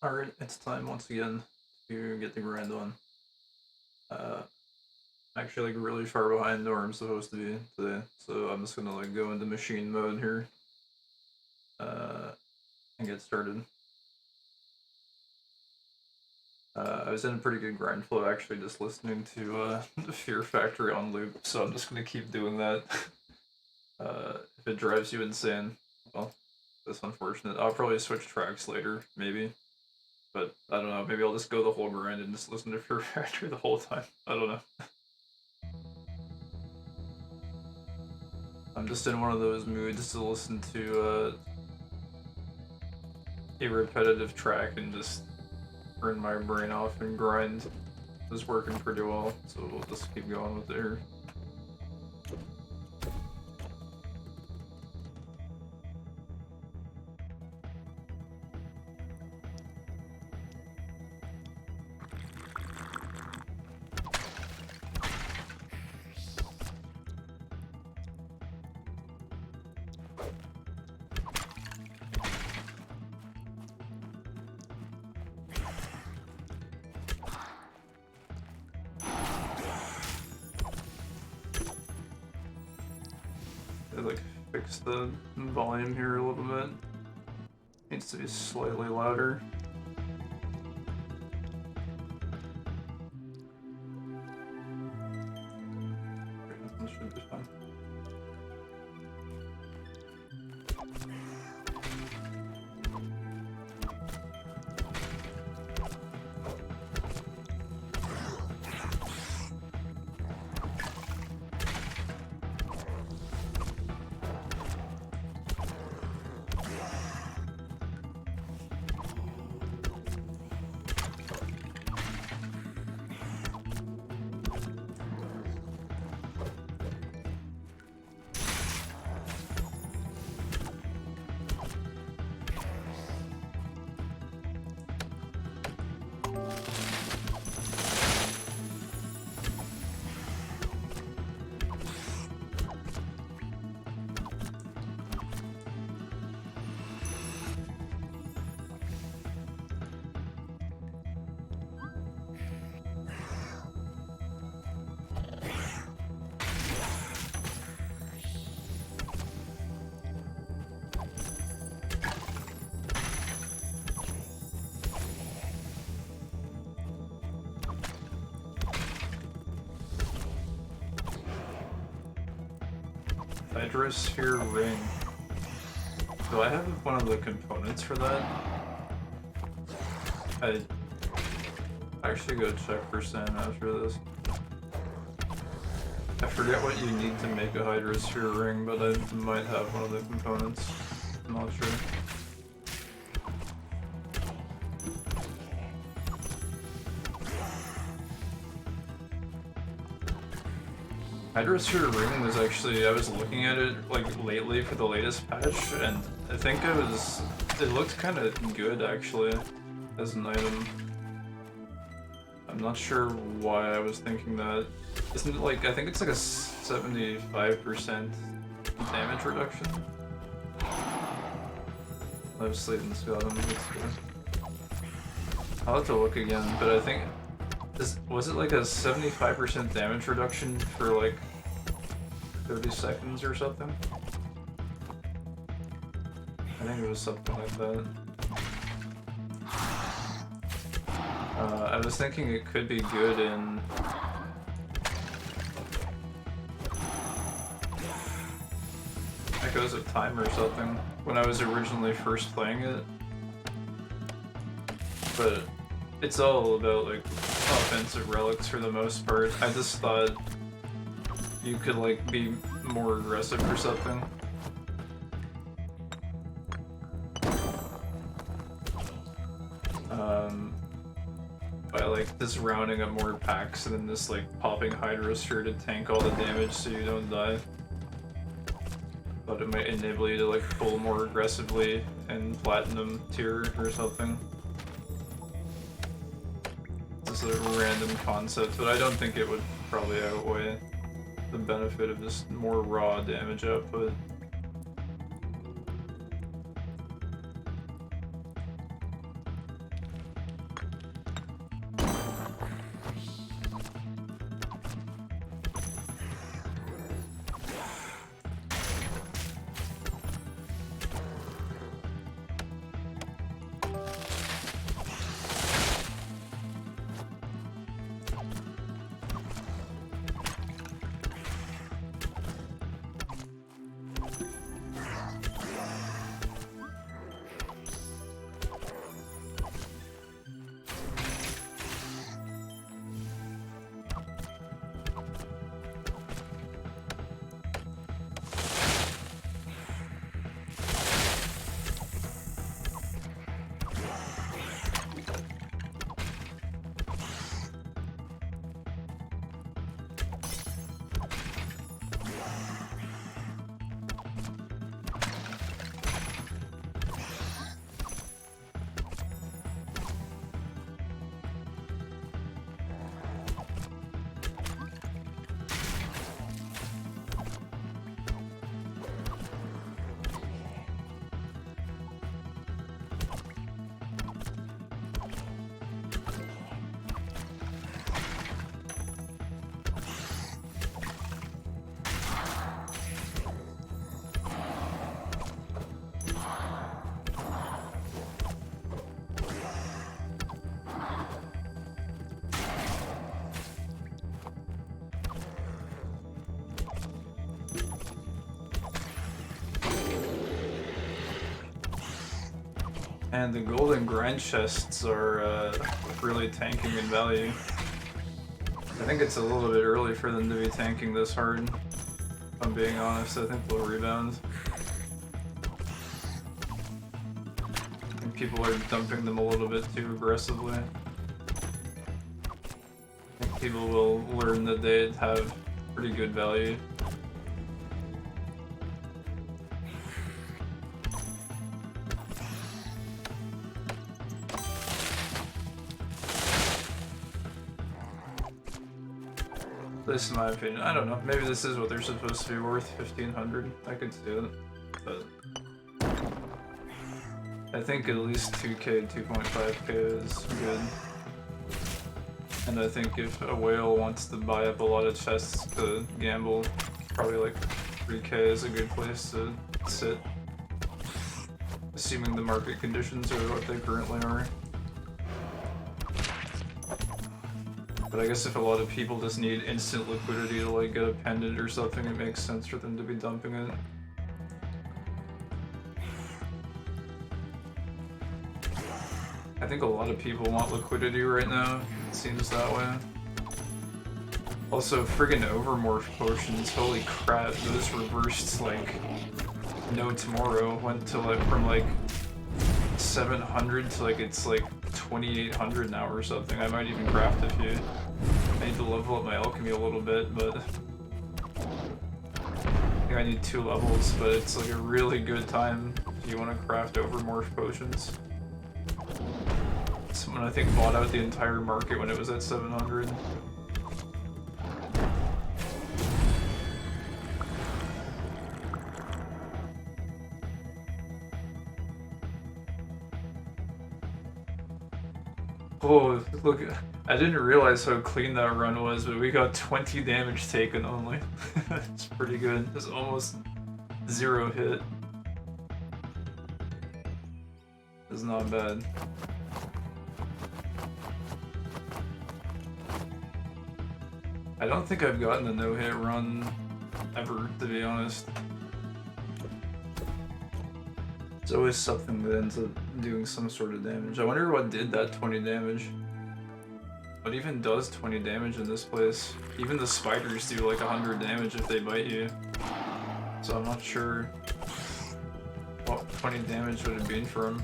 Alright, it's time once again to get the grind on. Actually like really far behind where I'm supposed to be today, so I'm just gonna like go into machine mode here, uh, and get started. I was in a pretty good grind flow actually, just listening to the Fear Factory on loop, so I'm just gonna keep doing that. If it drives you insane, well, that's unfortunate. I'll probably switch tracks later, maybe. But I don't know, maybe I'll just go the whole grind and just listen to Fear Factory the whole time. I don't know. I'm just in one of those moods to listen to a repetitive track and just burn my brain off and grind. It's working pretty well, so we'll just keep going with it here. I like fix the volume here a little bit. Needs to be slightly louder. This should be fine. Hydrosphere ring. Do I have one of the components for that? I actually go check for Sam after this. I forget what you need to make a Hydrosphere ring, but I might have one of the components. I'm not sure. Hydrosphere ring was actually, I was looking at it like lately for the latest patch, and I think it looked kind of good actually as an item. I'm not sure why I was thinking that. Isn't it like, I think it's like a 75% damage reduction? I've Slayton's got him, that's good. I'll have to look again, but I think, was it like a 75% damage reduction for like 30 seconds or something? I think it was something like that. I was thinking it could be good in Echoes of Time or something when I was originally first playing it. But it's all about like offensive relics for the most part. I just thought you could like be more aggressive or something. By like just rounding up more packs and then just like popping Hydrosphere to tank all the damage so you don't die. Thought it might enable you to like pull more aggressively in Platinum tier or something. Just a random concept, but I don't think it would probably outweigh the benefit of just more raw damage output. And the golden grind chests are really tanking in value. I think it's a little bit early for them to be tanking this hard. If I'm being honest, I think they'll rebound. I think people are dumping them a little bit too aggressively. I think people will learn that they have pretty good value. This is my opinion. I don't know. Maybe this is what they're supposed to be worth, 1,500. I could see it. But I think at least 2k, 2.5k is good. And I think if a whale wants to buy up a lot of chests to gamble, probably like 3k is a good place to sit. Assuming the market conditions are what they currently are. But I guess if a lot of people just need instant liquidity to like get a pendant or something, it makes sense for them to be dumping it. I think a lot of people want liquidity right now, it seems that way. Also, friggin' overmorph potions, holy crap, those reversed like no tomorrow, went to like from like 700 to like it's like 2,800 now or something. I might even craft a few. I need to level up my alchemy a little bit, but I think I need 2 levels, but it's like a really good time if you want to craft overmorph potions. Someone I think bought out the entire market when it was at 700. Oh, look, I didn't realize how clean that run was, but we got 20 damage taken only. It's pretty good. It's almost 0 hit. It's not bad. I don't think I've gotten a no-hit run ever, to be honest. It's always something that ends up doing some sort of damage. I wonder what did that 20 damage. What even does 20 damage in this place? Even the spiders do like 100 damage if they bite you. So I'm not sure what 20 damage would have been for him.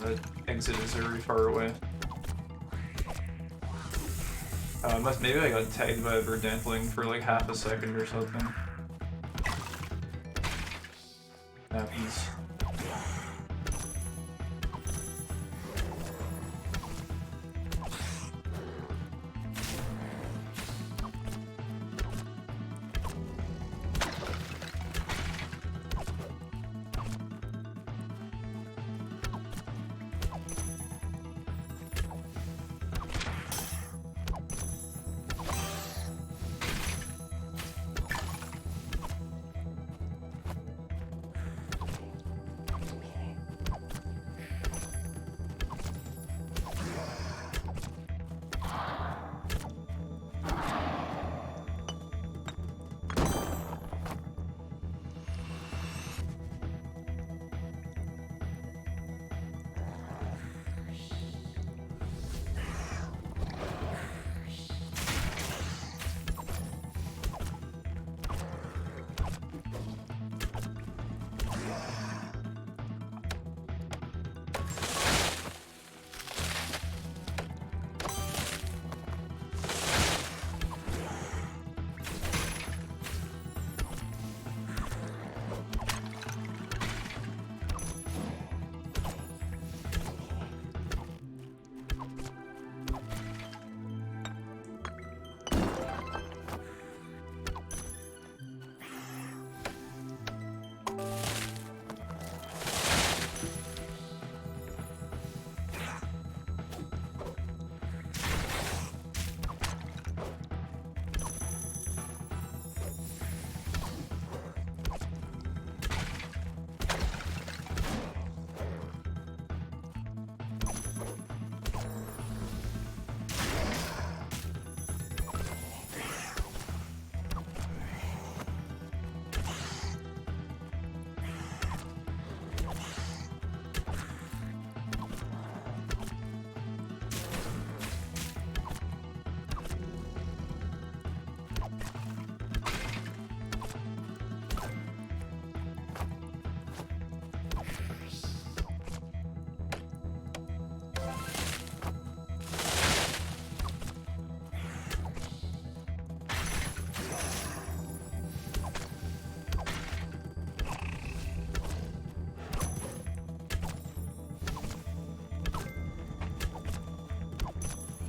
That exit is very far away. Maybe I got tagged by a verdantling for like half a second or something. Happens.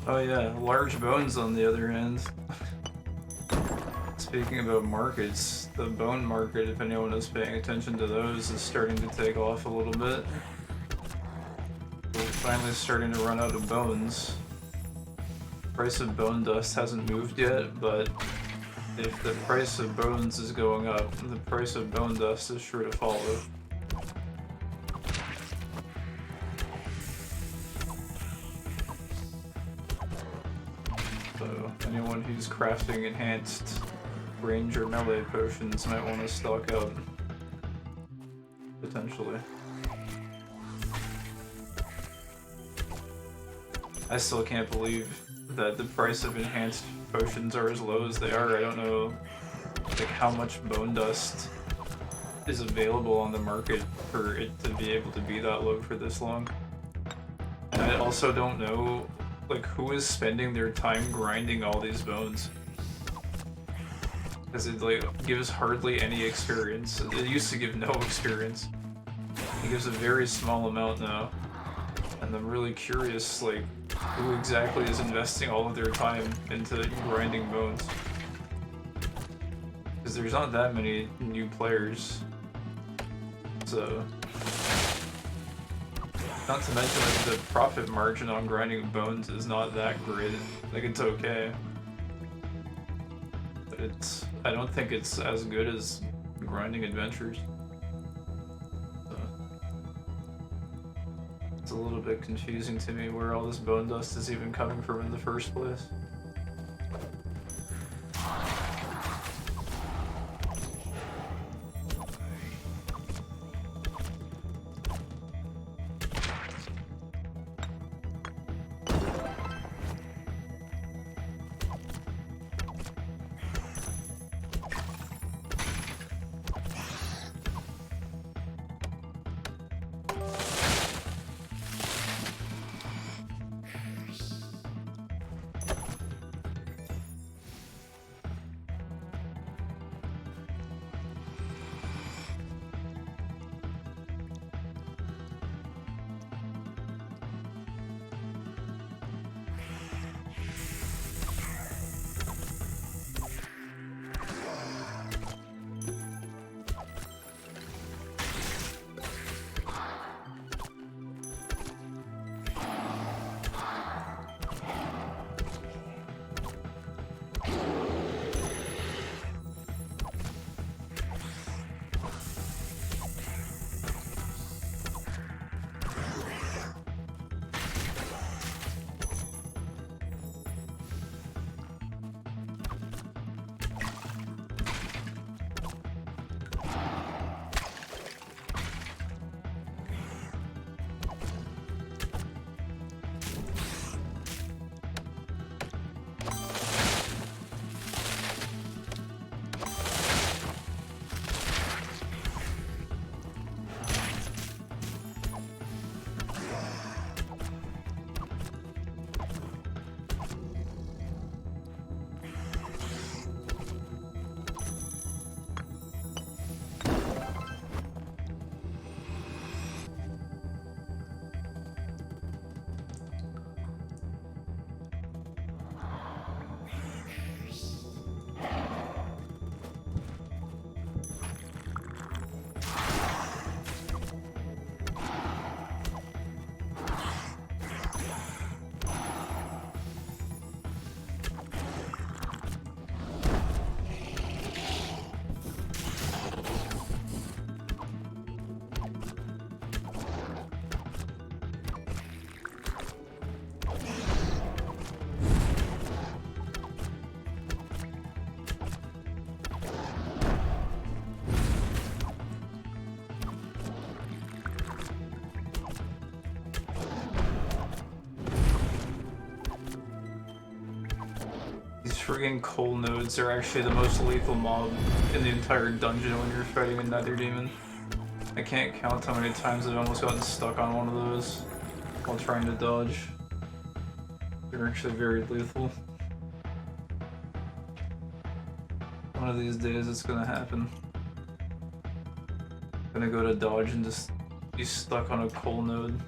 Oh yeah, large bones on the other hand. Speaking about markets, the bone market, if anyone is paying attention to those, is starting to take off a little bit. We're finally starting to run out of bones. The price of bone dust hasn't moved yet, but if the price of bones is going up, the price of bone dust is sure to follow. So anyone who's crafting enhanced range or melee potions might want to stock up. Potentially. I still can't believe that the price of enhanced potions are as low as they are. I don't know like how much bone dust is available on the market for it to be able to be that low for this long. And I also don't know like who is spending their time grinding all these bones. Because it like gives hardly any experience. It used to give no experience. It gives a very small amount now. And I'm really curious like who exactly is investing all of their time into grinding bones. Because there's not that many new players. So not to mention like the profit margin on grinding bones is not that great. Like it's okay. But I don't think it's as good as grinding adventures. So it's a little bit confusing to me where all this bone dust is even coming from in the first place. Friggin' coal nodes are actually the most lethal mob in the entire dungeon when you're fighting a nether demon. I can't count how many times I've almost gotten stuck on one of those while trying to dodge. They're actually very lethal. One of these days it's gonna happen. I'm gonna go to dodge and just be stuck on a coal node.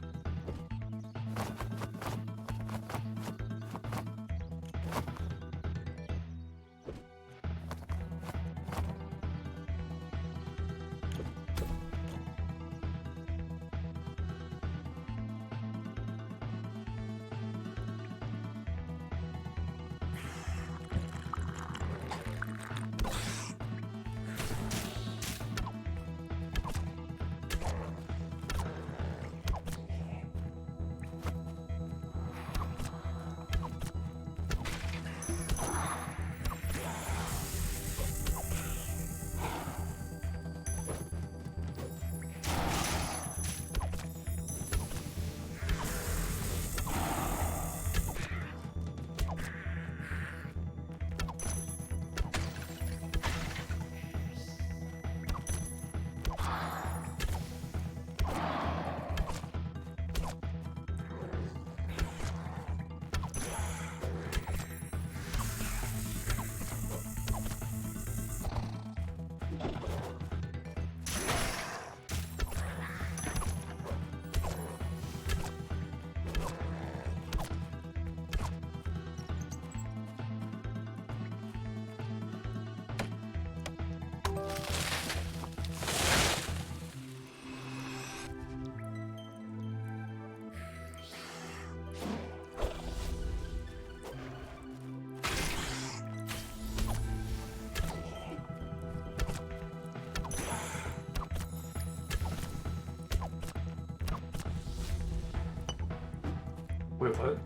Wait, what?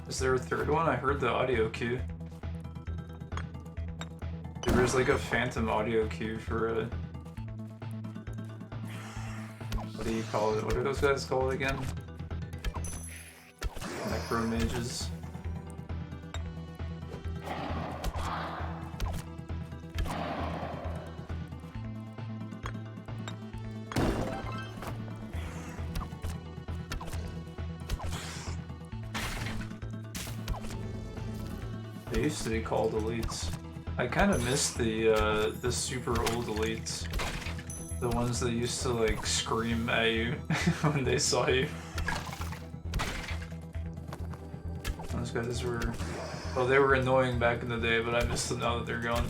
Is there a third one? I heard the audio cue. There was like a phantom audio cue for a... What do you call it? What are those guys called again? Necromages. They used to be called elites. I kind of miss the super old elites. The ones that used to like scream at you when they saw you. Those guys were... Well, they were annoying back in the day, but I miss them now that they're gone.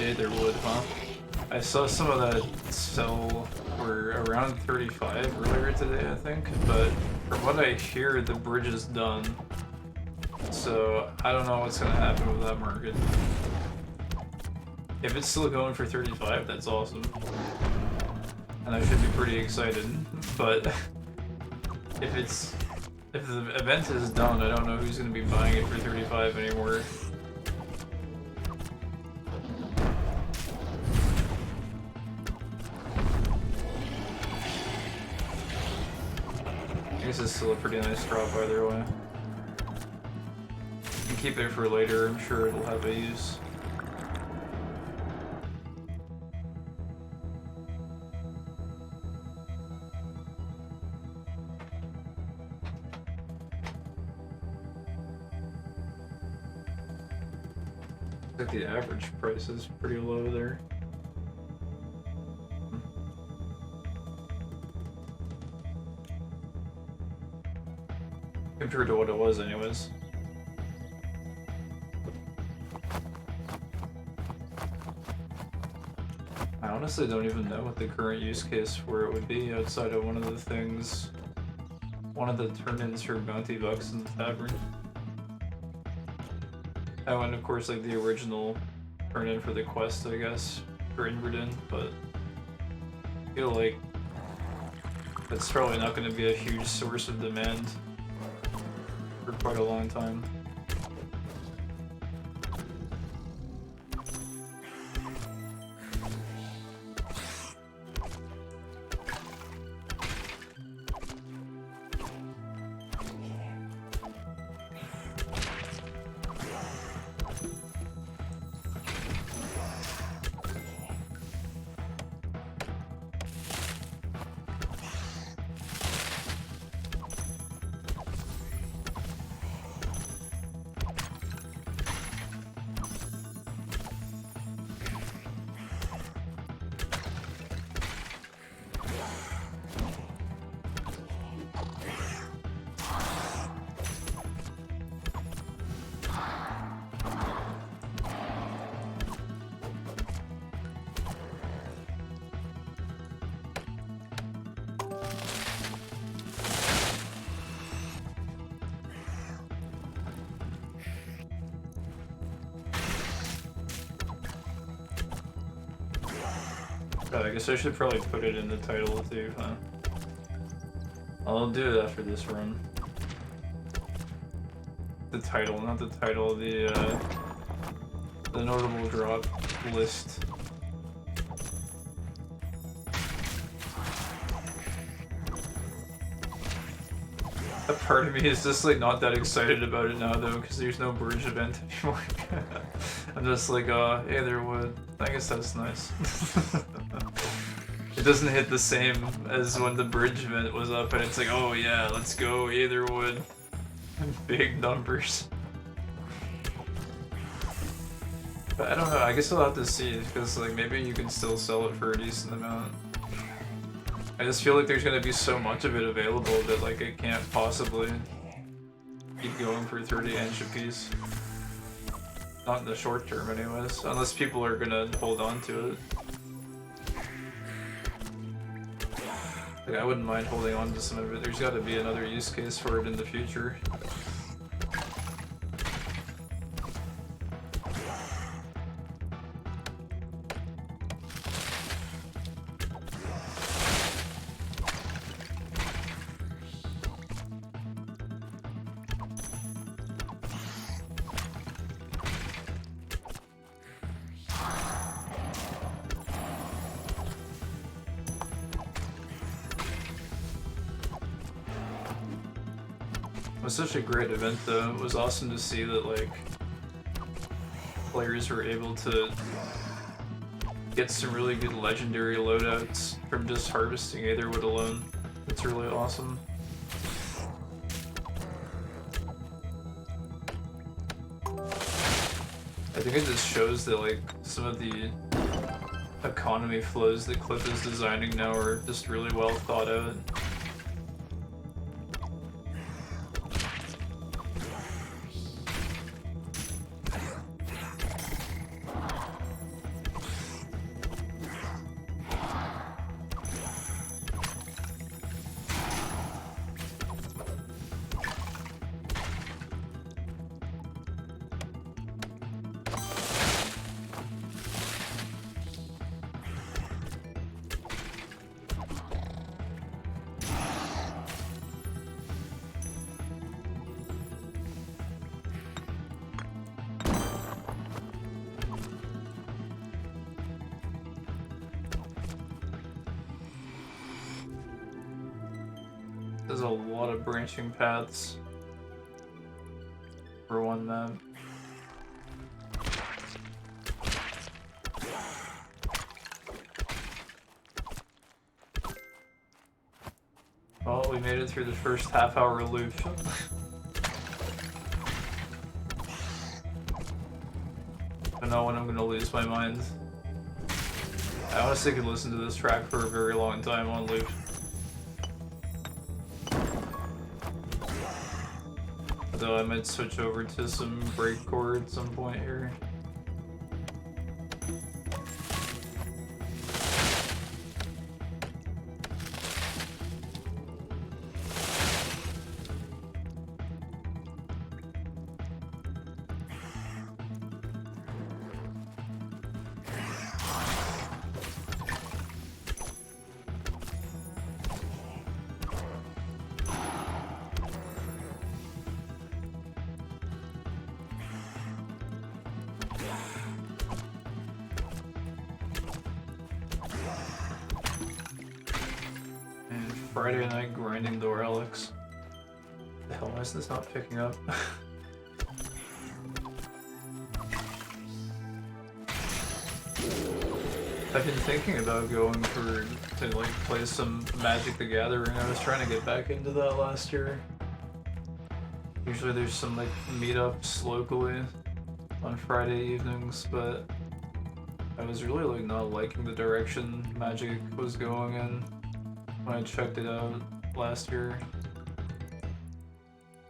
Aetherwood, huh? I saw some of that sell for around 35 earlier today, I think, but from what I hear, the bridge is done. So I don't know what's gonna happen with that market. If it's still going for 35, that's awesome. And I should be pretty excited, but if the event is done, I don't know who's gonna be buying it for 35 anymore. I guess it's still a pretty nice drop either way. You can keep it for later, I'm sure it'll have a use. Like the average price is pretty low there. Compared to what it was anyways. I honestly don't even know what the current use case for it would be outside of one of the turn-ins for bounty bucks in the tavern. Oh, and of course, like the original turn-in for the quest, I guess, for Inverdin, but I feel like that's probably not going to be a huge source of demand for quite a long time. I guess I should probably put it in the title too, huh? I'll do it after this run. The title, not the title, the notable drop list. A part of me is just like not that excited about it now though, because there's no bridge event anymore. I'm just like, Aetherwood. I guess that's nice. It doesn't hit the same as when the bridge event was up and it's like, oh yeah, let's go Aetherwood. Big numbers. But I don't know, I guess we'll have to see, because like maybe you can still sell it for a decent amount. I just feel like there's gonna be so much of it available that like it can't possibly keep going for 30 inch a piece. Not in the short term anyways, unless people are gonna hold on to it. Like, I wouldn't mind holding on to some of it. There's gotta be another use case for it in the future. It was such a great event though. It was awesome to see that like players were able to get some really good legendary loadouts from just harvesting Aetherwood alone. It's really awesome. I think it just shows that like some of the economy flows that Cliff is designing now are just really well thought out. There's a lot of branching paths for one map. Well, we made it through the first half-hour loop. I know when I'm gonna lose my mind. I honestly could listen to this track for a very long time on loop. Though I might switch over to some breakcore at some point here. Friday night grinding the Relics. The hell, why is this not picking up? I've been thinking about going to like play some Magic the Gathering. I was trying to get back into that last year. Usually there's some like meetups locally on Friday evenings, but I was really like not liking the direction Magic was going in when I checked it out last year.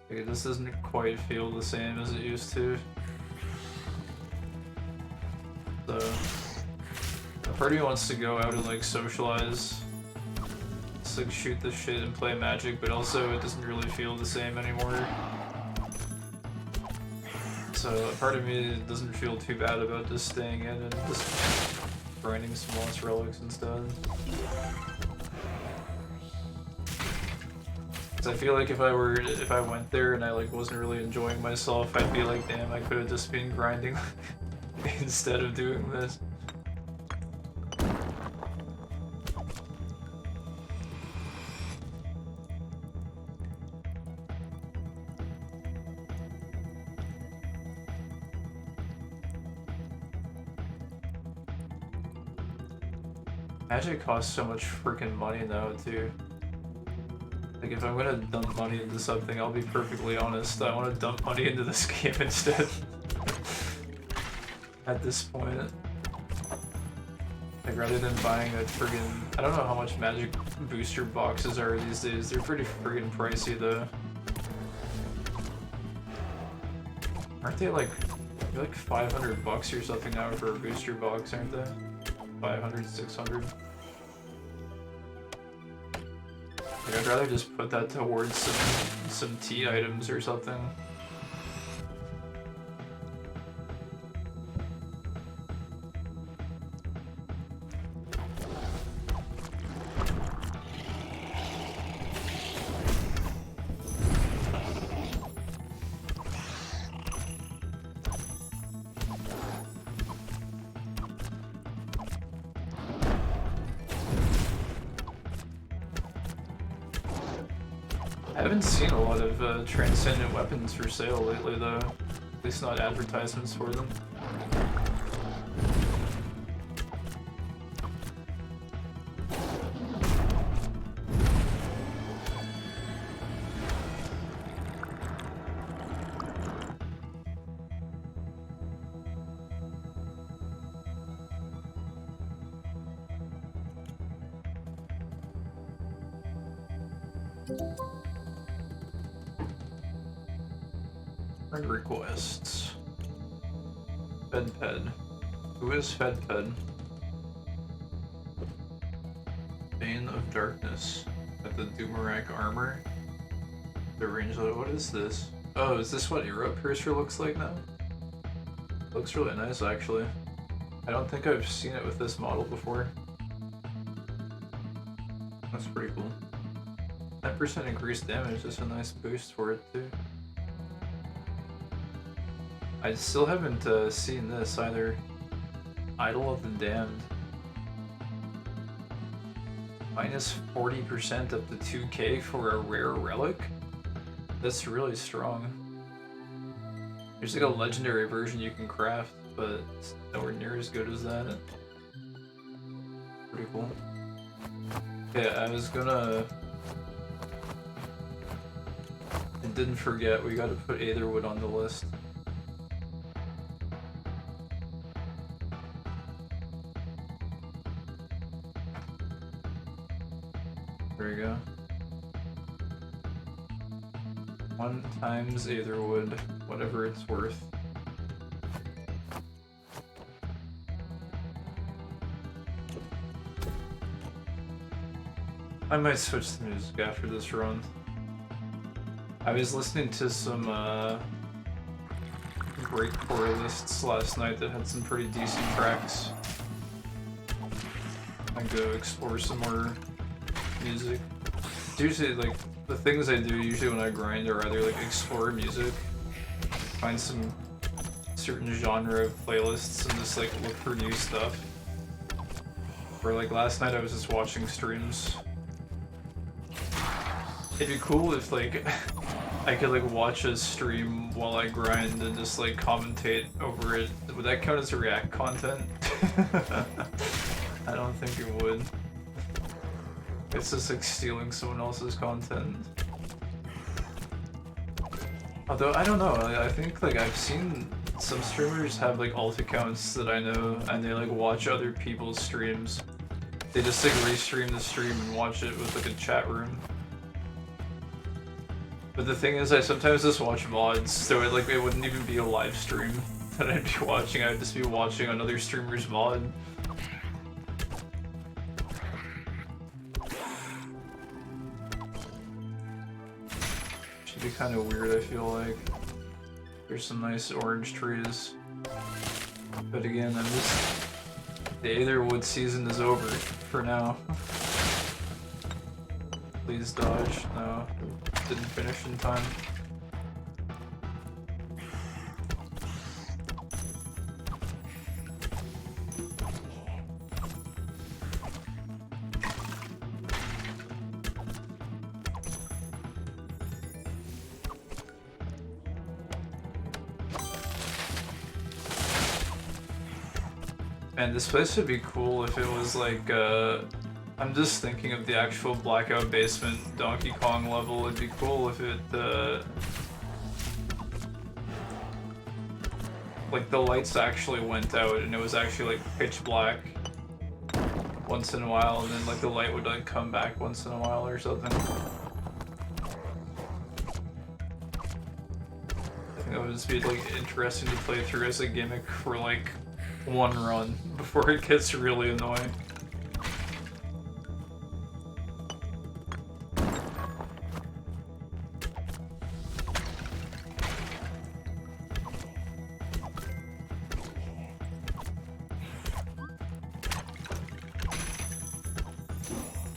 Like, this doesn't quite feel the same as it used to. So, a part of me wants to go out and like socialize, just like shoot the shit and play Magic, but also it doesn't really feel the same anymore. So a part of me doesn't feel too bad about just staying in and just grinding some Lost Relics instead. I feel like if I went there and I like wasn't really enjoying myself, I'd be like, damn, I could have just been grinding instead of doing this. Magic costs so much freaking money now, too. Like, if I'm gonna dump money into something, I'll be perfectly honest, I want to dump money into this game instead. At this point. Like, rather than buying a friggin'... I don't know how much Magic booster boxes are these days, they're pretty friggin' pricey though. Aren't they like... they're like $500 or something now for a booster box, aren't they? 500, 600. Like, I'd rather just put that towards some tea items or something. I haven't seen a lot of transcendent weapons for sale lately though, at least not advertisements for them. Friend requests. Fedped. Who is Fedped? Bane of Darkness. At the Doomerak armor. The range load. What is this? Oh, is this what Euro Piercer looks like now? Looks really nice actually. I don't think I've seen it with this model before. That's pretty cool. 10% increased damage is a nice boost for it too. I still haven't seen this either. Idol of the Damned. Minus 40% up to 2k for a rare relic? That's really strong. There's like a legendary version you can craft, but it's nowhere near as good as that. Pretty cool. Okay, I didn't forget, we gotta put Aetherwood on the list. There we go. 1 times Aetherwood, whatever it's worth. I might switch the music after this run. I was listening to some breakcore lists last night that had some pretty decent tracks. I go explore some more music. It's usually like the things I do usually when I grind are either like explore music, find some certain genre of playlists and just like look for new stuff. Or like last night I was just watching streams. It'd be cool if like I could like watch a stream while I grind and just like commentate over it. Would that count as React content? I don't think it would. It's just like stealing someone else's content. Although, I don't know, I think like I've seen some streamers have like alt accounts that I know and they like watch other people's streams. They just like restream the stream and watch it with like a chat room. But the thing is, I sometimes just watch VODs, so it wouldn't even be a live stream that I'd be watching, I'd just be watching another streamer's VOD. Should be kind of weird, I feel like. There's some nice orange trees. But again, the Aetherwood season is over for now. Please dodge. No, didn't finish in time. Man, this place would be cool if it was like, I'm just thinking of the actual Blackout Basement Donkey Kong level. It'd be cool if it, like the lights actually went out and it was actually like pitch black once in a while, and then like the light would like come back once in a while or something. I think that would just be like interesting to play through as a gimmick for like one run before it gets really annoying.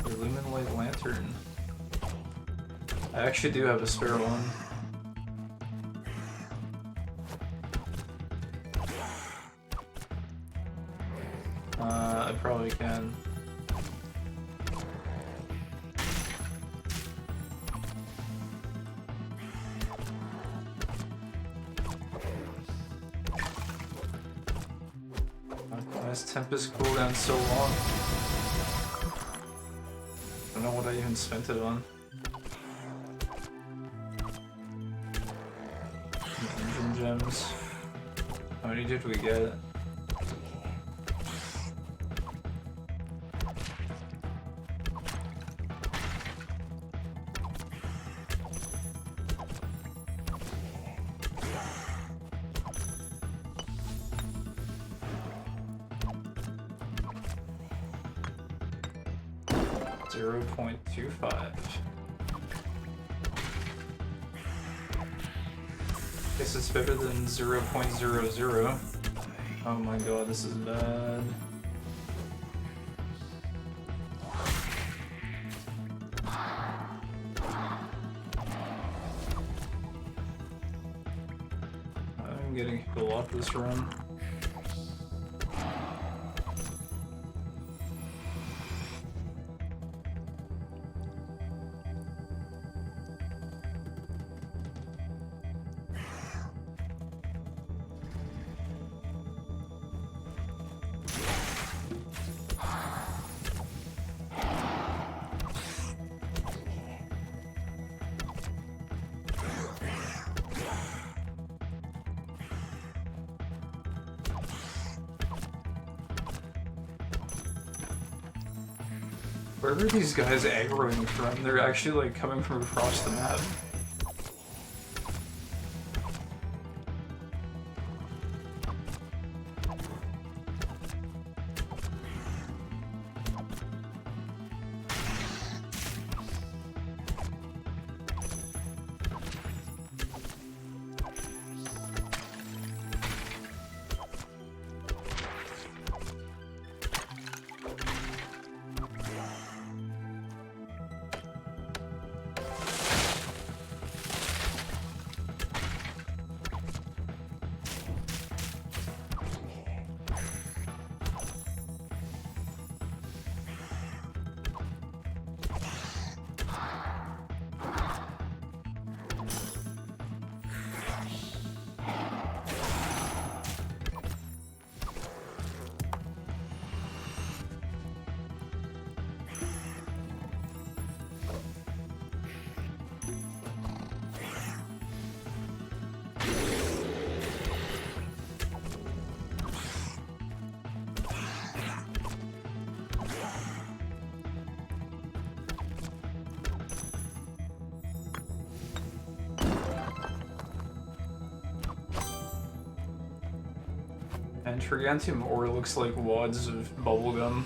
Illuminate lantern. I actually do have a spare one. I probably can. Why is Tempest cooldown so long? I don't know what I even spent it on. Engine gems. How many did we get? Guess it's better than 0.00. Oh my god, this is bad. I'm getting hit a lot this run. Where are these guys aggroing from? They're actually like coming from across the map. And Trigantium ore looks like wads of bubblegum.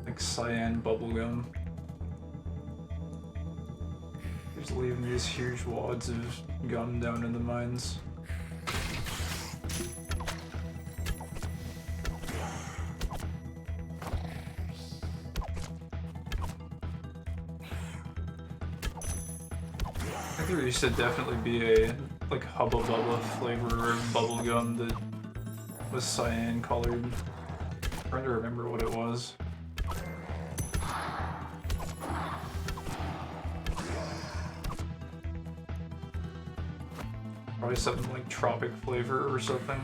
Like cyan bubblegum. Just leaving these huge wads of gum down in the mines. I think there used to definitely be a like Hubba Bubba flavor of bubblegum that was cyan colored. I'm trying to remember what it was. Probably something like tropic flavor or something.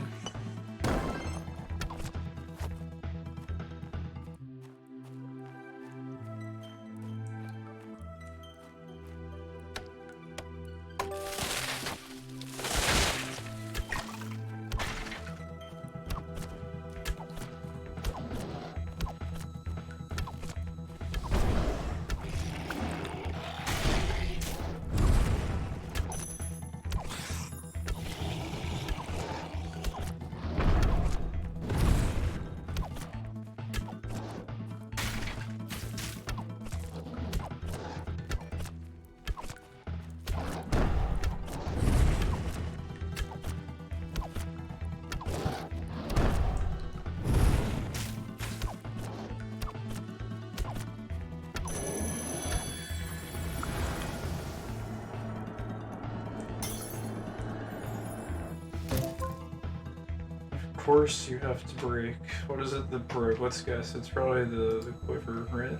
Of course you have to break. What is it that broke? Let's guess. It's probably the quiver, right?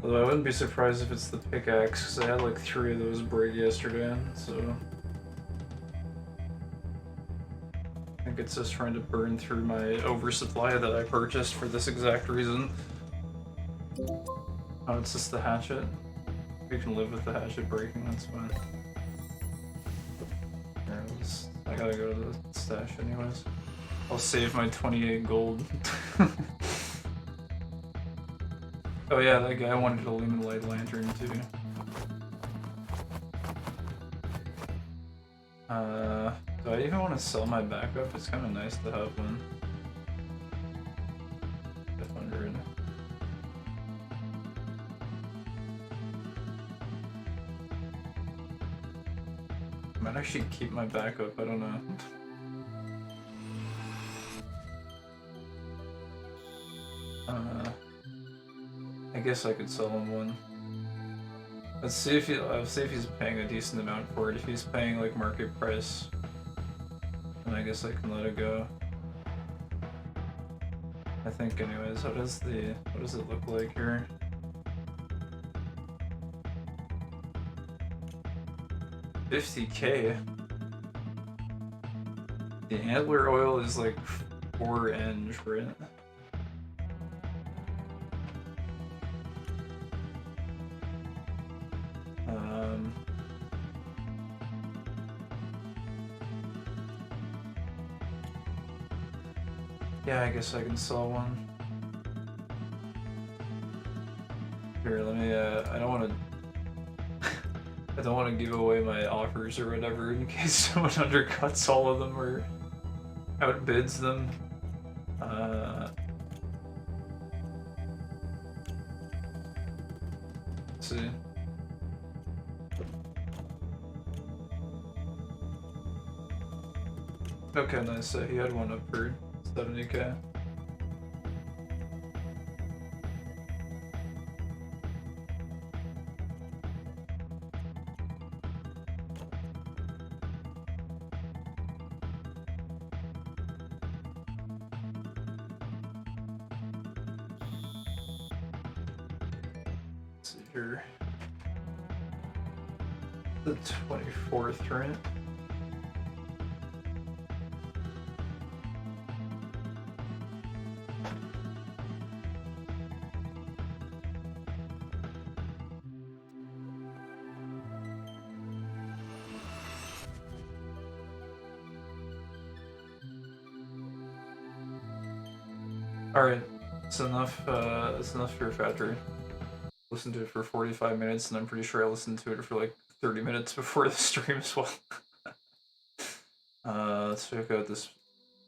Although I wouldn't be surprised if it's the pickaxe, because I had like 3 of those break yesterday, so... I think it's just trying to burn through my oversupply that I purchased for this exact reason. Oh, it's just the hatchet? We can live with the hatchet breaking, that's fine. I gotta go to the stash anyways. I'll save my 28 gold. Oh yeah, that guy wanted a Lumen Light Lantern too. Do I even want to sell my backup? It's kind of nice to have one. 500. I might actually keep my backup, I don't know. I guess I could sell him one. Let's see if he's paying a decent amount for it. If he's paying like market price, then I guess I can let it go. I think anyways. What does it look like here? $50K. The antler oil is like 4 Eng, right? Yeah, I guess I can sell one. Here, let me, I don't want to... I don't want to give away my offers or whatever in case someone undercuts all of them or outbids them. Let's see. Okay, nice. He had one up for 70k. Let's see here. The 24th, right? Alright, it's enough for Factory. Listened to it for 45 minutes, and I'm pretty sure I listened to it for like 30 minutes before the stream as well. Let's check out this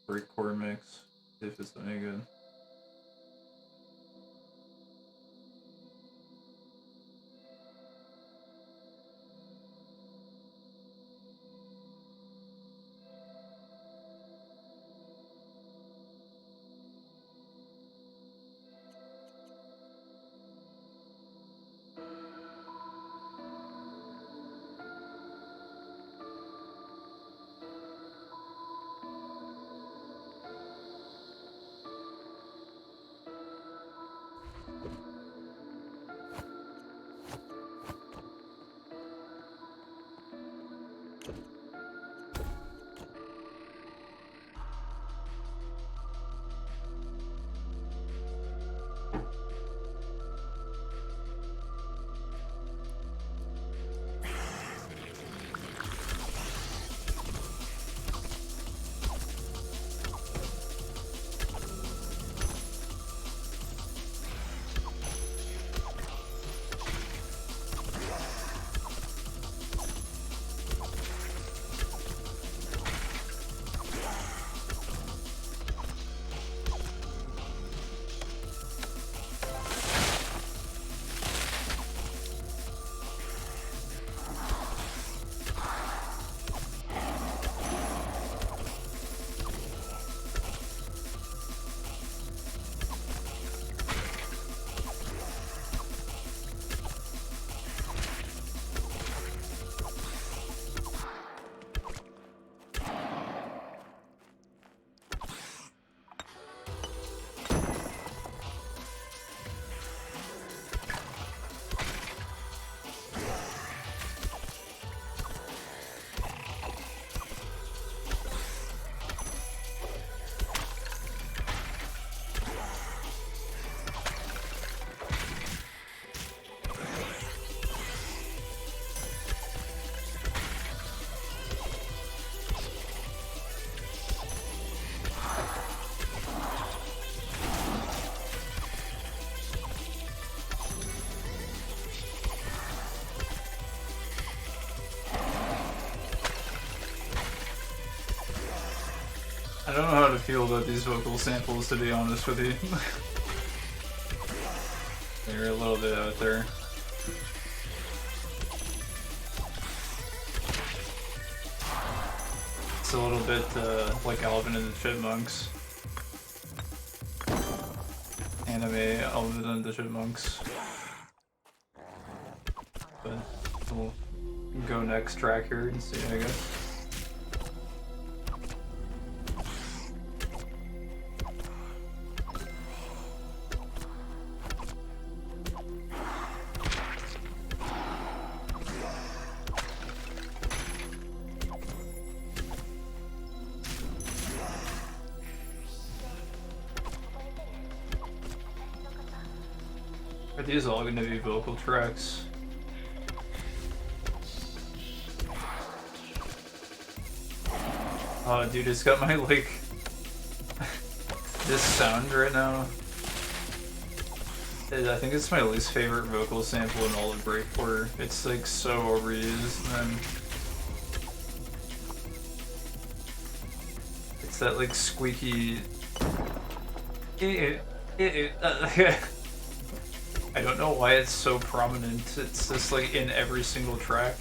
breakcore mix, see if it's any good. I don't know how to feel about these vocal samples, to be honest with you. They're a little bit out there. It's a little bit like Alvin and the Chipmunks. Anime Alvin and the Chipmunks. But we'll go next track here and see, I guess. Are these all gonna be vocal tracks? Oh, dude, it's got my, like, This sound right now, I think it's my least favorite vocal sample in all of Breakcore. It's like so overused, man. It's that like squeaky. I don't know why it's so prominent. It's just like in every single track.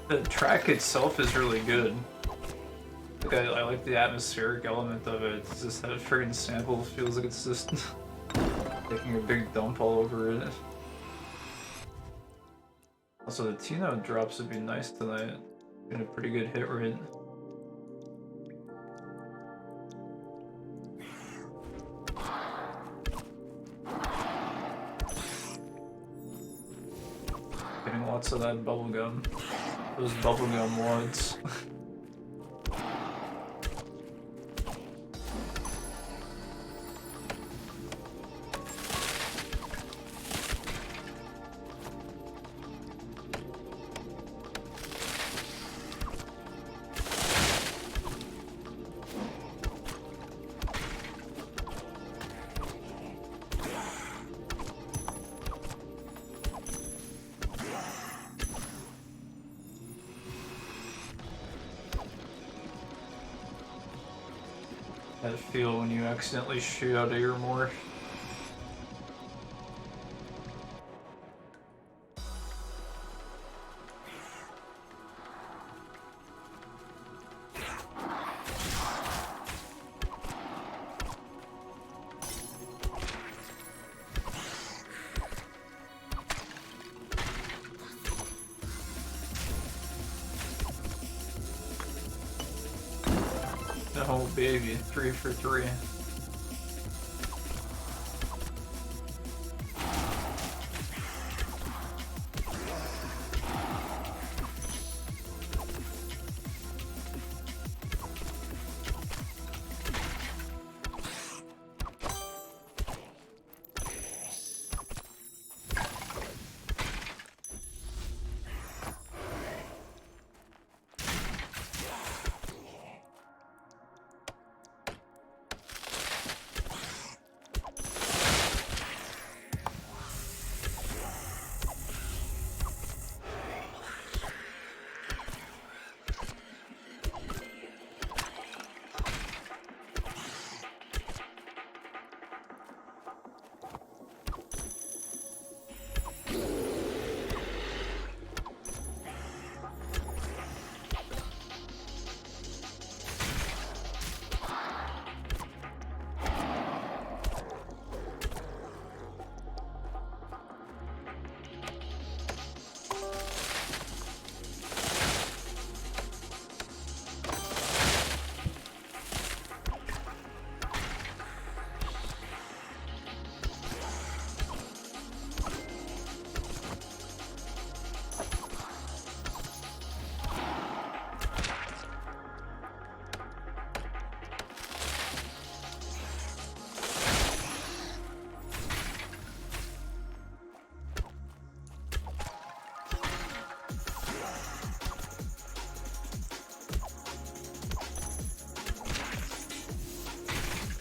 The track itself is really good. Like I like the atmospheric element of it. It's just that friggin' sample feels like it's just taking a big dump all over it. Also, the T-note drops would be nice tonight. Been a pretty good hit rate. Getting lots of that bubblegum. Those bubblegum wads. That feel when you accidentally shoot out of your morph. Oh baby, 3 for 3.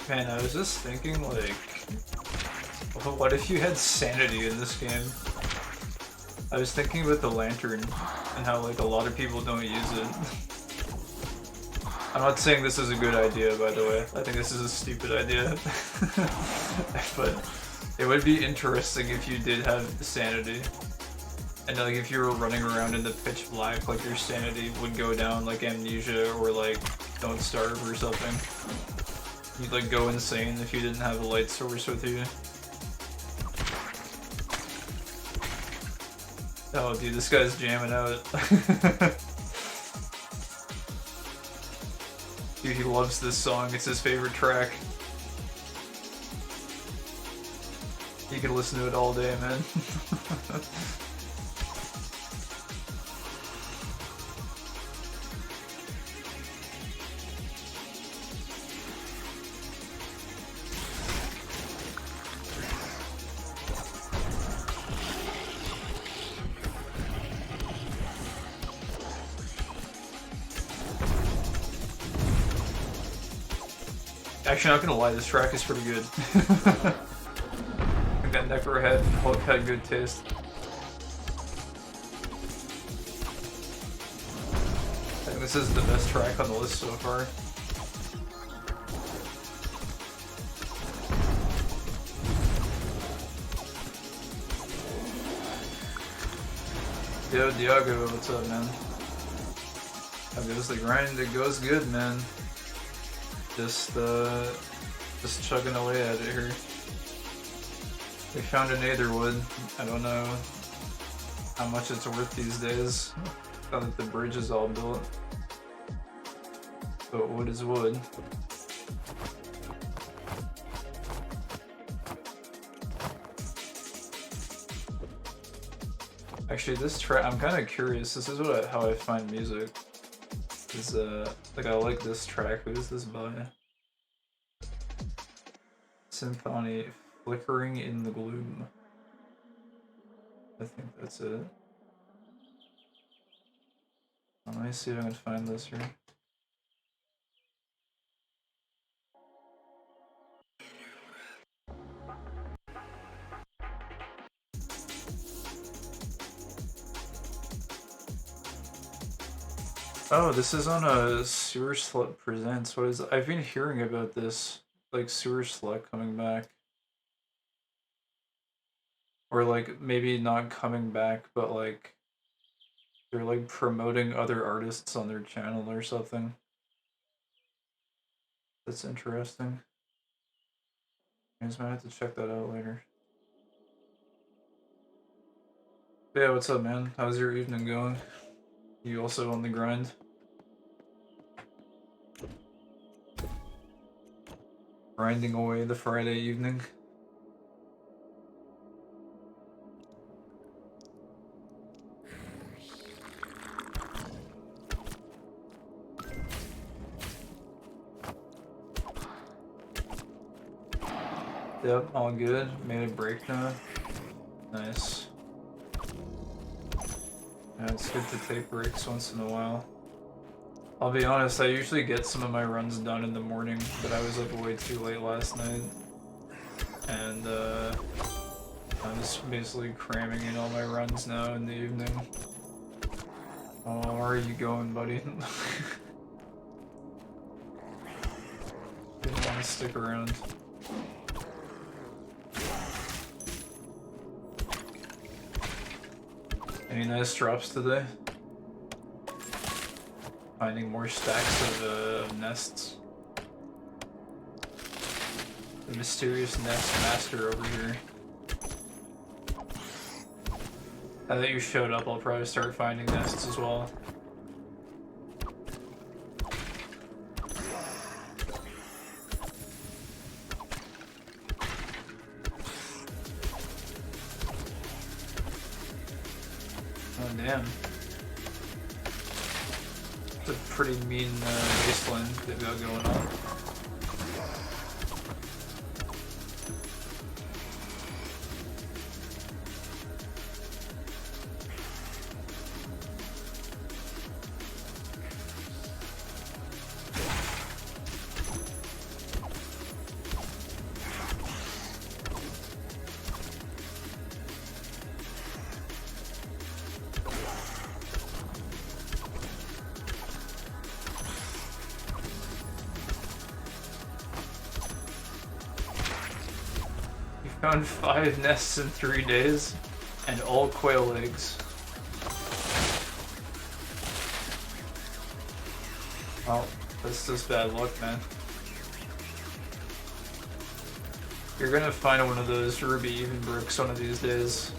Man, I was just thinking, like, what if you had sanity in this game? I was thinking about the lantern and how, like, a lot of people don't use it. I'm not saying this is a good idea, by the way. I think this is a stupid idea. But it would be interesting if you did have sanity. And, like, if you were running around in the pitch black, like, your sanity would go down, like Amnesia or, like, Don't Starve or something. You'd like go insane if you didn't have a light source with you. Oh dude, this guy's jamming out. Dude, he loves this song, it's his favorite track. You can listen to it all day, man. Actually, not gonna lie, this track is pretty good. I think that Necrohead Hulk had good taste. I think this is the best track on the list so far. Yo, Diago, what's up, man? How goes the grind? It goes good, man. Just chugging away at it here. We found an Aetherwood. I don't know how much it's worth these days. Now that the bridge is all built. But wood is wood. Actually, this track, I'm kind of curious. This is how I find music. Is like I like this track. Who is this by? Symphony, Flickering in the Gloom. I think that's it. Let me see if I can find this here. Oh, this is on a Sewer Slut Presents. What is it? I've been hearing about this, like Sewer Slut coming back. Or like maybe not coming back, but like they're like promoting other artists on their channel or something. That's interesting. I just might have to check that out later. But yeah, what's up, man? How's your evening going? You also on the grind? Grinding away the Friday evening. Yep, all good. Made a break now. Nice. Yeah, it's good to take breaks once in a while. I'll be honest, I usually get some of my runs done in the morning, but I was up way too late last night. And I'm just basically cramming in all my runs now in the evening. Oh, how are you going, buddy? Didn't want to stick around. Any nice drops today? Finding more stacks of nests. The mysterious nest master over here. Now that you showed up, I'll probably start finding nests as well. Oh damn. It's a pretty mean wasteland they've got going on. Found 5 nests in 3 days, and all quail eggs. Well, that's just bad luck, man. You're gonna find one of those ruby even bricks one of these days.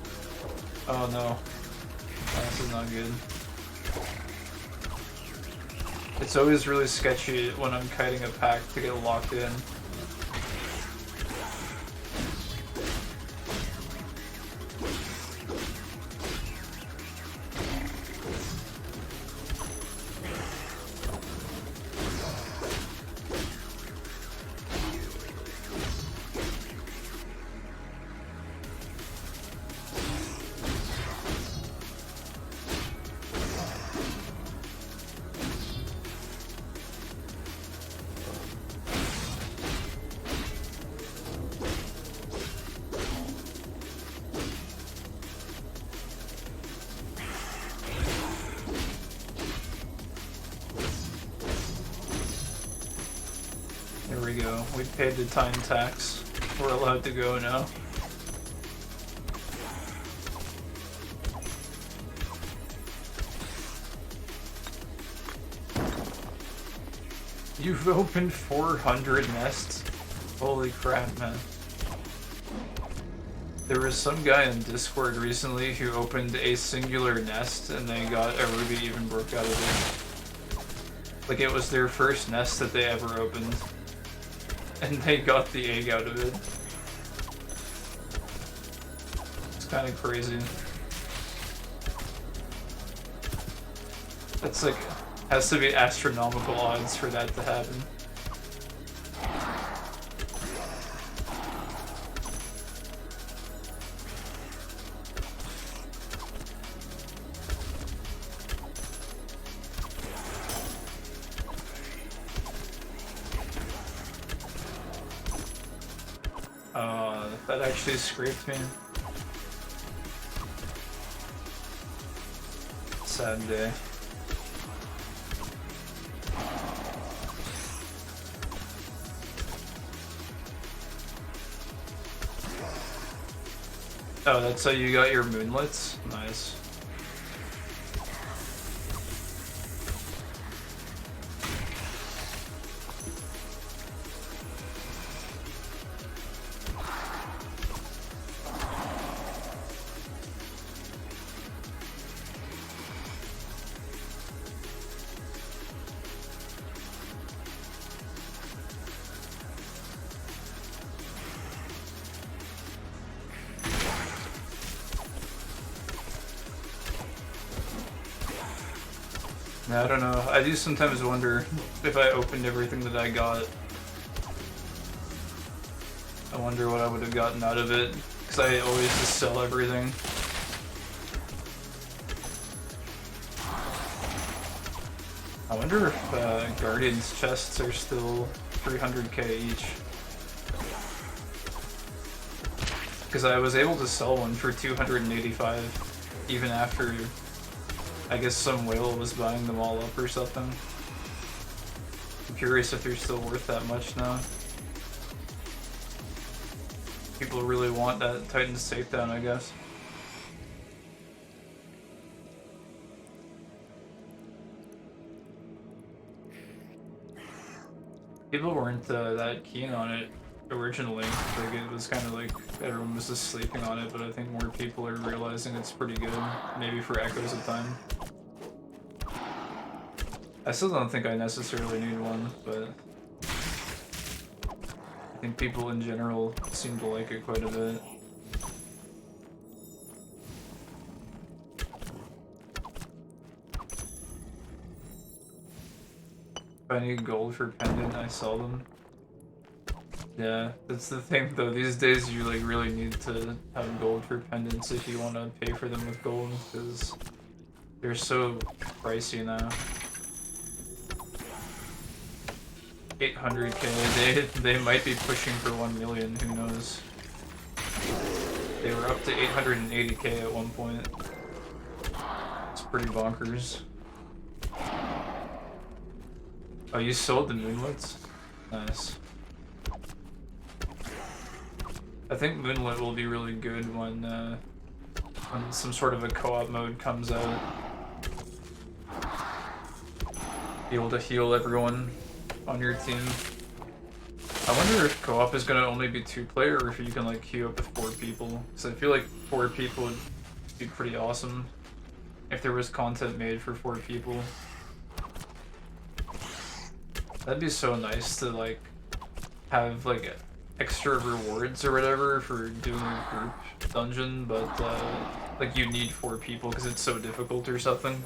Oh no. This is not good. It's always really sketchy when I'm kiting a pack to get locked in. There we go. We paid the time tax. We're allowed to go now. You've opened 400 nests? Holy crap, man. There was some guy in Discord recently who opened a singular nest and they got a ruby even broke out of it. Like, it was their first nest that they ever opened. And they got the egg out of it. It's kind of crazy. That's like, has to be astronomical odds for that to happen. That actually scraped me. Sad day. Oh, that's how you got your moonlets? Nice. I don't know. I do sometimes wonder if I opened everything that I got. I wonder what I would have gotten out of it, because I always just sell everything. I wonder if Guardian's chests are still 300k each. Because I was able to sell one for 285, even after I guess some whale was buying them all up or something. I'm curious if they're still worth that much now. People really want that Titan's takedown, I guess. People weren't that keen on it originally. Like, it was kind of like everyone was just sleeping on it, but I think more people are realizing it's pretty good. Maybe for echoes of time. I still don't think I necessarily need one, but I think people in general seem to like it quite a bit. If I need gold for pendant, I sell them. Yeah, that's the thing though, these days you like really need to have gold for pendants if you want to pay for them with gold, because they're so pricey now. 800k, they might be pushing for 1 million, who knows. They were up to 880k at one point. It's pretty bonkers. Oh, you sold the moonlets? Nice. I think moonlit will be really good when some sort of a co-op mode comes out. Be able to heal everyone on your team. I wonder if co-op is gonna only be 2-player or if you can like queue up with 4 people. Because I feel like 4 people would be pretty awesome if there was content made for 4 people. That'd be so nice to like have like extra rewards or whatever for doing a group dungeon, but like you need 4 people because it's so difficult or something.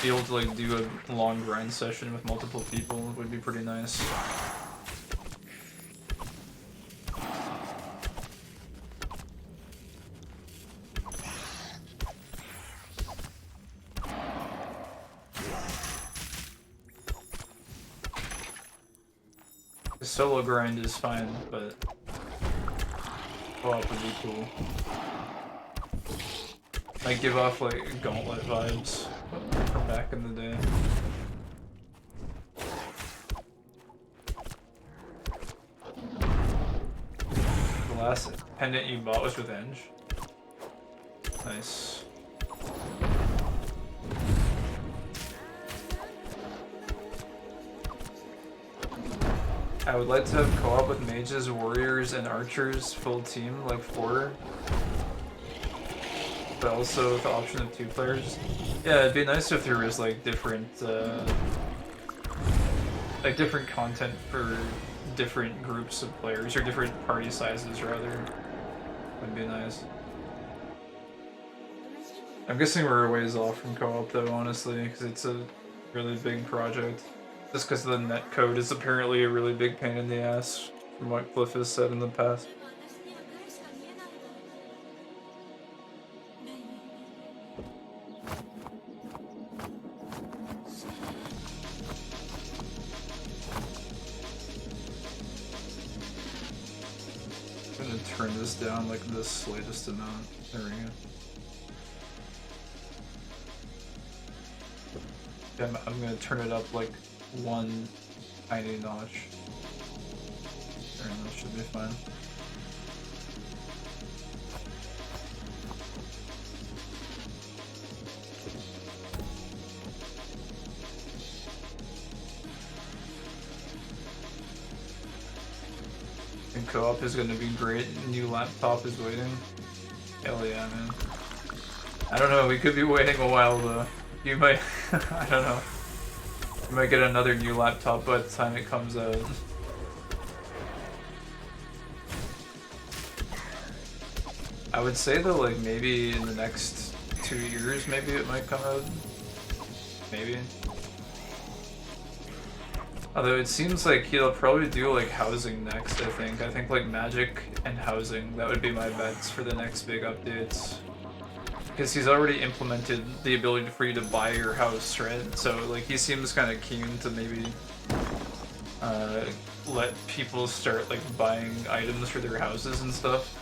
Be able to like do a long grind session with multiple people would be pretty nice. The solo grind is fine, but co-op would be cool. Might give off like Gauntlet vibes from back in the day. last pendant you bought was revenge. Nice. I would like to have co-op with mages, warriors, and archers, full team, like 4. But also with the option of 2 players. Yeah, it'd be nice if there was like different content for different groups of players, or different party sizes rather. Would be nice. I'm guessing we're a ways off from co-op though, honestly, because it's a really big project. Just because the net code is apparently a really big pain in the ass, from what Cliff has said in the past. I'm gonna turn this down like the slightest amount. There we go. I'm gonna turn it up like 1 tiny notch. There, that should be fine. And co-op is gonna be great. New laptop is waiting. Hell yeah, man. I don't know, we could be waiting a while though. You might, I don't know. You might get another new laptop by the time it comes out. I would say though, like maybe in the next 2 years, maybe it might come out. Maybe. Although it seems like he'll probably do like housing next, I think. I think like magic and housing, that would be my bets for the next big updates. Because he's already implemented the ability for you to buy your house, right? So like he seems kind of keen to maybe let people start like buying items for their houses and stuff.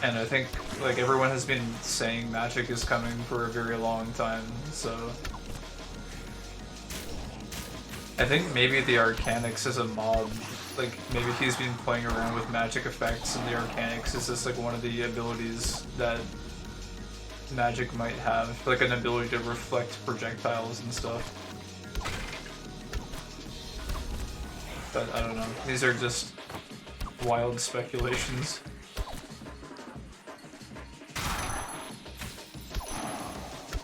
And I think like everyone has been saying magic is coming for a very long time, so I think maybe the Arcanics is a mod. Like, maybe he's been playing around with magic effects, and the Arcanics is just like one of the abilities that magic might have. Like an ability to reflect projectiles and stuff. But I don't know. These are just wild speculations.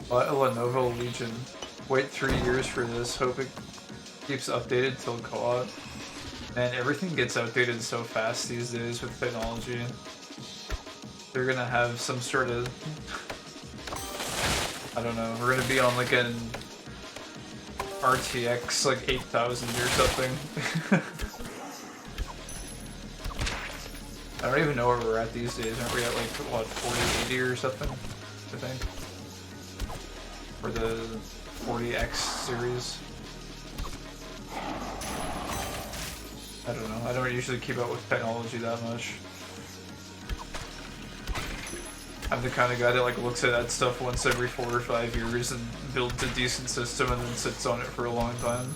Lenovo Legion. Wait 3 years for this. Hope it keeps updated till co-op. Man, everything gets outdated so fast these days with technology. They're gonna have some sort of... I don't know, we're gonna be on like an RTX like 8000 or something. I don't even know where we're at these days. Aren't we at like, what, 4080 or something? I think. For the 40X series. I don't know. I don't usually keep up with technology that much. I'm the kind of guy that like looks at that stuff once every 4 or 5 years and builds a decent system and then sits on it for a long time.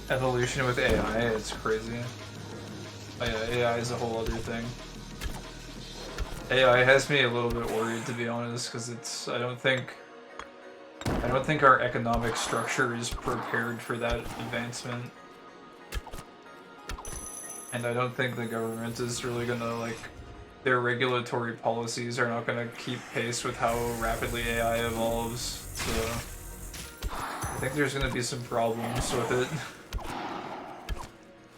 Evolution with AI, it's crazy. Oh yeah, AI is a whole other thing. AI has me a little bit worried, to be honest, because it's, I don't think our economic structure is prepared for that advancement. And I don't think the government is really gonna, like, their regulatory policies are not gonna keep pace with how rapidly AI evolves, so I think there's gonna be some problems with it.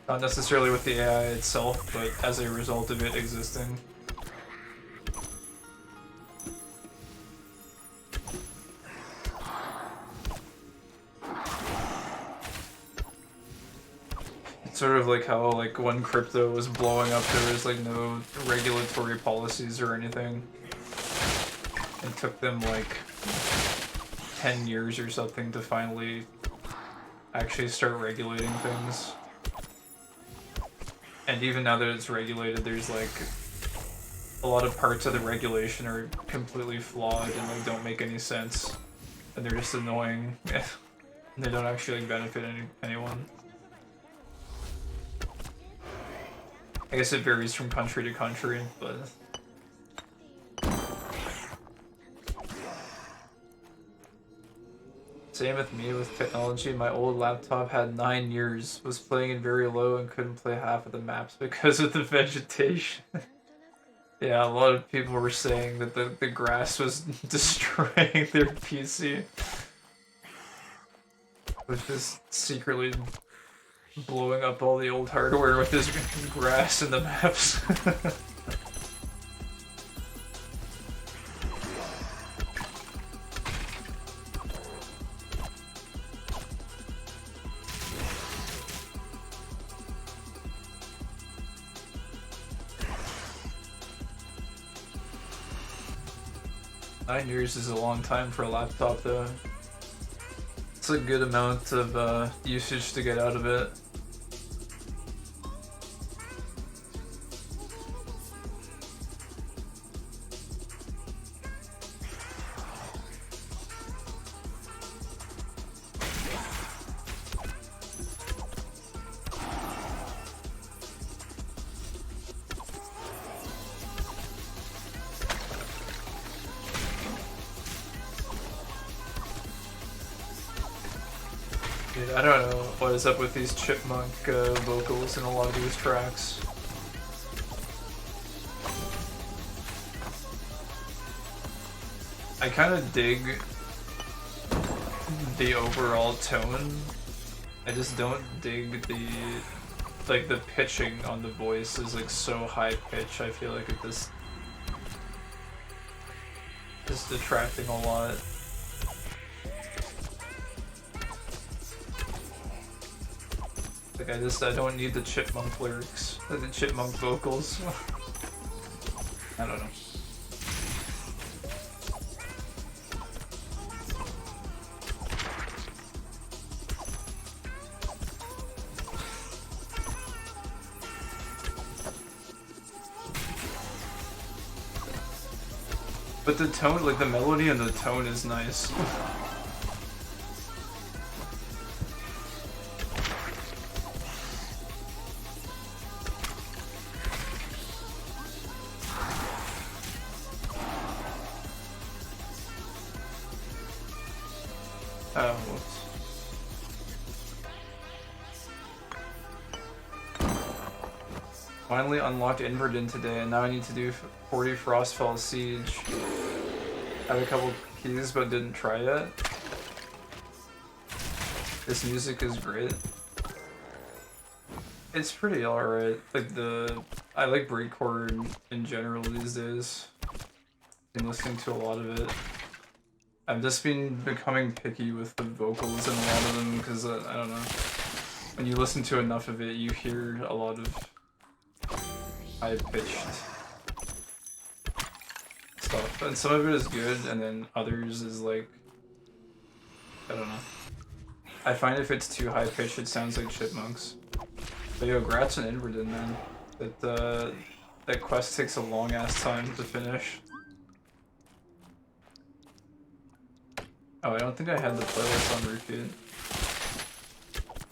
Not necessarily with the AI itself, but as a result of it existing. Sort of like how, like, when crypto was blowing up, there was, like, no regulatory policies or anything. It took them, like, 10 years or something to finally actually start regulating things. And even now that it's regulated, there's, like, a lot of parts of the regulation are completely flawed and like don't make any sense, and they're just annoying. And they don't actually like benefit anyone. I guess it varies from country to country, but same with me with technology. My old laptop had 9 years, was playing it very low and couldn't play half of the maps because of the vegetation. Yeah, a lot of people were saying that the grass was destroying their PC. Was just secretly blowing up all the old hardware with his grass in the maps. 9 years is a long time for a laptop, though. It's a good amount of usage to get out of it. Dude, I don't know what is up with these chipmunk vocals in a lot of these tracks. I kind of dig the overall tone. I just don't dig the pitching on the voice is like so high pitch. I feel like it just detracting a lot. Like I don't need the chipmunk lyrics, the chipmunk vocals. I don't know. But the tone, like the melody and the tone is nice. Oh, whoops. Finally unlocked Inverdin today, and now I need to do 40 Frostfall Siege. I have a couple keys, but didn't try yet. This music is great. It's pretty alright. Like I like breakcore in general these days. Been listening to a lot of it. I've just been becoming picky with the vocals in a lot of them because I don't know. When you listen to enough of it, you hear a lot of high-pitched stuff, and some of it is good, and then others is like, I don't know. I find if it's too high-pitched, it sounds like chipmunks. But yo, grats on Inverdin, man. That quest takes a long-ass time to finish. Oh, I don't think I had the playlist on repeat.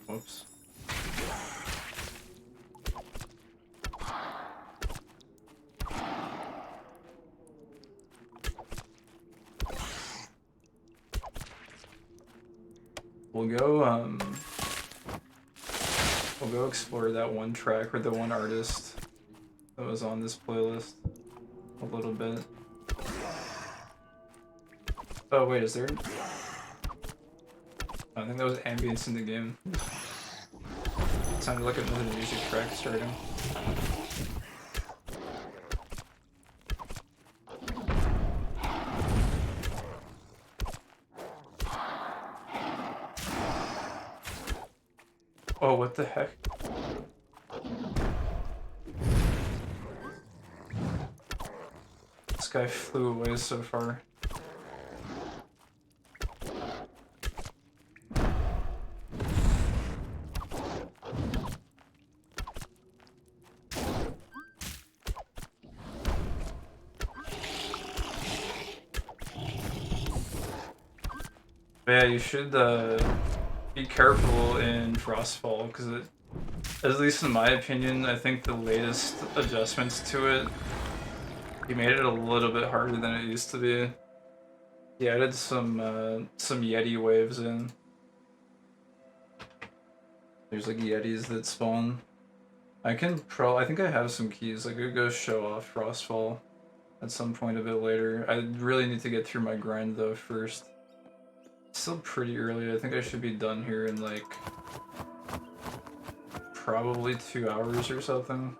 Whoops. We'll go explore that one track or the one artist that was on this playlist a little bit. Oh wait, is there? I think that was ambience in the game. It sounded like another music track starting. Oh, what the heck? This guy flew away so far. But yeah, you should be careful in Frostfall, because at least in my opinion, I think the latest adjustments to it, he made it a little bit harder than it used to be. He added some Yeti waves in. There's like Yetis that spawn. I think I have some keys. I could go show off Frostfall at some point a bit later. I really need to get through my grind though first. It's still pretty early. I think I should be done here in like probably 2 hours or something.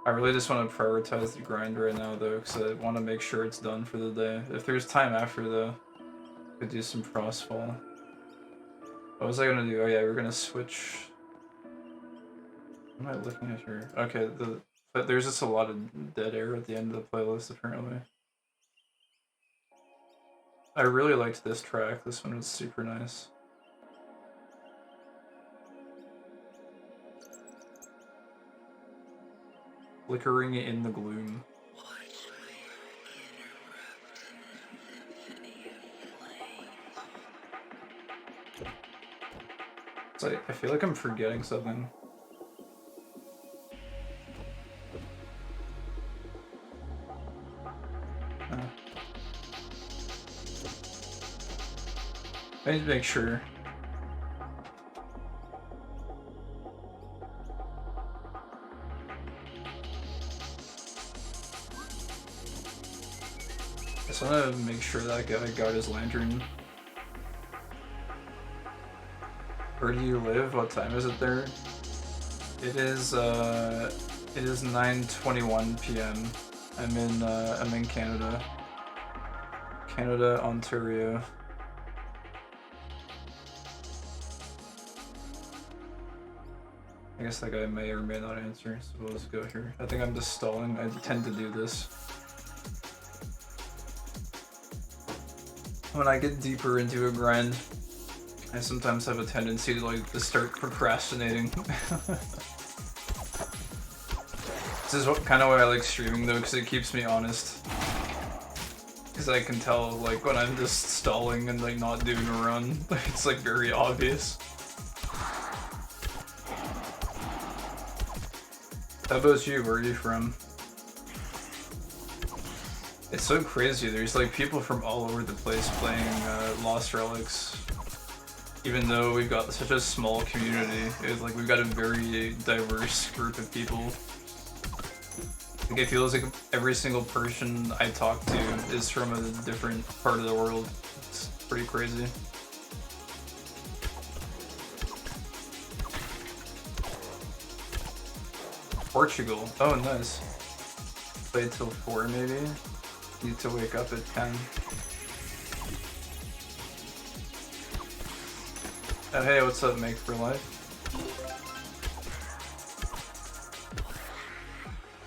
I really just want to prioritize the grind right now though, because I want to make sure it's done for the day. If there's time after though, I could do some Frostfall. What was I gonna do? Oh yeah, we're gonna switch. What am I looking at here? Okay, but there's just a lot of dead air at the end of the playlist apparently. I really liked this track. This one was super nice. Flickering in the gloom. It's like, I feel like I'm forgetting something. I need to make sure. I just want to make sure that guy got his lantern. Where do you live? What time is it there? It is 9:21 p.m. I'm in Canada. Canada, Ontario. I guess that guy may or may not answer, so let's go here. I think I'm just stalling. I tend to do this. When I get deeper into a grind, I sometimes have a tendency to like just start procrastinating. This is kind of why I like streaming though, because it keeps me honest. Because I can tell like when I'm just stalling and like not doing a run, it's like very obvious. How about you? Where are you from? It's so crazy. There's like people from all over the place playing Lost Relics. Even though we've got such a small community, it's like we've got a very diverse group of people. Like it feels like every single person I talk to is from a different part of the world. It's pretty crazy. Portugal. Oh, nice. Play till 4 maybe. Need to wake up at 10. Oh hey, what's up, Make for Life?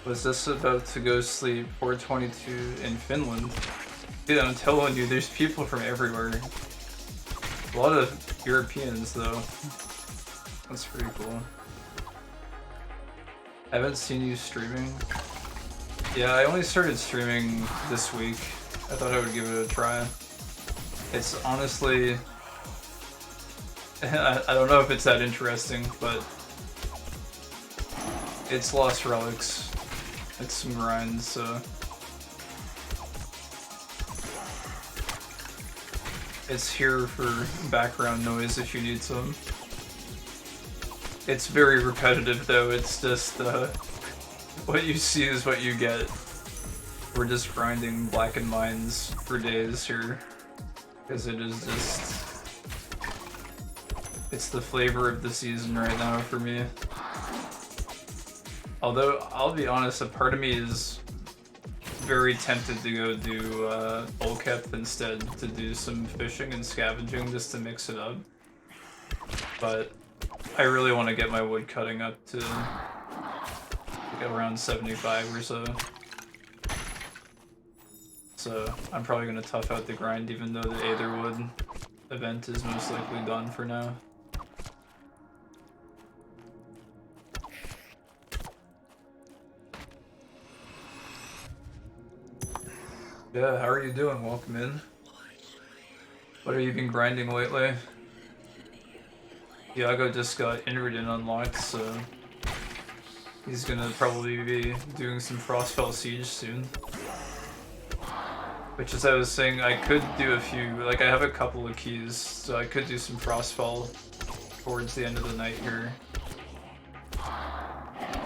Was this about to go sleep 4:22 in Finland? Dude, I'm telling you, there's people from everywhere. A lot of Europeans though. That's pretty cool. I haven't seen you streaming. Yeah, I only started streaming this week. I thought I would give it a try. It's honestly... I don't know if it's that interesting, but... It's Lost Relics. It's some grinds, so... It's here for background noise if you need some. It's very repetitive though, it's just what you see is what you get. We're just grinding blackened mines for days here. Because it is just... It's the flavor of the season right now for me. Although, I'll be honest, a part of me is very tempted to go do Bulkep instead, to do some fishing and scavenging just to mix it up. But I really want to get my wood cutting up to like around 75 or so. So I'm probably going to tough out the grind even though the Aetherwood event is most likely done for now. Yeah, how are you doing? Welcome in. What have you been grinding lately? Iago just got Inverden unlocked, so he's gonna probably be doing some Frostfell Siege soon. Which, as I was saying, I could do a few, like I have a couple of keys, so I could do some Frostfell towards the end of the night here.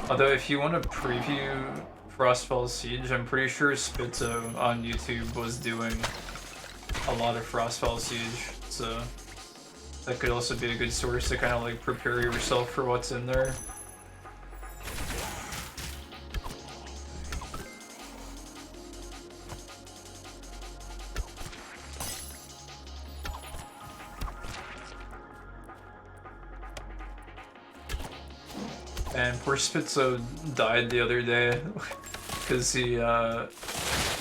Although if you want to preview Frostfell Siege, I'm pretty sure Spitzo on YouTube was doing a lot of Frostfell Siege, so that could also be a good source to kind of like prepare yourself for what's in there. And poor Spitzo died the other day because he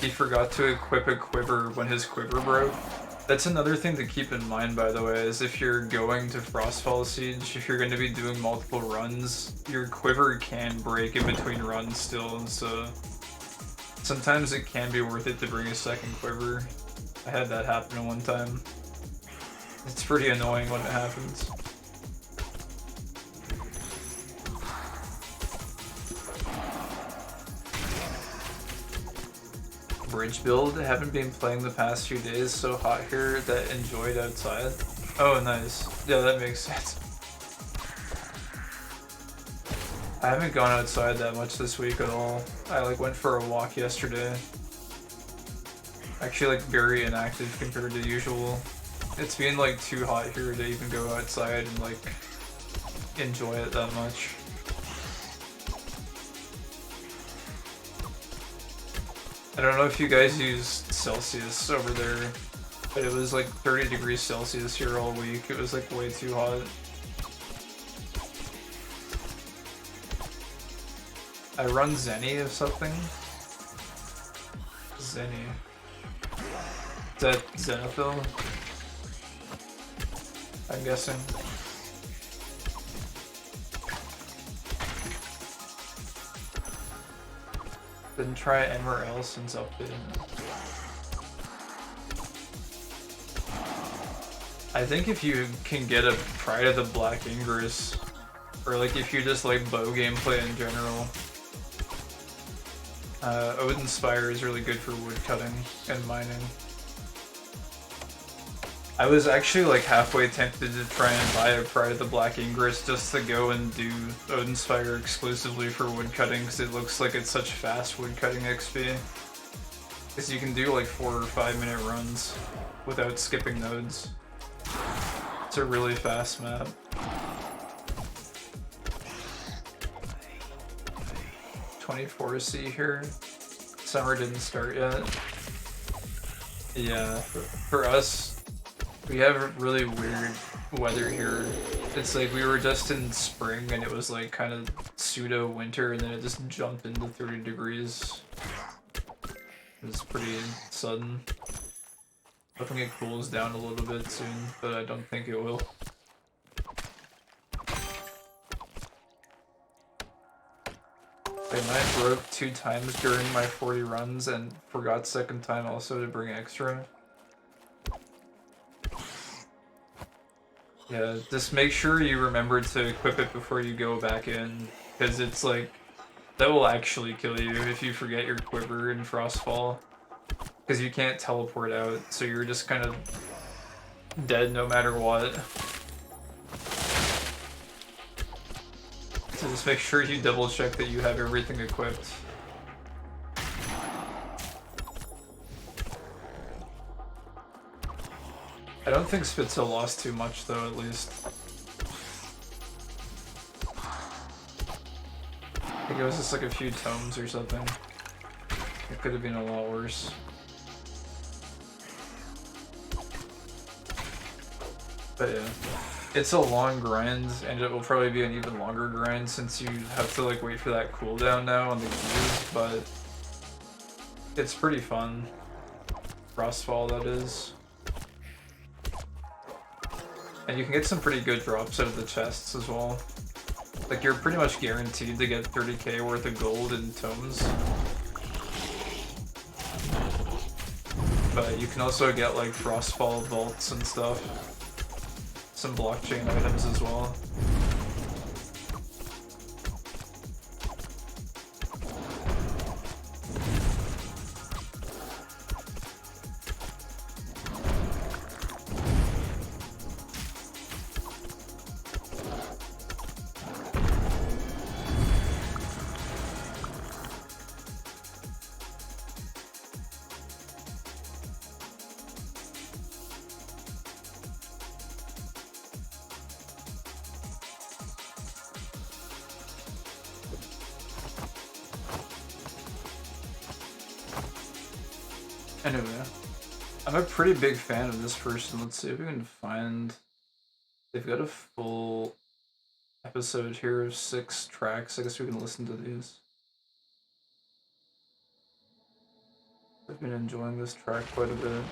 forgot to equip a quiver when his quiver broke. That's another thing to keep in mind, by the way, is if you're going to Frostfall Siege, if you're going to be doing multiple runs, your quiver can break in between runs still, so sometimes it can be worth it to bring a second quiver. I had that happen one time. It's pretty annoying when it happens. Bridge build. Haven't been playing the past few days, so hot here that enjoyed outside. Oh, nice. Yeah, that makes sense. I haven't gone outside that much this week at all. I like went for a walk yesterday. Actually, like very inactive compared to usual. It's been like too hot here to even go outside and like enjoy it that much. I don't know if you guys use Celsius over there, but it was like 30 degrees Celsius here all week. It was like way too hot. I run Zenny or something. Zenny. Is that Zenithil? I'm guessing. Didn't try it anywhere else since updating. I think if you can get a Pride of the Black Ingress, or like if you just like bow gameplay in general, Odin Spire is really good for wood cutting and mining. I was actually like halfway tempted to try and buy a Pride of the Black Ingress just to go and do Odin Spire exclusively for woodcutting, because it looks like it's such fast woodcutting XP. Because you can do like 4 or 5 minute runs without skipping nodes. It's a really fast map. $24C here. Summer didn't start yet. Yeah, for us, we have really weird weather here. It's like we were just in spring and it was like kind of pseudo winter, and then it just jumped into 30 degrees. It was pretty sudden. Hoping it cools down a little bit soon, but I don't think it will. I broke 2 times during my 40 runs and forgot second time also to bring extra. Yeah, just make sure you remember to equip it before you go back in, because it's like, that will actually kill you if you forget your quiver in Frostfall. Because you can't teleport out, so you're just kind of dead no matter what. So just make sure you double check that you have everything equipped. I don't think Spitzel lost too much though, at least. I think it was just like a few tomes or something. It could have been a lot worse. But yeah, it's a long grind, and it will probably be an even longer grind since you have to like wait for that cooldown now on the keys, but it's pretty fun. Frostfall, that is. And you can get some pretty good drops out of the chests as well. Like, you're pretty much guaranteed to get 30k worth of gold in tomes. But you can also get like Frostfall vaults and stuff. Some blockchain items as well. Anyway, I'm a pretty big fan of this person. Let's see if we can find... They've got a full episode here of 6 tracks. I guess we can listen to these. I've been enjoying this track quite a bit.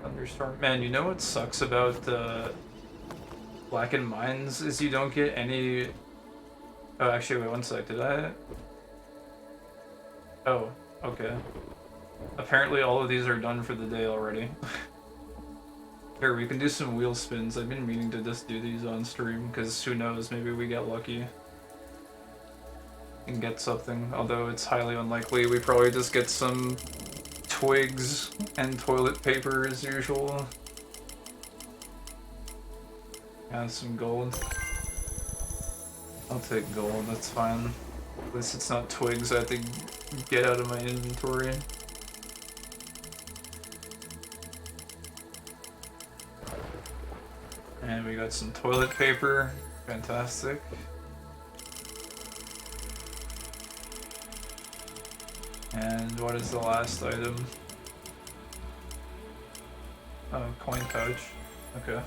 Thunderstorm. Man, you know what sucks about Blackened Mines is you don't get any... Oh, actually, wait, one sec. Did I... Oh, okay. Apparently all of these are done for the day already. Here, we can do some wheel spins. I've been meaning to just do these on stream, because who knows, maybe we get lucky and get something. Although it's highly unlikely. We probably just get some twigs and toilet paper as usual. And some gold. I'll take gold, that's fine. At least it's not twigs I have to get out of my inventory. And we got some toilet paper. Fantastic. And what is the last item? Oh, coin pouch. Okay.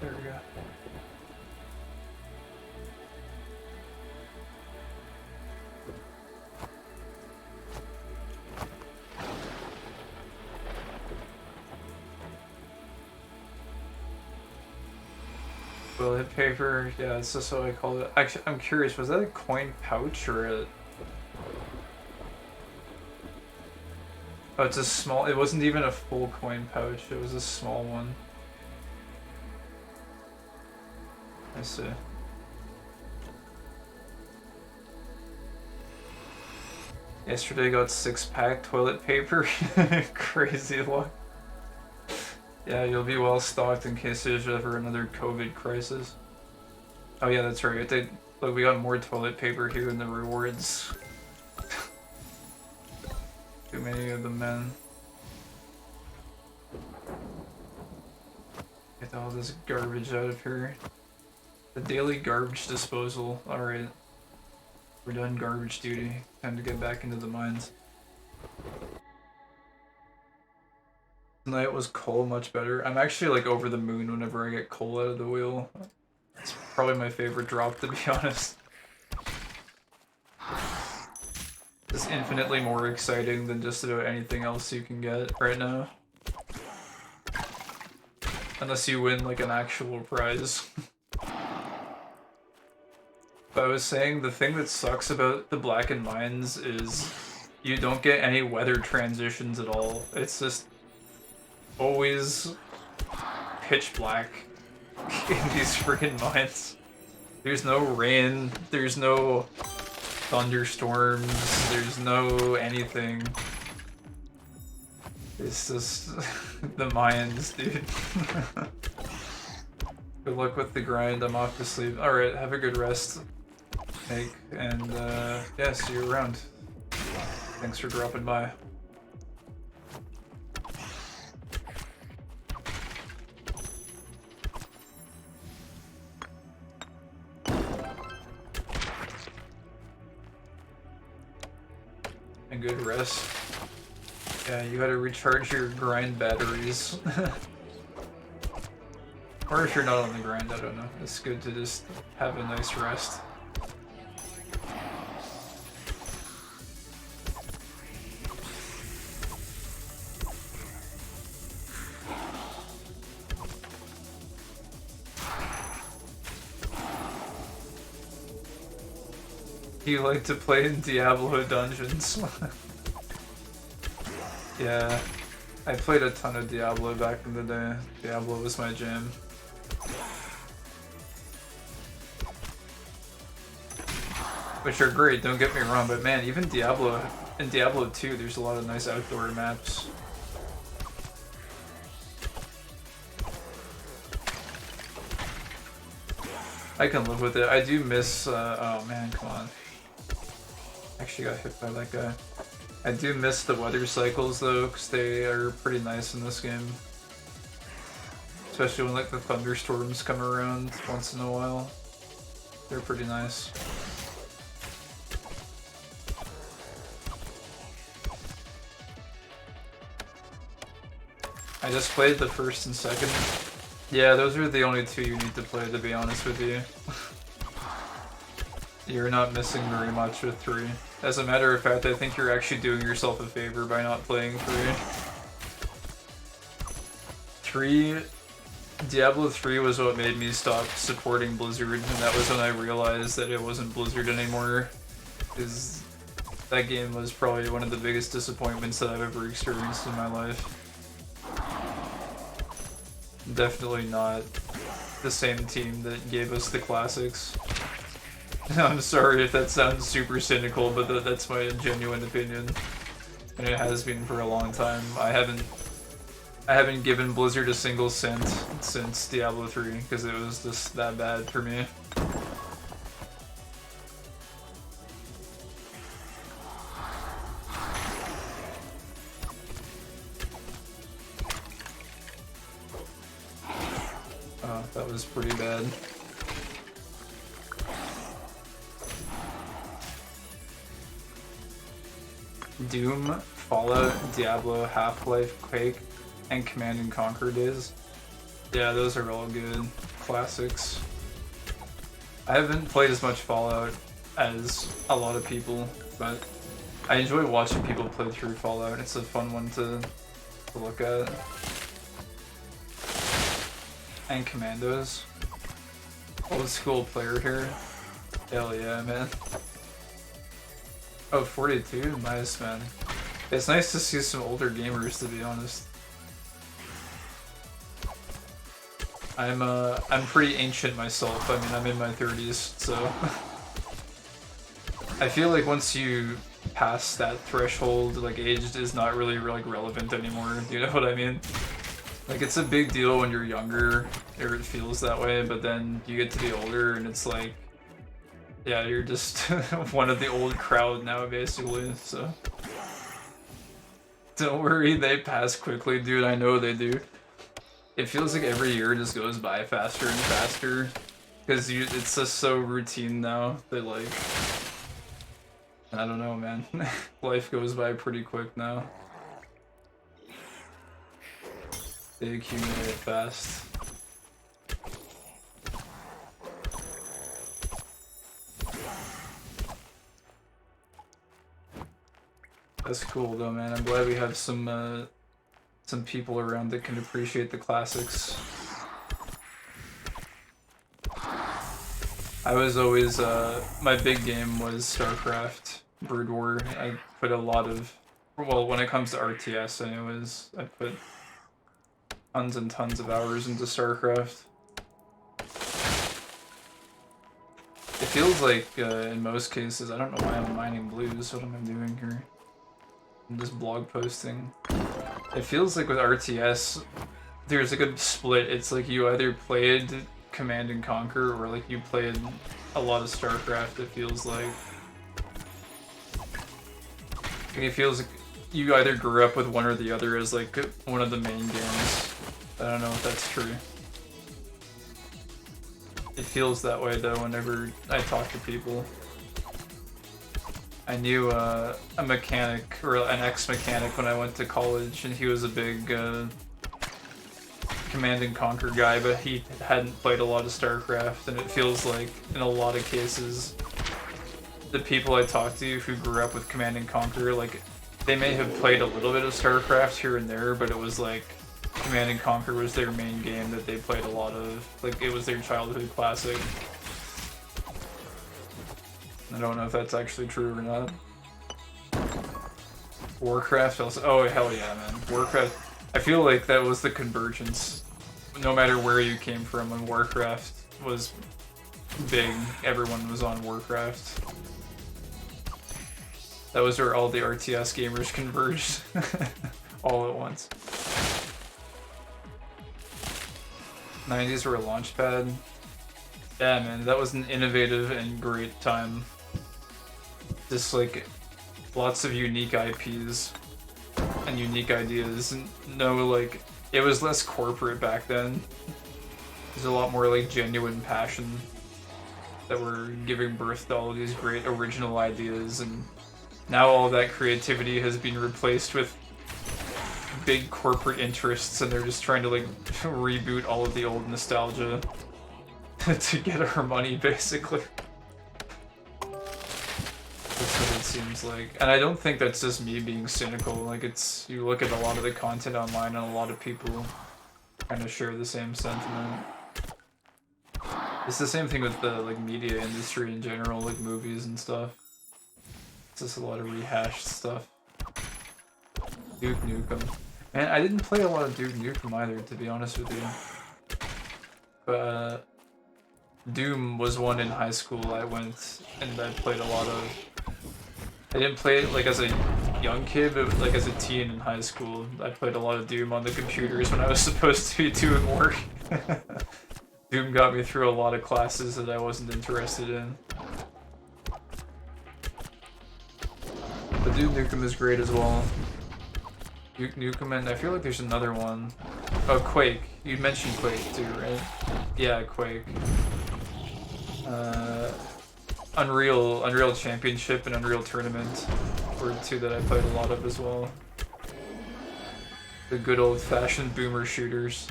There we go. Toilet paper, yeah, that's just what I call it. Actually, I'm curious, was that a coin pouch or a... Oh, it's a small, it wasn't even a full coin pouch, it was a small one. I see. Yesterday got 6-pack toilet paper. Crazy luck. Yeah, you'll be well stocked in case there's ever another COVID crisis. Oh yeah, that's right. Look, we got more toilet paper here in the rewards. Too many of them, man. Get all this garbage out of here. The daily garbage disposal. Alright. We're done garbage duty. Time to get back into the mines. Tonight was coal much better. I'm actually like over the moon whenever I get coal out of the wheel. It's probably my favorite drop, to be honest. It's infinitely more exciting than just about anything else you can get right now. Unless you win like an actual prize. But I was saying the thing that sucks about the Blackened Mines is you don't get any weather transitions at all. It's just always pitch black in these freaking mines. There's no rain, there's no thunderstorms, there's no anything. It's just the mines, dude. Good luck with the grind, I'm off to sleep. Alright, have a good rest, Nick, and yeah, see you around. Thanks for dropping by. And good rest. Yeah, you gotta recharge your grind batteries. Or if you're not on the grind, I don't know. It's good to just have a nice rest. You like to play in Diablo dungeons. Yeah, I played a ton of Diablo back in the day. Diablo was my jam. Which are great, don't get me wrong, but man, even Diablo, in Diablo 2, there's a lot of nice outdoor maps. I can live with it. I do miss, oh man, come on. Actually got hit by that guy. I do miss the weather cycles though, because they are pretty nice in this game. Especially when like the thunderstorms come around once in a while. They're pretty nice. I just played the first and second. Yeah, those are the only two you need to play, to be honest with you. You're not missing very much with 3. As a matter of fact, I think you're actually doing yourself a favor by not playing 3. Diablo 3 was what made me stop supporting Blizzard, and that was when I realized that it wasn't Blizzard anymore. Because that game was probably one of the biggest disappointments that I've ever experienced in my life. Definitely not the same team that gave us the classics. I'm sorry if that sounds super cynical, but that's my genuine opinion, and it has been for a long time. I haven't given Blizzard a single cent since Diablo 3 because it was just that bad for me. Oh, that was pretty bad. Doom, Fallout, Diablo, Half-Life, Quake, and Command and Conquer days. Yeah, those are all good classics. I haven't played as much Fallout as a lot of people, but I enjoy watching people play through Fallout. It's a fun one to look at. And Commandos. Old school player here. Hell yeah, man. Oh, 42? Nice, man. It's nice to see some older gamers, to be honest. I'm pretty ancient myself. I mean, I'm in my 30s, so... I feel like once you pass that threshold, like, age is not really, like, relevant anymore. Do you know what I mean? Like, it's a big deal when you're younger, or it feels that way, but then you get to be older, and it's like... Yeah, you're just one of the old crowd now, basically, so... Don't worry, they pass quickly, dude, I know they do. It feels like every year just goes by faster and faster, because it's just so routine now that, like... I don't know, man. Life goes by pretty quick now. They accumulate fast. That's cool though, man. I'm glad we have some people around that can appreciate the classics. I was always, my big game was StarCraft, Brood War. I put a lot of, well, when it comes to RTS anyways, I put tons and tons of hours into StarCraft. It feels like, in most cases, I don't know why I'm mining blues, what am I doing here? I'm just blog posting. It feels like with RTS, there's a good split. It's like you either played Command and Conquer or like you played a lot of StarCraft, it feels like. It feels like you either grew up with one or the other as like one of the main games. I don't know if that's true. It feels that way though whenever I talk to people. I knew a mechanic, or an ex-mechanic when I went to college, and he was a big Command and Conquer guy, but he hadn't played a lot of StarCraft, and it feels like, in a lot of cases, the people I talked to who grew up with Command and Conquer, like, they may have played a little bit of StarCraft here and there, but it was like, Command and Conquer was their main game that they played a lot of. Like, it was their childhood classic. I don't know if that's actually true or not. Warcraft also. Oh, hell yeah, man. Warcraft. I feel like that was the convergence. No matter where you came from, when Warcraft was big, everyone was on Warcraft. That was where all the RTS gamers converged. All at once. 90s were a launch pad. Yeah, man, that was an innovative and great time. Just like lots of unique IPs and unique ideas. No, like, it was less corporate back then. There's a lot more like genuine passion that were giving birth to all these great original ideas, and now all that creativity has been replaced with big corporate interests, and they're just trying to like reboot all of the old nostalgia to get our money, basically. That's what it seems like. And I don't think that's just me being cynical. Like, it's, you look at a lot of the content online and a lot of people kind of share the same sentiment. It's the same thing with the like media industry in general, like movies and stuff. It's just a lot of rehashed stuff. Duke Nukem. Man, I didn't play a lot of Duke Nukem either, to be honest with you. But Doom was one in high school I went and I played a lot of. I didn't play it like as a young kid, but like as a teen in high school. I played a lot of Doom on the computers when I was supposed to be doing work. Doom got me through a lot of classes that I wasn't interested in. But Duke Nukem is great as well. Duke Nukem, and I feel like there's another one. Oh, Quake. You mentioned Quake too, right? Yeah, Quake. Unreal Championship and Unreal Tournament were two that I played a lot of as well. The good old-fashioned boomer shooters.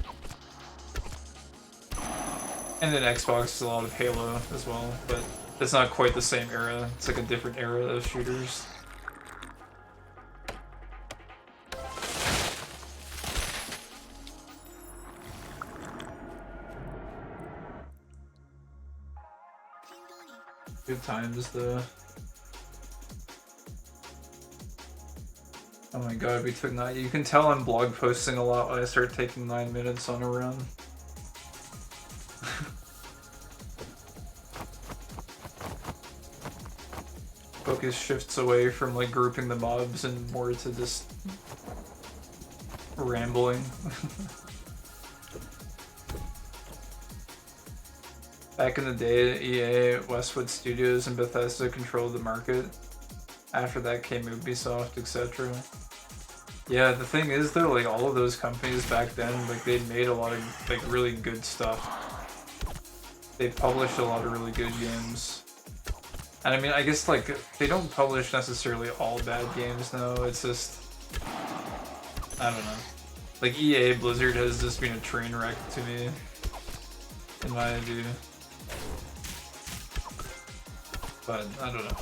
And then Xbox is a lot of Halo as well, but it's not quite the same era. It's like a different era of shooters. Good times, though. Oh my god, we took 9. You can tell I'm blog posting a lot when I start taking 9 minutes on a run. Focus shifts away from like grouping the mobs and more to just rambling. Back in the day, EA, Westwood Studios, and Bethesda controlled the market. After that came Ubisoft, etc. Yeah, the thing is though, like all of those companies back then, like they made a lot of like really good stuff. They published a lot of really good games. And I mean, I guess like they don't publish necessarily all bad games now. It's just, I don't know. Like EA Blizzard has just been a train wreck to me, in my view. But I don't know.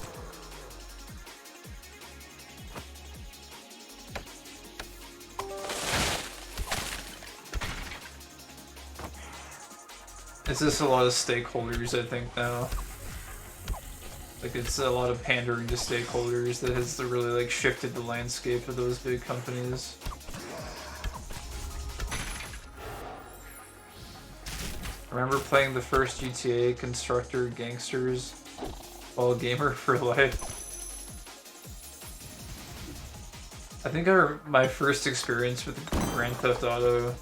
It's just a lot of stakeholders, I think, now. Like, it's a lot of pandering to stakeholders that has really, like, shifted the landscape of those big companies. I remember playing the first GTA, Constructor Gangsters, while gamer for life. I think my first experience with Grand Theft Auto,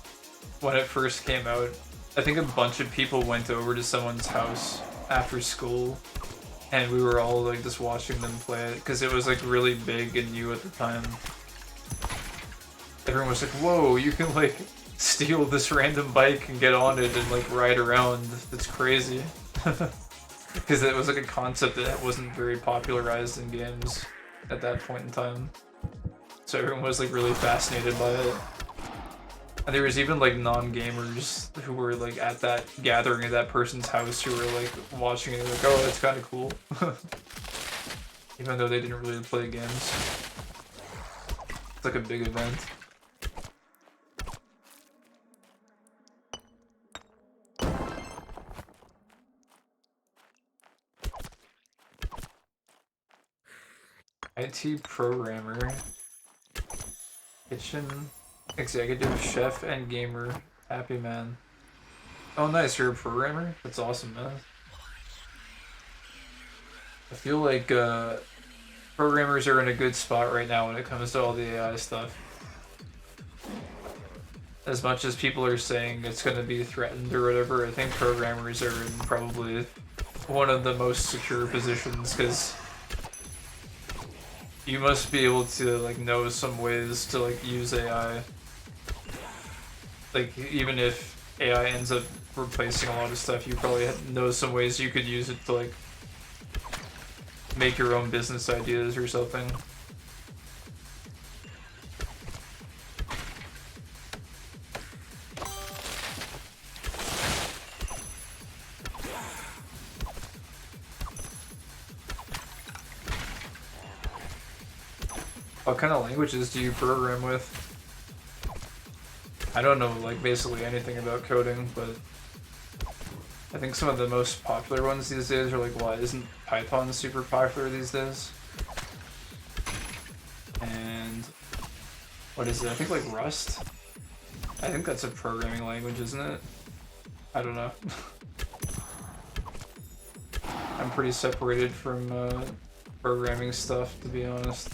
when it first came out, I think a bunch of people went over to someone's house after school, and we were all like just watching them play it because it was like really big and new at the time. Everyone was like, "Whoa, you can like steal this random bike and get on it and like ride around. It's crazy." Because it was like a concept that wasn't very popularized in games at that point in time. So everyone was like really fascinated by it. And there was even like non-gamers who were like at that gathering at that person's house who were like watching it like, oh, that's kind of cool. Even though they didn't really play games. It's like a big event. IT programmer. Kitchen executive, chef, and gamer. Happy man. Oh nice, you're a programmer? That's awesome, man. I feel like programmers are in a good spot right now when it comes to all the AI stuff. As much as people are saying it's going to be threatened or whatever, I think programmers are in probably one of the most secure positions, because you must be able to like know some ways to like use AI. Like even if AI ends up replacing a lot of stuff, you probably know some ways you could use it to like make your own business ideas or something. What kind of languages do you program with? I don't know like basically anything about coding, but I think some of the most popular ones these days are like, why isn't Python super popular these days? And what is it? I think like Rust? I think that's a programming language, isn't it? I don't know. I'm pretty separated from programming stuff, to be honest.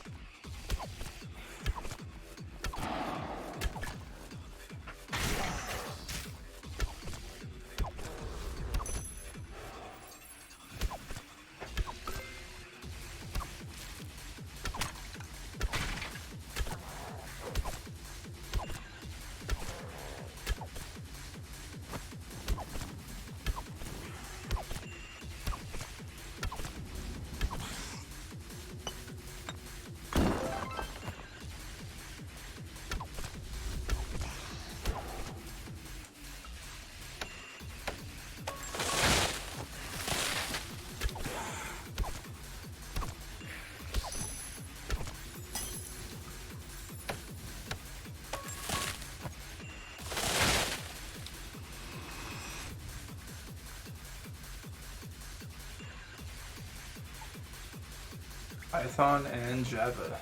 Python and Java.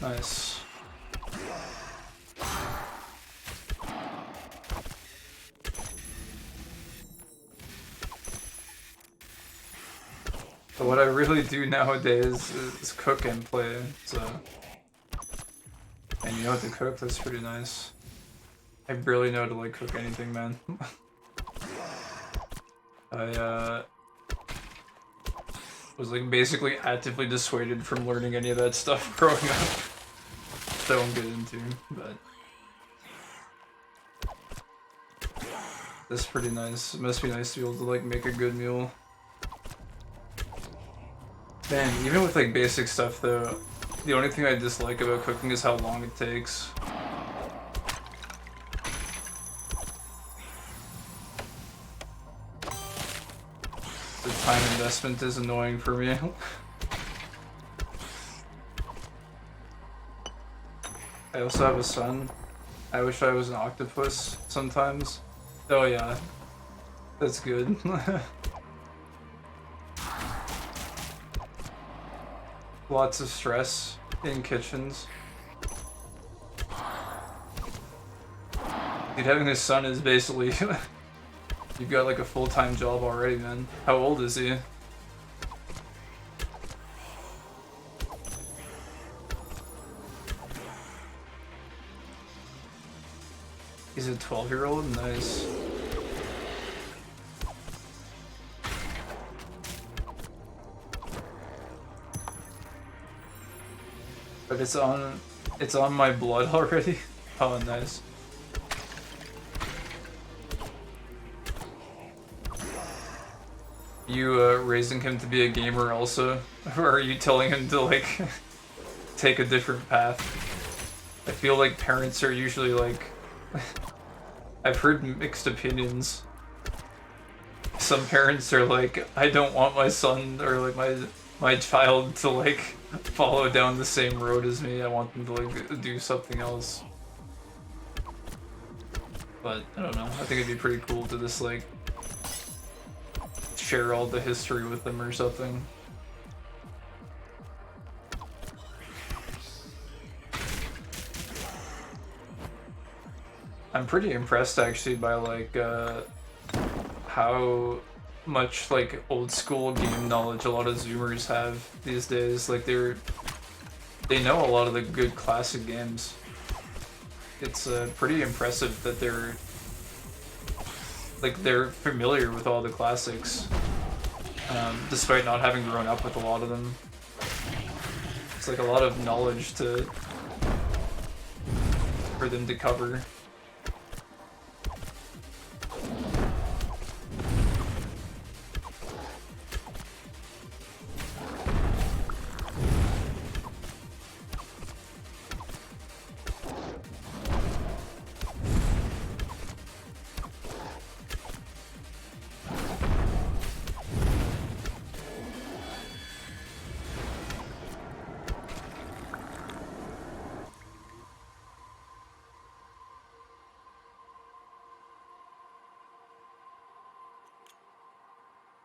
Nice. But what I really do nowadays is cook and play, so... And you know how to cook? That's pretty nice. I barely know how to like cook anything, man. I was like basically actively dissuaded from learning any of that stuff growing up. That I won't get into, but that's pretty nice. It must be nice to be able to like make a good meal. Man, even with like basic stuff though, the only thing I dislike about cooking is how long it takes. The time investment is annoying for me. I also have a son. I wish I was an octopus sometimes. Oh yeah, that's good. Lots of stress in kitchens. Dude, having a son is basically... You've got like a full-time job already, man. How old is he? He's a 12-year-old? Nice. But it's on my blood already? Oh, nice. You raising him to be a gamer also? Or are you telling him to like take a different path? I feel like parents are usually like... I've heard mixed opinions. Some parents are like, I don't want my son or like my child to like follow down the same road as me. I want them to like do something else. But I don't know. I think it'd be pretty cool to just like share all the history with them or something. I'm pretty impressed actually by like how much like old school game knowledge a lot of Zoomers have these days. Like they know a lot of the good classic games. It's pretty impressive that they're familiar with all the classics, despite not having grown up with a lot of them. It's like a lot of knowledge for them to cover.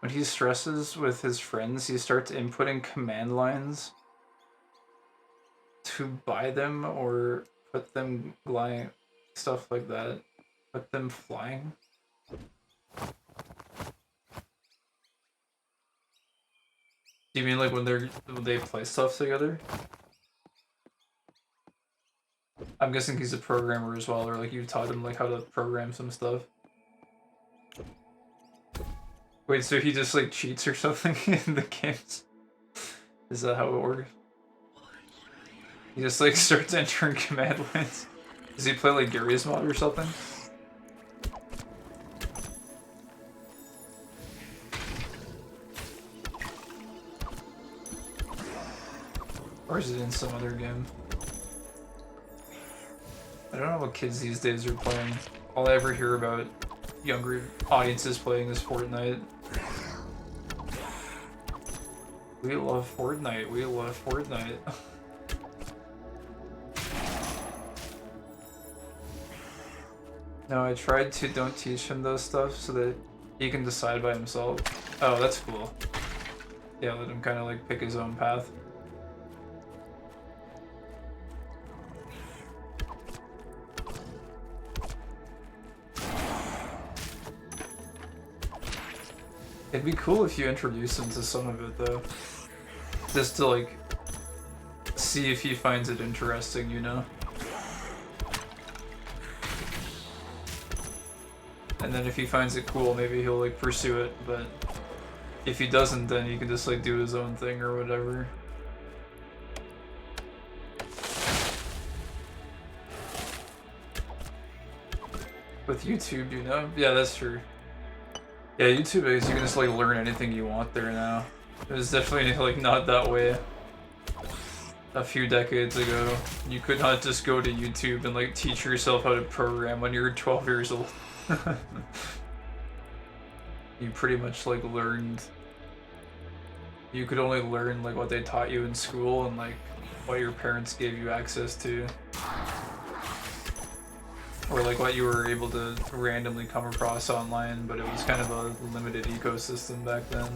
When he stresses with his friends, he starts inputting command lines to buy them or put them gliding, stuff like that. Put them flying. Do you mean like when they play stuff together? I'm guessing he's a programmer as well, or like you taught him like how to program some stuff. Wait, so he just like cheats or something in the games? Is that how it works? He just like starts entering command lines. Does he play like Gary's mod or something? Or is it in some other game? I don't know what kids these days are playing. All I ever hear about younger audiences playing is Fortnite. We love Fortnite, we love Fortnite. No, I tried to don't teach him those stuff so that he can decide by himself. Oh, that's cool. Yeah, let him kind of like pick his own path. It'd be cool if you introduce him to some of it though. Just to like see if he finds it interesting, you know? And then if he finds it cool, maybe he'll like pursue it, but if he doesn't, then he can just like do his own thing or whatever. With YouTube, you know? Yeah, that's true. Yeah, YouTube is you can just like learn anything you want there now. It was definitely like not that way a few decades ago. You could not just go to YouTube and like teach yourself how to program when you're 12 years old. You pretty much like learned. You could only learn like what they taught you in school and like what your parents gave you access to. Or like what you were able to randomly come across online, but it was kind of a limited ecosystem back then.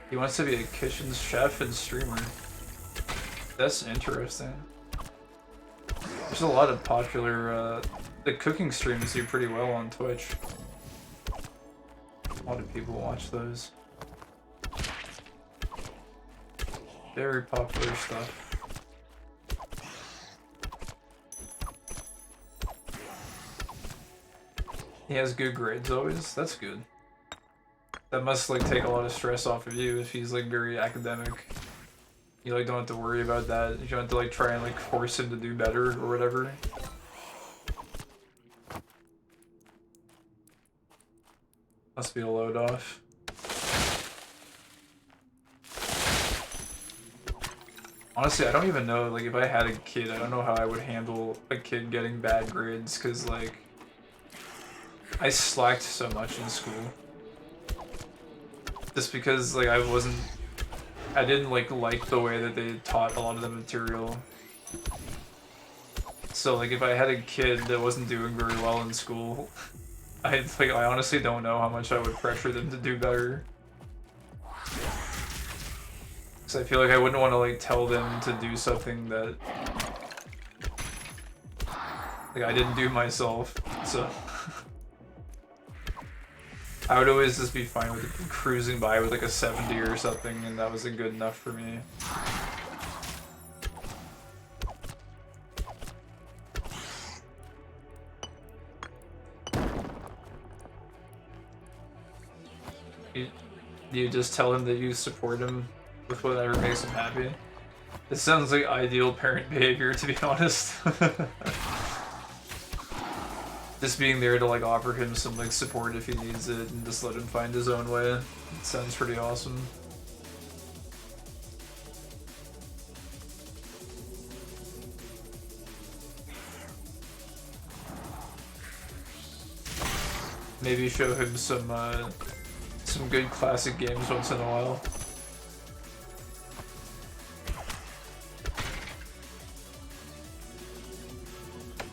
He wants to be a kitchen chef and streamer. That's interesting. There's a lot of popular, the cooking streams do pretty well on Twitch. A lot of people watch those. Very popular stuff. He has good grades always. That's good. That must like take a lot of stress off of you if he's like very academic. You like don't have to worry about that. You don't have to like try and like force him to do better or whatever. Must be a load off. Honestly, I don't even know, like if I had a kid, I don't know how I would handle a kid getting bad grades, cause like I slacked so much in school. Just because like I didn't like the way that they taught a lot of the material. So like if I had a kid that wasn't doing very well in school, I honestly don't know how much I would pressure them to do better. Cause I feel like I wouldn't want to like tell them to do something that Like, I didn't do myself, so... I would always just be fine with cruising by with like a 70 or something, and that was good enough for me. You just tell him that you support him with whatever makes him happy. It sounds like ideal parent behavior, to be honest. Just being there to like offer him some like support if he needs it, and just let him find his own way. It sounds pretty awesome. Maybe show him some good classic games once in a while.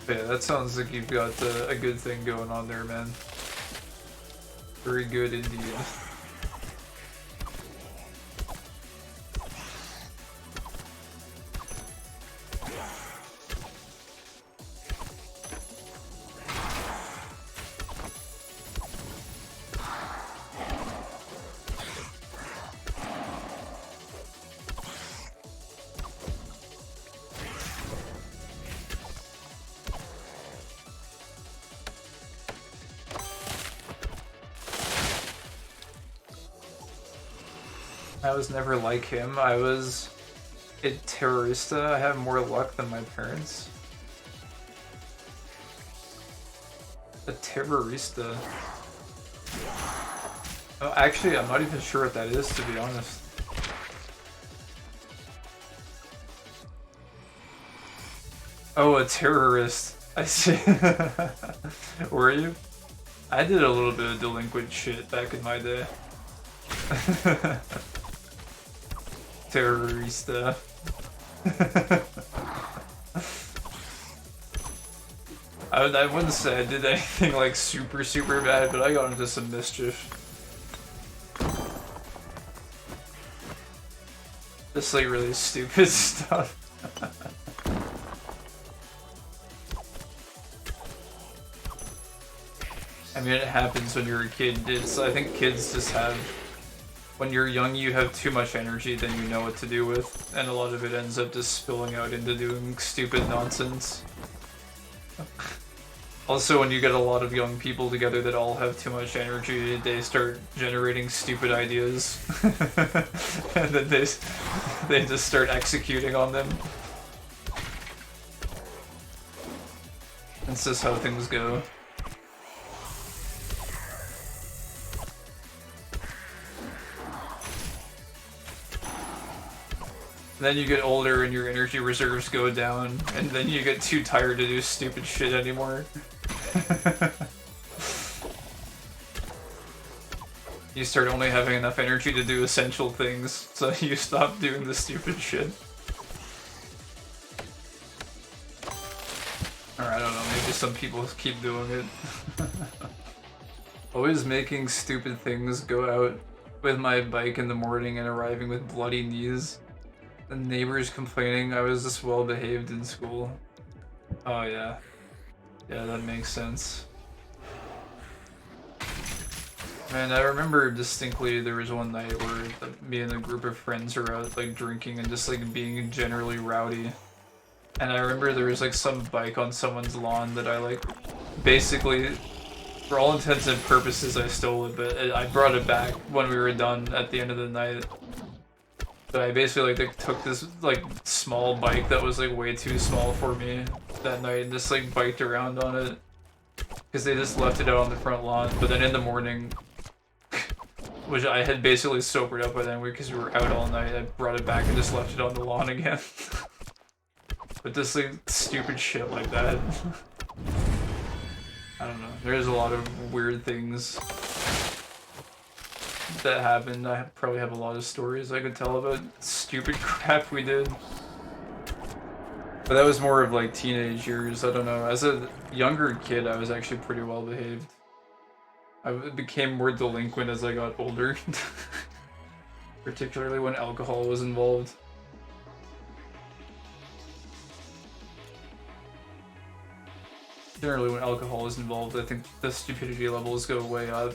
Yeah, that sounds like you've got a good thing going on there, man. Very good indeed. I was never like him. I was a terrorista. I have more luck than my parents. A terrorista. Oh, actually, I'm not even sure what that is, to be honest. Oh, a terrorist. I see. Were you? I did a little bit of delinquent shit back in my day. Terrorista. I wouldn't say I did anything like super bad, but I got into some mischief. Just like really stupid stuff. I mean, it happens when you're a kid. I think kids just have... When you're young, you have too much energy than you know what to do with, and a lot of it ends up just spilling out into doing stupid nonsense. Also, when you get a lot of young people together that all have too much energy, they start generating stupid ideas. And then they just start executing on them. That's just how things go. Then you get older and your energy reserves go down, and then you get too tired to do stupid shit anymore. You start only having enough energy to do essential things, so you stop doing the stupid shit. Or I don't know, maybe some people keep doing it. Always making stupid things, go out with my bike in the morning and arriving with bloody knees. The neighbors complaining I was just well behaved in school. Oh yeah. Yeah, that makes sense. Man, I remember distinctly there was one night where me and a group of friends were out like drinking and just like being generally rowdy. And I remember there was like some bike on someone's lawn that I like basically, for all intents and purposes, I stole it, but I brought it back when we were done at the end of the night. But I basically like took this like small bike that was like way too small for me that night and just like biked around on it. Because they just left it out on the front lawn, but then in the morning, which I had basically sobered up by then because we were out all night, I brought it back and just left it on the lawn again. But just like stupid shit like that. I don't know, there's a lot of weird things that happened. I probably have a lot of stories I could tell about stupid crap we did. But that was more of like teenage years, I don't know. As a younger kid, I was actually pretty well behaved. I became more delinquent as I got older. Particularly when alcohol was involved. generally when alcohol is involved, I think the stupidity levels go way up.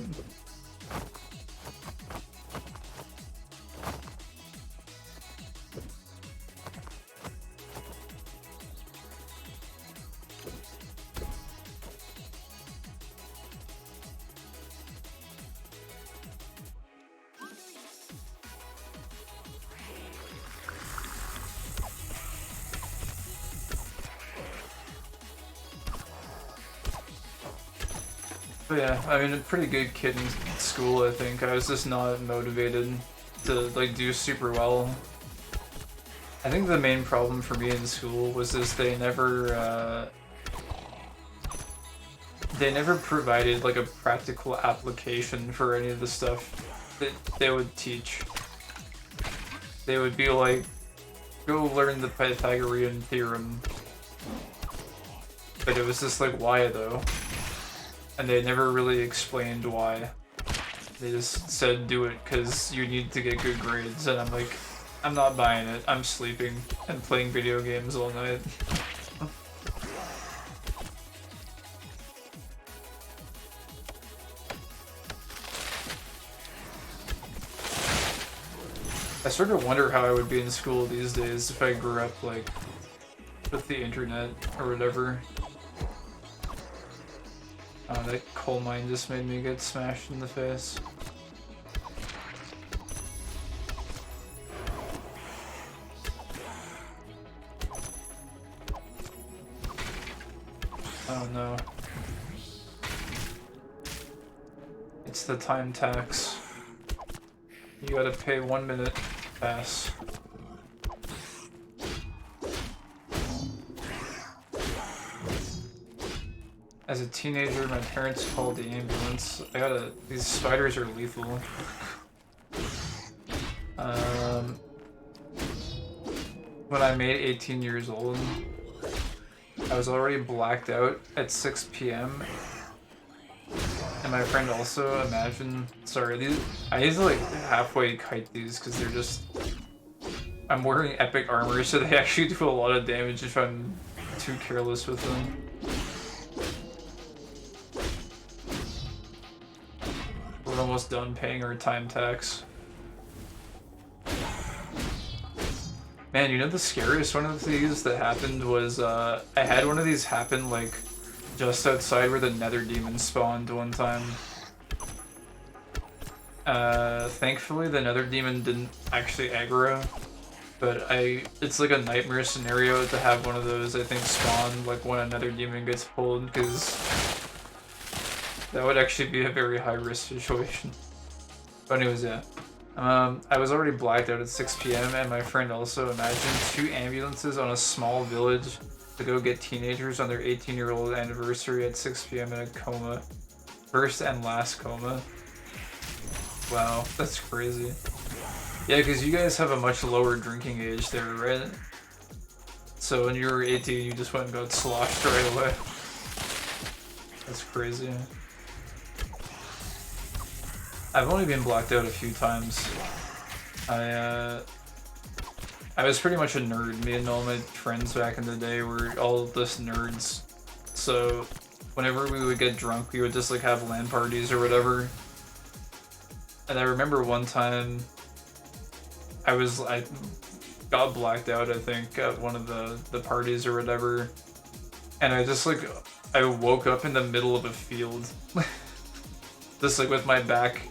But yeah, I mean, a pretty good kid in school, I think. I was just not motivated to, like, do super well. I think the main problem for me in school was just they never provided, like, a practical application for any of the stuff that they would teach. They would be like, go learn the Pythagorean theorem. But it was just like, why though? And they never really explained why. They just said do it because you need to get good grades, and I'm like, I'm not buying it. I'm sleeping and playing video games all night. I sort of wonder how I would be in school these days if I grew up like with the internet or whatever. Oh, that coal mine just made me get smashed in the face. Oh no. It's the time tax. You gotta pay 1 minute pass. As a teenager, my parents called the ambulance. These spiders are lethal. When I made 18 years old, I was already blacked out at 6 p.m. And my friend also, I used to like halfway kite these because they're just, I'm wearing epic armor, so they actually do a lot of damage if I'm too careless with them. We're almost done paying our time tax. Man, you know the scariest one of these that happened was, I had one of these happen like just outside where the nether demon spawned one time. Thankfully the nether demon didn't actually aggro, but it's like a nightmare scenario to have one of those, I think, spawn like when a nether demon gets pulled, because that would actually be a very high risk situation. But anyways, yeah. I was already blacked out at 6 p.m. and my friend also imagined 2 ambulances on a small village to go get teenagers on their 18-year-old anniversary at 6 p.m. in a coma. First and last coma. Wow, that's crazy. Yeah, because you guys have a much lower drinking age there, right? So when you were 18, you just went and got sloshed right away. That's crazy. I've only been blacked out a few times. I was pretty much a nerd. Me and all my friends back in the day were all just nerds. So whenever we would get drunk, we would just like have LAN parties or whatever. And I remember one time I got blacked out, I think, at one of the parties or whatever. And I woke up in the middle of a field. Just like with my back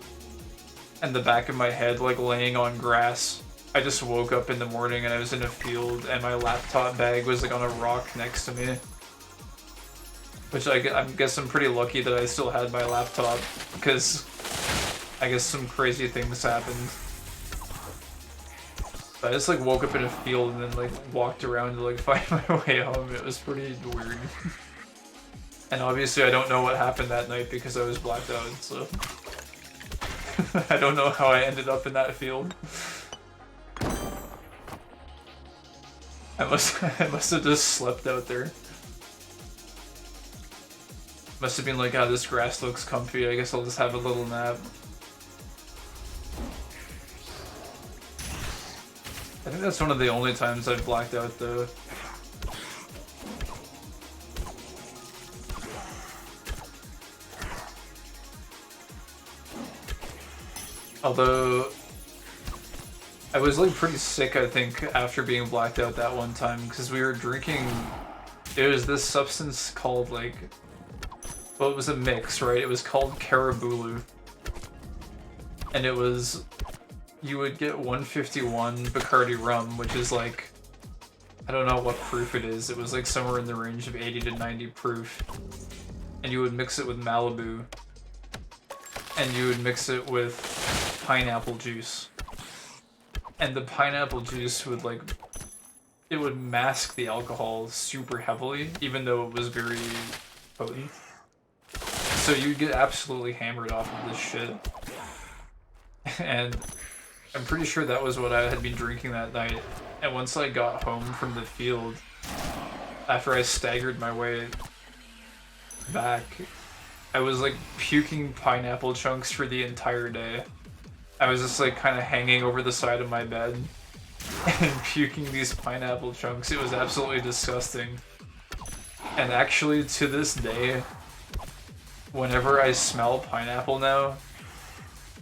and the back of my head like laying on grass. I just woke up in the morning and I was in a field and my laptop bag was like on a rock next to me. Which I guess I'm pretty lucky that I still had my laptop, because I guess some crazy things happened. I just like woke up in a field and then like walked around to like find my way home. It was pretty weird. And obviously I don't know what happened that night because I was blacked out, so I don't know how I ended up in that field. I must have just slept out there. Must have been like, ah, this grass looks comfy, I guess I'll just have a little nap. I think that's one of the only times I've blacked out though. Although I was like pretty sick, I think, after being blacked out that one time because we were drinking. It was this substance called like, well, it was a mix, right? It was called Carabulu, and it was, you would get 151 Bacardi rum, which is like, I don't know what proof it is. It was like somewhere in the range of 80 to 90 proof, and you would mix it with Malibu, and you would mix it with pineapple juice, and the pineapple juice would like, it would mask the alcohol super heavily, even though it was very potent. So you'd get absolutely hammered off of this shit. And I'm pretty sure that was what I had been drinking that night. And once I got home from the field, after I staggered my way back, I was like puking pineapple chunks for the entire day. I was just like kind of hanging over the side of my bed and puking these pineapple chunks. It was absolutely disgusting. And actually, to this day, whenever I smell pineapple now,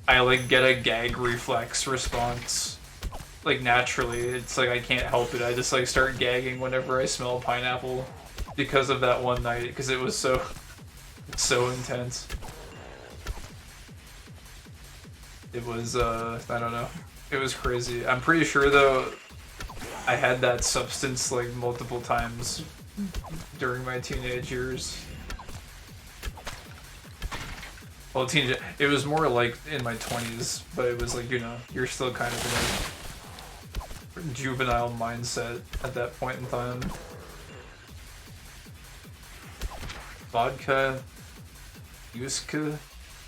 I like get a gag reflex response. Like naturally, it's like I can't help it. I just like start gagging whenever I smell pineapple because of that one night, because it was so intense. It was I don't know. It was crazy. I'm pretty sure though I had that substance like multiple times during my teenage years. Well, it was more like in my 20s, but it was like, you know, you're still kind of in a juvenile mindset at that point in time. Vodka, Yuska,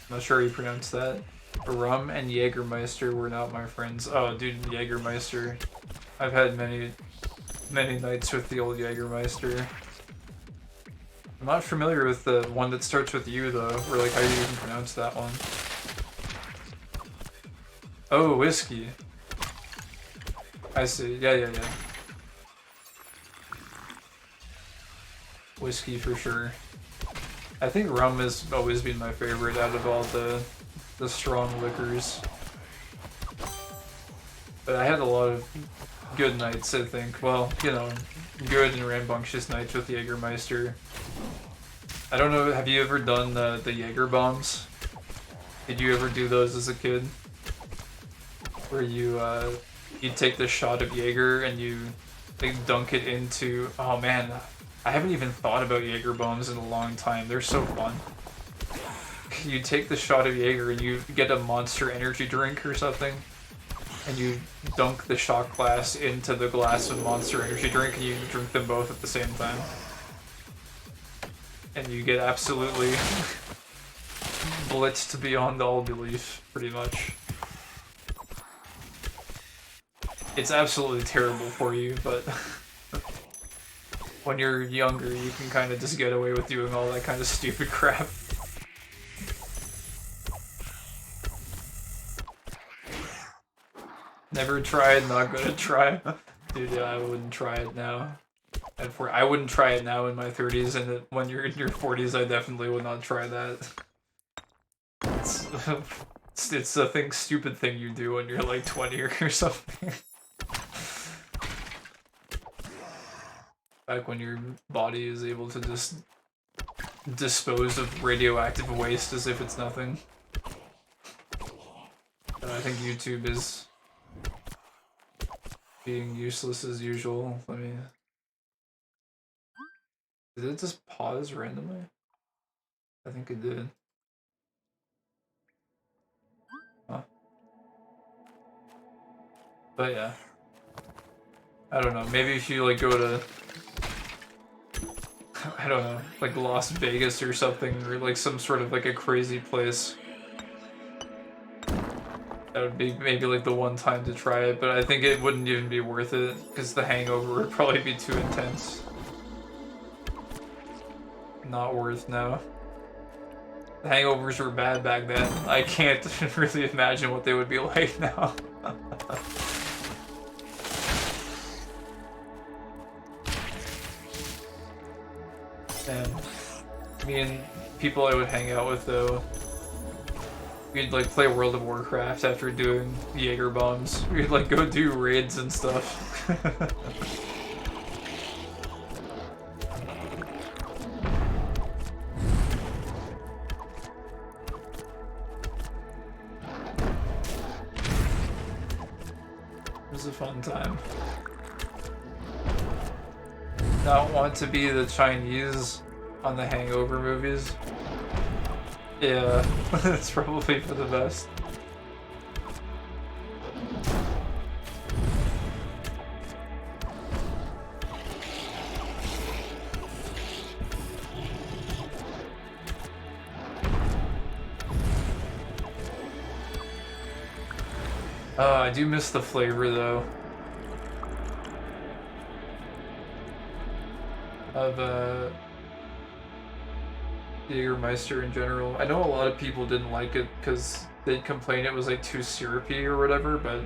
not sure how you pronounce that. Rum and Jägermeister were not my friends. Oh, dude, Jägermeister. I've had many nights with the old Jägermeister. I'm not familiar with the one that starts with U though, or like how you even pronounce that one. Oh, whiskey. I see. Yeah. Whiskey for sure. I think rum has always been my favorite out of all the strong liquors. But I had a lot of good nights, I think. Well, you know, good and rambunctious nights with Jägermeister. I don't know, have you ever done the Jaeger bombs? Did you ever do those as a kid? Where you take the shot of Jaeger and you like dunk it into, oh man, I haven't even thought about Jaeger bombs in a long time. They're so fun. You take the shot of Jaeger and you get a Monster Energy drink or something, and you dunk the shot glass into the glass of Monster Energy drink and you drink them both at the same time. And you get absolutely blitzed beyond all belief, pretty much. It's absolutely terrible for you, but when you're younger, you can kind of just get away with doing all that kind of stupid crap. Never tried, not gonna try. Dude, yeah, I wouldn't try it now. I wouldn't try it now in my 30s, and when you're in your 40s, I definitely would not try that. It's a stupid thing you do when you're like 20 or something. Back when your body is able to just dispose of radioactive waste as if it's nothing. And I think YouTube is being useless as usual. Let me... Did it just pause randomly? I think it did. Huh. But yeah. I don't know, maybe if you like go to... I don't know, like Las Vegas or something, or like some sort of like a crazy place. That would be maybe like the one time to try it, but I think it wouldn't even be worth it, because the hangover would probably be too intense. Not worth now. The hangovers were bad back then. I can't really imagine what they would be like now. And me and people I would hang out with though, we'd like play World of Warcraft after doing Jaeger bombs. We'd like go do raids and stuff. It was a fun time. Not want to be the Chinese on the Hangover movies. Yeah, it's probably for the best. I do miss the flavor though. Of Jägermeister in general. I know a lot of people didn't like it because they'd complain it was like too syrupy or whatever, but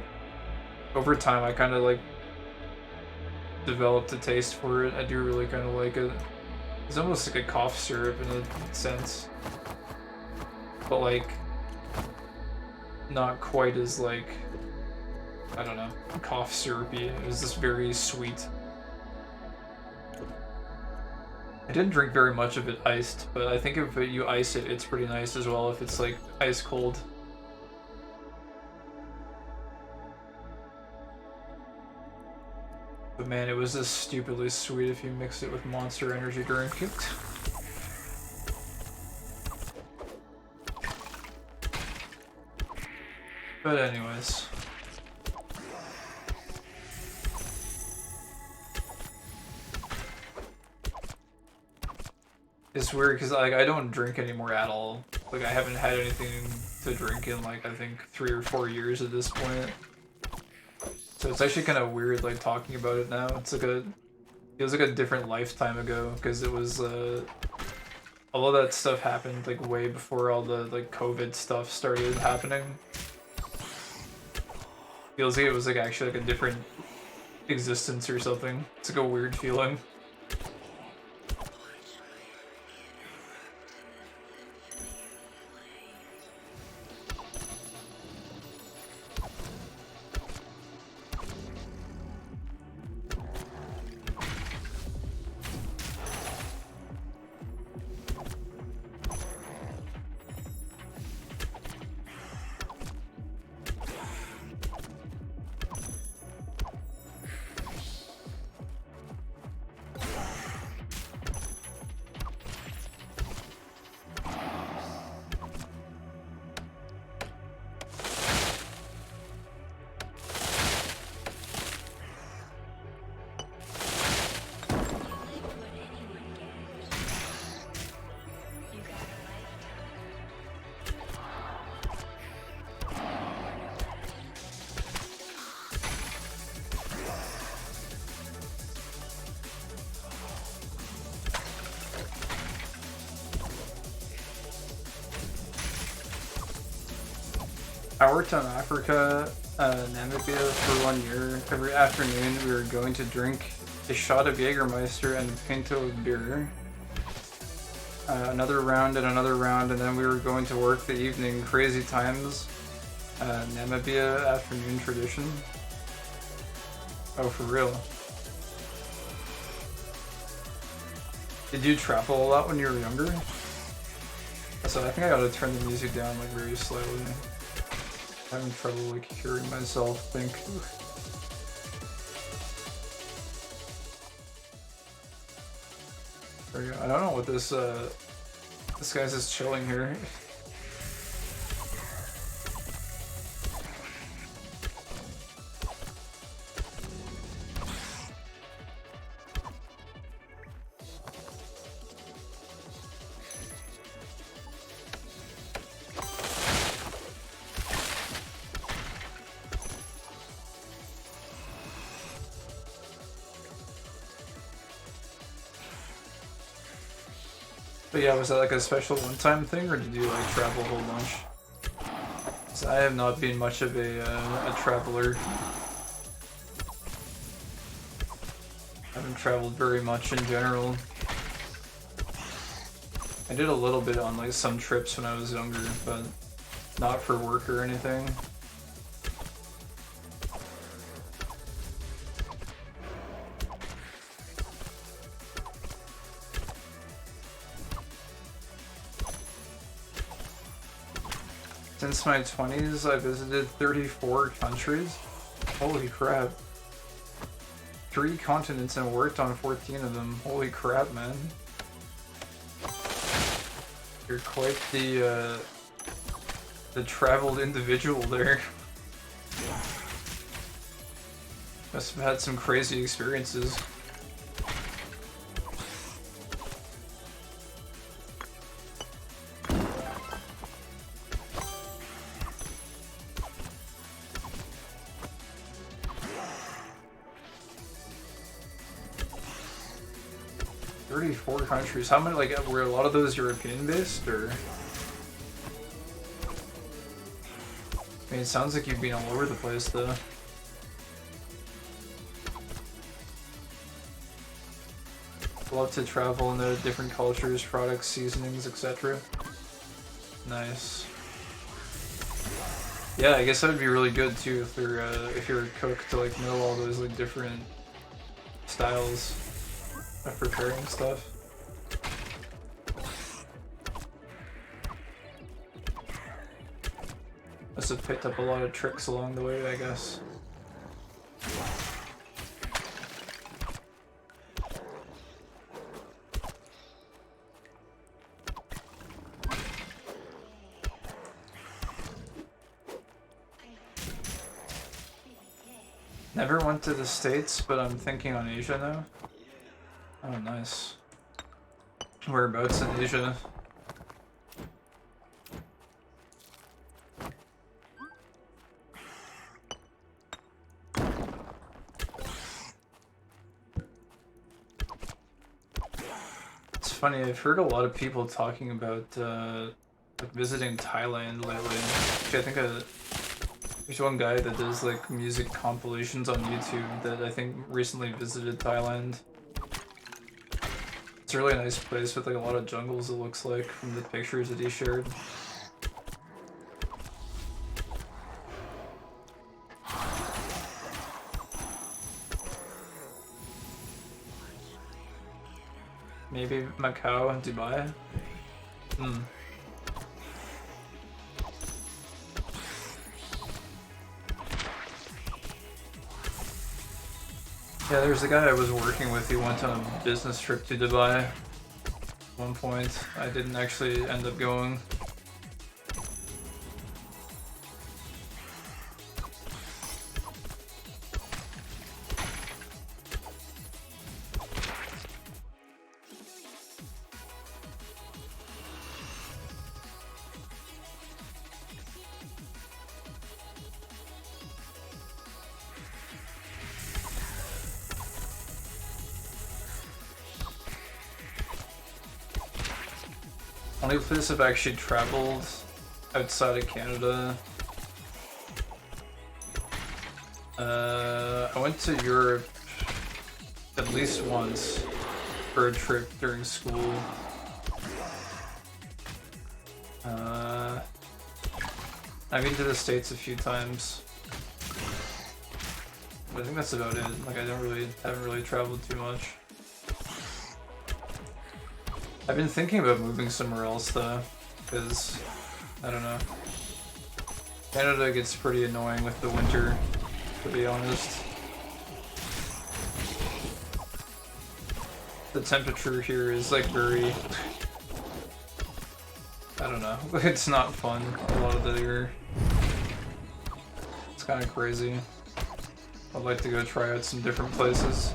over time I kind of like developed a taste for it. I do really kind of like it. It's almost like a cough syrup in a sense, but like not quite as like, I don't know, cough syrupy. It was just very sweet. I didn't drink very much of it iced, but I think if you ice it, it's pretty nice as well if it's like ice cold. But man, it was just stupidly sweet if you mix it with Monster Energy drink. But anyways. It's weird because like I don't drink anymore at all. Like I haven't had anything to drink in like I think 3 or 4 years at this point. So it's actually kind of weird like talking about it now. It's like it feels like a different lifetime ago because it was all of that stuff happened like way before all the like COVID stuff started happening. Feels like it was like actually like a different existence or something. It's like a weird feeling. I worked on Africa, Namibia for 1 year. Every afternoon we were going to drink a shot of Jägermeister and a pinto of beer. Another round and another round, and then we were going to work the evening. Crazy times. Namibia afternoon tradition. Oh, for real. Did you travel a lot when you were younger? So I think I gotta turn the music down like very slowly. I'm having trouble like hearing myself think. There we go. I don't know what this guy's just chilling here. But yeah, was that like a special one-time thing, or did you like travel a whole bunch? So I have not been much of a traveler. I haven't traveled very much in general. I did a little bit on like some trips when I was younger, but not for work or anything. Since my 20s, I visited 34 countries. Holy crap. 3 continents and worked on 14 of them. Holy crap, man. You're quite the traveled individual there. Must have had some crazy experiences. Countries. How many, like, were a lot of those European based, or? I mean, it sounds like you've been all over the place, though. Love to travel into different cultures, products, seasonings, etc. Nice. Yeah, I guess that would be really good too if you're a cook to like know all those like different styles of preparing stuff. Must have picked up a lot of tricks along the way, I guess. Never went to the States, but I'm thinking on Asia now. Oh, nice. Whereabouts in Asia? It's funny, I've heard a lot of people talking about like visiting Thailand lately. Actually, I think there's one guy that does like music compilations on YouTube that I think recently visited Thailand. It's a really nice place with like a lot of jungles, it looks like, from the pictures that he shared. Maybe Macau and Dubai? Yeah, there's a guy I was working with, he went on a business trip to Dubai at one point. I didn't actually end up going. Only place I've actually traveled outside of Canada. I went to Europe at least once for a trip during school. I've been to the States a few times. But I think that's about it. Like, I haven't really traveled too much. I've been thinking about moving somewhere else though, because, I don't know. Canada gets pretty annoying with the winter, to be honest. The temperature here is like very, I don't know, it's not fun a lot of the year. It's kind of crazy. I'd like to go try out some different places.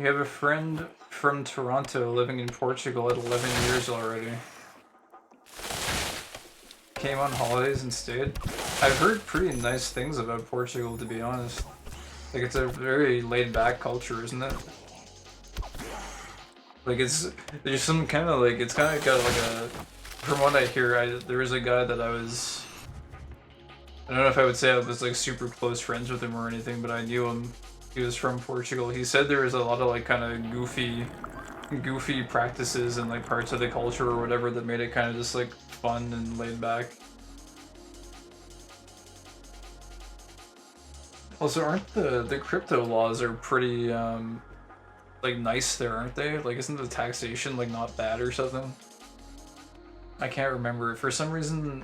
You have a friend from Toronto living in Portugal at 11 years already. Came on holidays and stayed. I've heard pretty nice things about Portugal, to be honest. Like, it's a very laid-back culture, isn't it? Like, there's some kind of, like, it's kind of got, like, from what I hear, there was a guy that I don't know if I would say I was, like, super close friends with him or anything, but I knew him. He was from Portugal. He said there was a lot of, like, kind of goofy practices and, like, parts of the culture or whatever that made it kind of just, like, fun and laid back. Also, aren't the crypto laws are pretty, like, nice there, aren't they? Like, isn't the taxation, like, not bad or something? I can't remember. For some reason,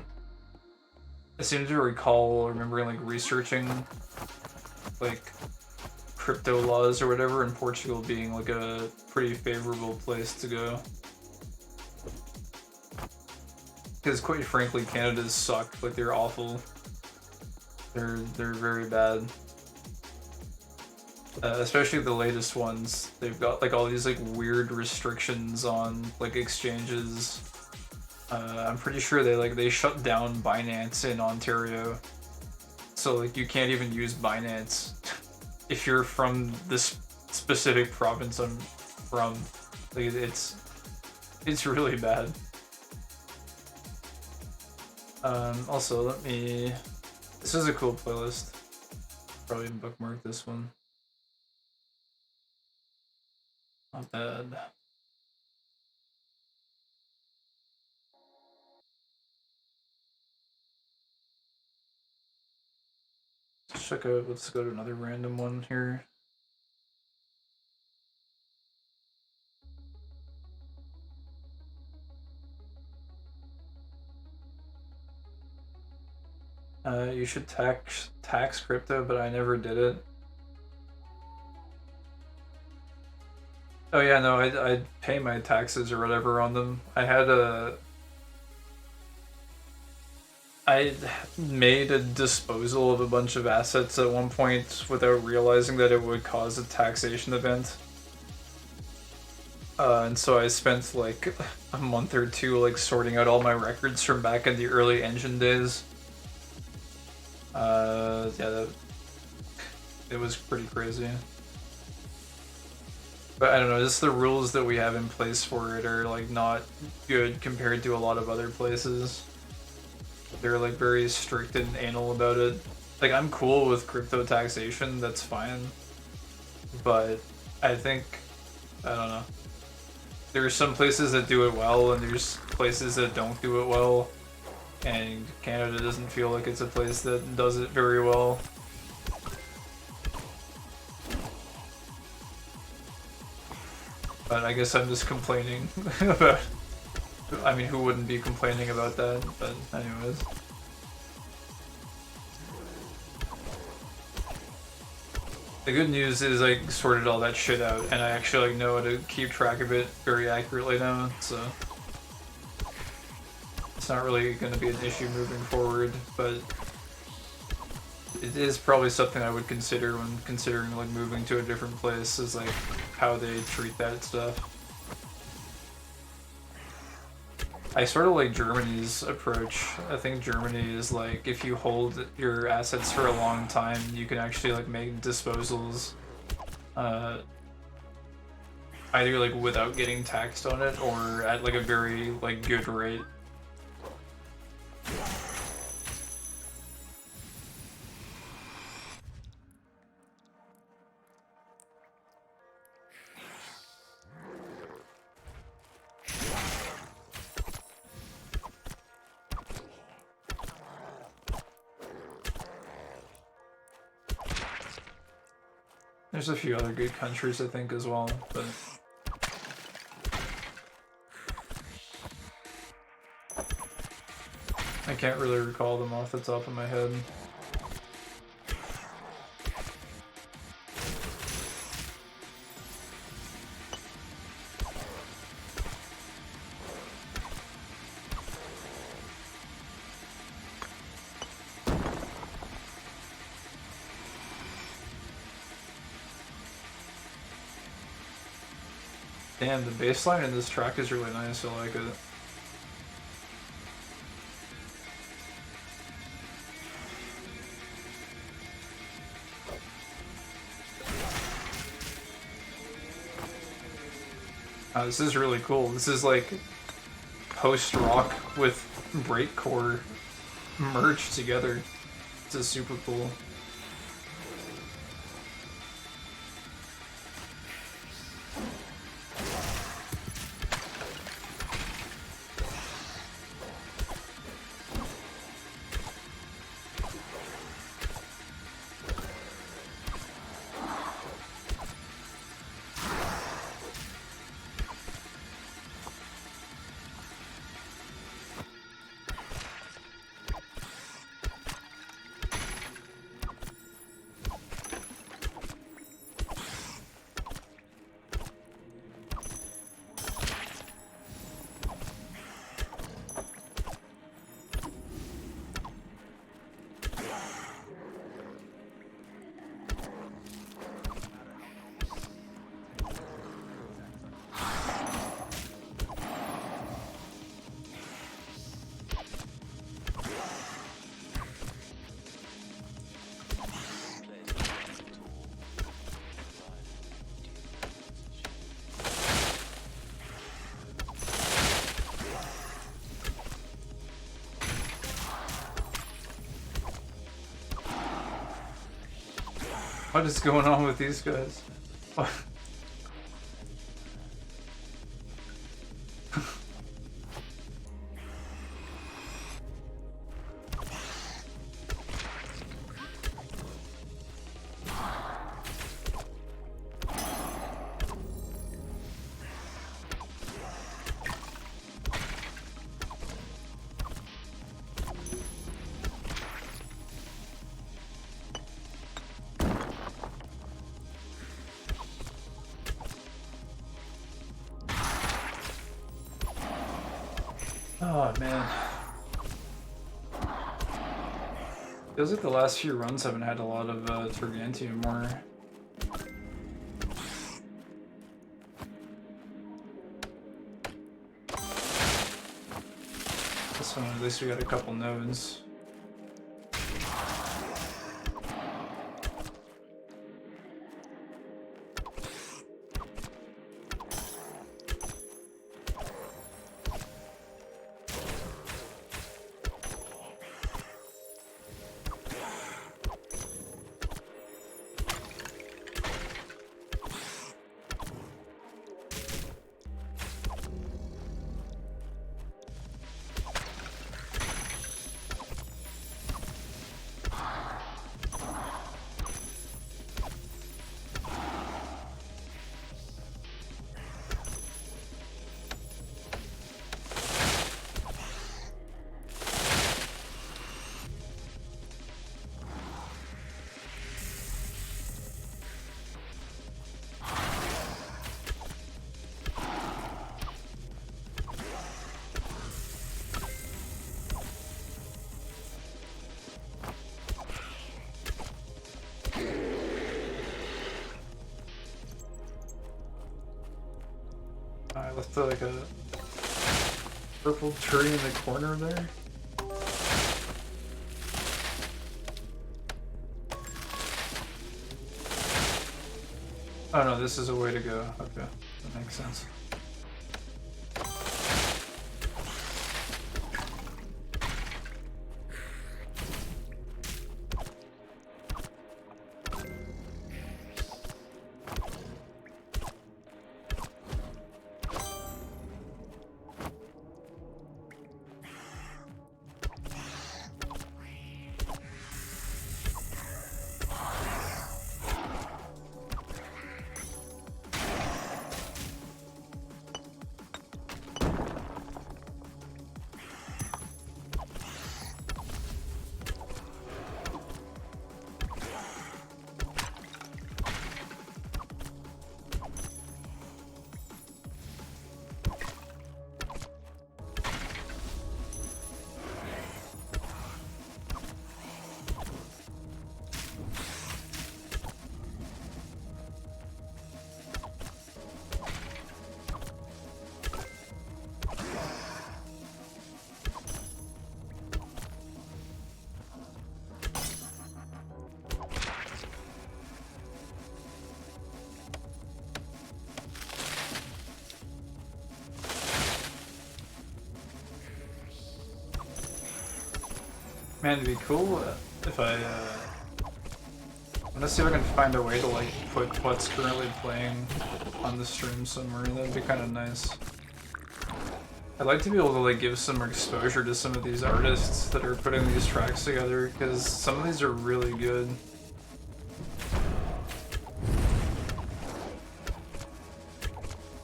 I seem to recall remembering, like, researching, like, crypto laws or whatever in Portugal being, like, a pretty favorable place to go. Because, quite frankly, Canada's sucked. Like, they're awful. They're very bad. Especially the latest ones. They've got, like, all these, like, weird restrictions on, like, exchanges. I'm pretty sure they shut down Binance in Ontario. So, like, you can't even use Binance if you're from this specific province I'm from. Like, it's really bad. Also, this is a cool playlist. Probably bookmark this one. Not bad. Let's go to another random one here. You should tax crypto, but I never did it. Oh yeah, no, I pay my taxes or whatever on them. I made a disposal of a bunch of assets at one point without realizing that it would cause a taxation event. And so I spent like a month or two like sorting out all my records from back in the early engine days. Yeah, it was pretty crazy. But I don't know, just the rules that we have in place for it are like not good compared to a lot of other places. They're like very strict and anal about it. Like, I'm cool with crypto taxation, that's fine. But I think, I don't know. There are some places that do it well, and there's places that don't do it well. And Canada doesn't feel like it's a place that does it very well. But I guess I'm just complaining about... I mean, who wouldn't be complaining about that? But anyways. The good news is I sorted all that shit out, and I actually like know how to keep track of it very accurately now, so... It's not really going to be an issue moving forward, but... It is probably something I would consider when considering like moving to a different place, is like how they treat that stuff. I sort of like Germany's approach. I think Germany is like, if you hold your assets for a long time, you can actually like make disposals either like without getting taxed on it or at like a very like good rate. There's a few other good countries, I think, as well, but... I can't really recall them off the top of my head. Damn, the bass line in this track is really nice, I like it. This is really cool. This is like post-rock with breakcore merged together. This is super cool. What is going on with these guys? Oh man. Feels like the last few runs haven't had a lot of Tergantium more. This one, at least we got a couple nodes. I left like a purple tree in the corner there. Oh no, this is a way to go. Okay, that makes sense. Man, it'd be cool if I, let's see if I can find a way to like put what's currently playing on the stream somewhere. That'd be kind of nice. I'd like to be able to like give some exposure to some of these artists that are putting these tracks together, because some of these are really good.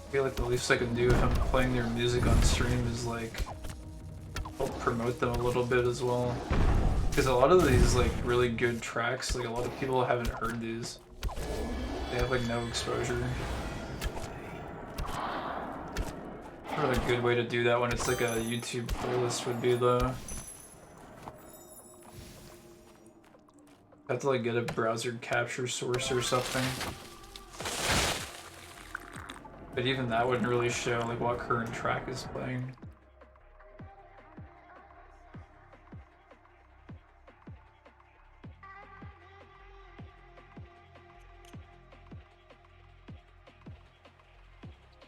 I feel like the least I can do if I'm playing their music on stream is like help promote them a little bit as well. Because a lot of these like really good tracks, like a lot of people haven't heard these. They have like no exposure. What a good way to do that when it's like a YouTube playlist would be though. Have to like get a browser capture source or something. But even that wouldn't really show like what current track is playing.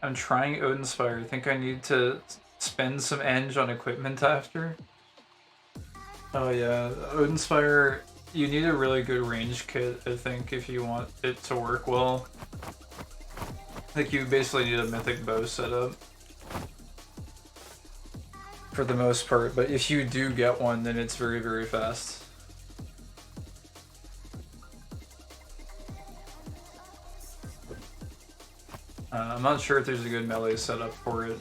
I'm trying Odinspire. I think I need to spend some eng on equipment after. Oh yeah, Odinspire, you need a really good range kit, I think, if you want it to work well. Like, you basically need a mythic bow setup. For the most part, but if you do get one, then it's very, very fast. I'm not sure if there's a good melee setup for it.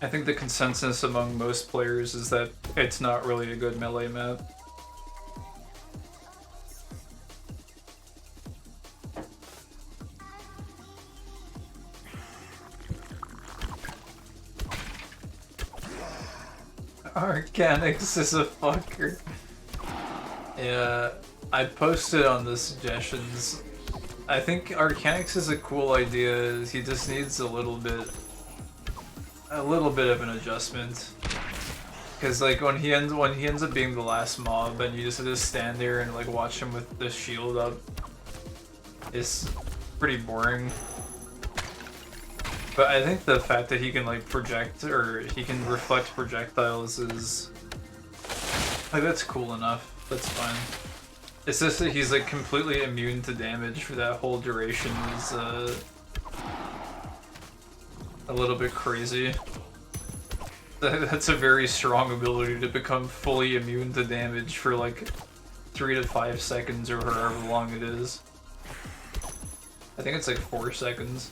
I think the consensus among most players is that it's not really a good melee map. Organics is a fucker. Yeah, I posted on the suggestions. I think Arcanix is a cool idea. He just needs a little bit of an adjustment. Because like when he ends up being the last mob, and you just have to stand there and like watch him with the shield up, it's pretty boring. But I think the fact that he can like project, or he can reflect projectiles, is like, that's cool enough. That's fine. It's just that he's like completely immune to damage for that whole duration is a little bit crazy. That's a very strong ability to become fully immune to damage for like 3 to 5 seconds or however long it is. I think it's like 4 seconds.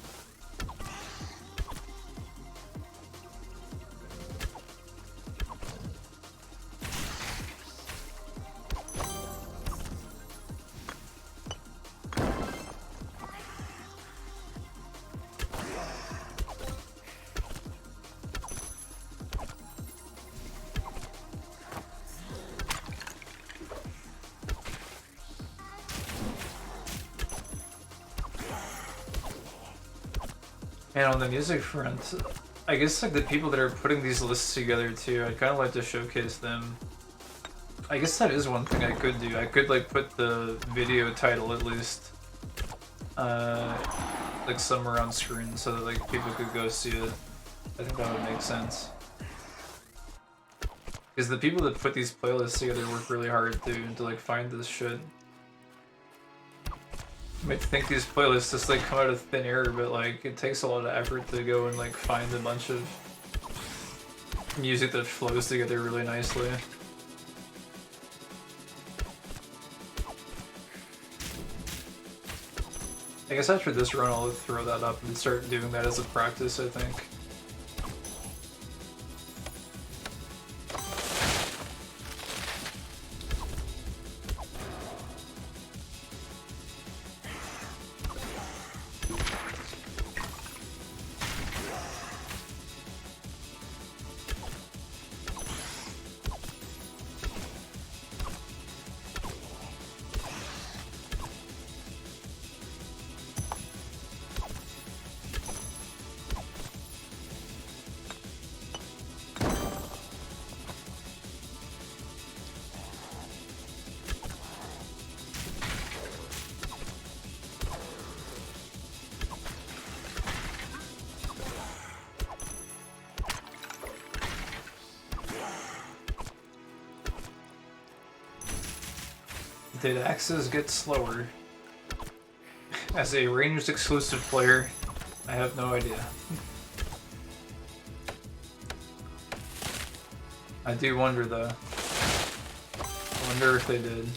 And on the music front, I guess like the people that are putting these lists together too, I'd kind of like to showcase them. I guess that is one thing I could do. I could like put the video title at least, like somewhere on screen so that like people could go see it. I think that would make sense. Because the people that put these playlists together work really hard to like find this shit. You might think these playlists just like come out of thin air, but like it takes a lot of effort to go and like find a bunch of music that flows together really nicely. I guess after this run I'll throw that up and start doing that as a practice, I think. Did axes get slower? As a ranged exclusive player, I have no idea. I do wonder though. I wonder if they did.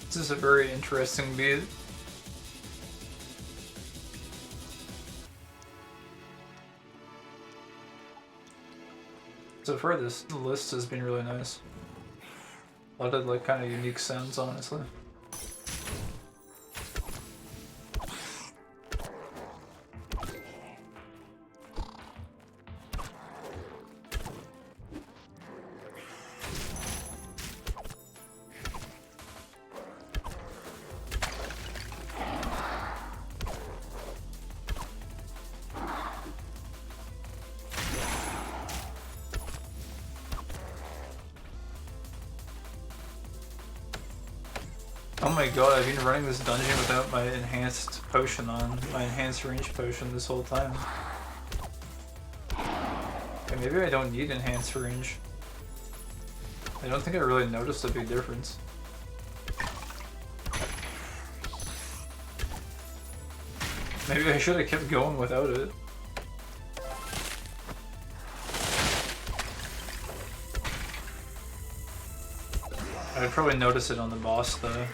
This is a very interesting beat. So far, this list has been really nice. A lot of like kind of unique sounds, honestly. Oh my god, I've been running this dungeon without my enhanced potion on, my enhanced range potion this whole time. Okay, maybe I don't need enhanced range. I don't think I really noticed a big difference. Maybe I should have kept going without it. I'd probably notice it on the boss though.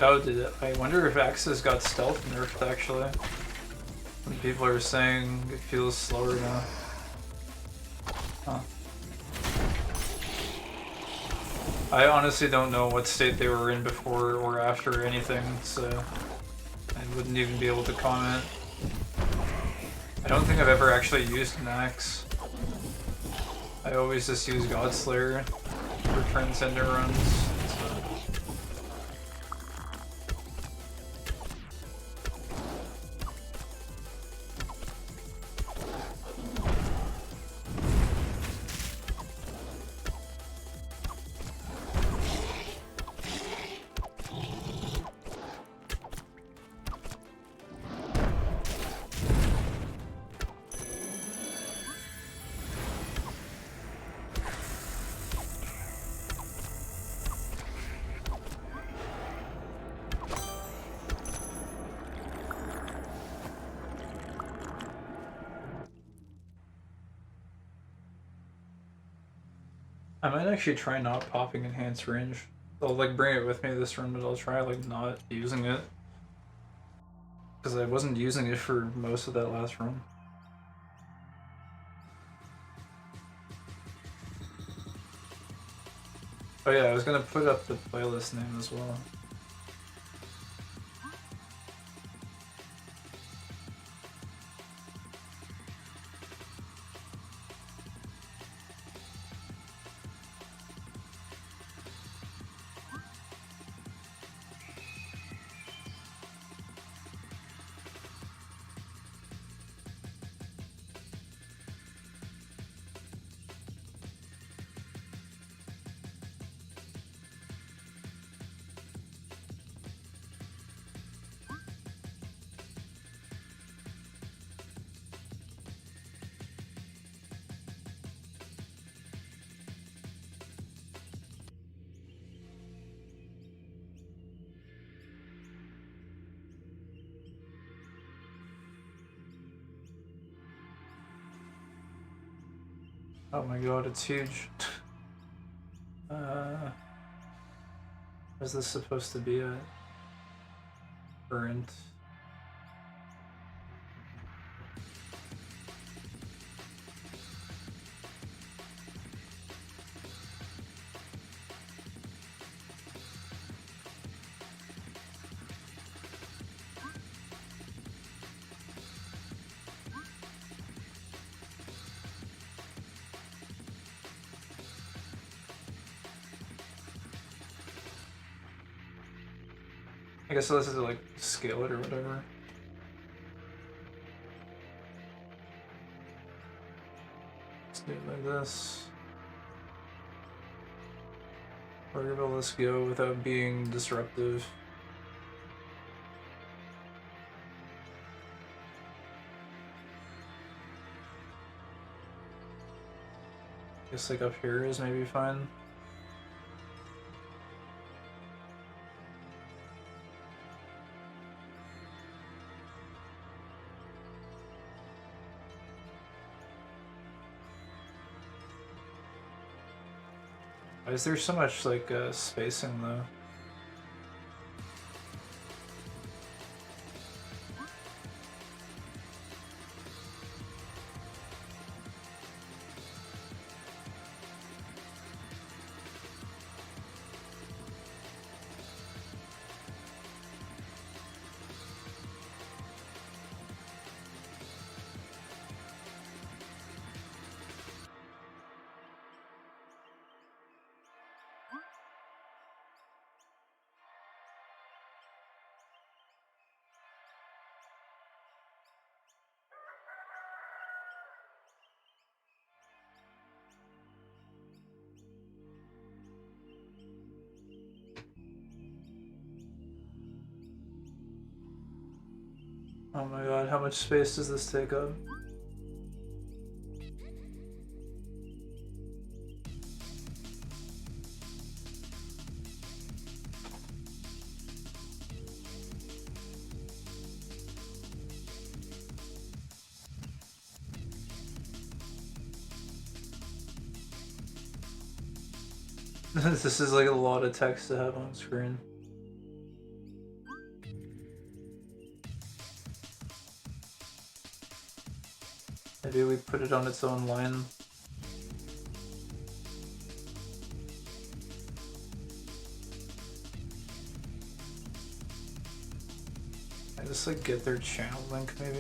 Oh, did it? I wonder if Axis got stealth nerfed actually. When people are saying it feels slower now. Huh. I honestly don't know what state they were in before or after anything, so I wouldn't even be able to comment. I don't think I've ever actually used an axe. I always just use Godslayer for Transcendent runs. I might actually try not popping enhanced range. I'll like bring it with me this run, but I'll try like not using it. Because I wasn't using it for most of that last run. Oh yeah, I was gonna put up the playlist name as well. Oh my god, it's huge. Is this supposed to be a current? I guess this is like scale it or whatever. Let's do it like this. We're gonna let go without being disruptive. Guess like up here is maybe fine. Why is there so much like spacing though? Oh my god, how much space does this take up? This is like a lot of text to have on screen. Maybe we put it on its own line. I just like get their channel link maybe.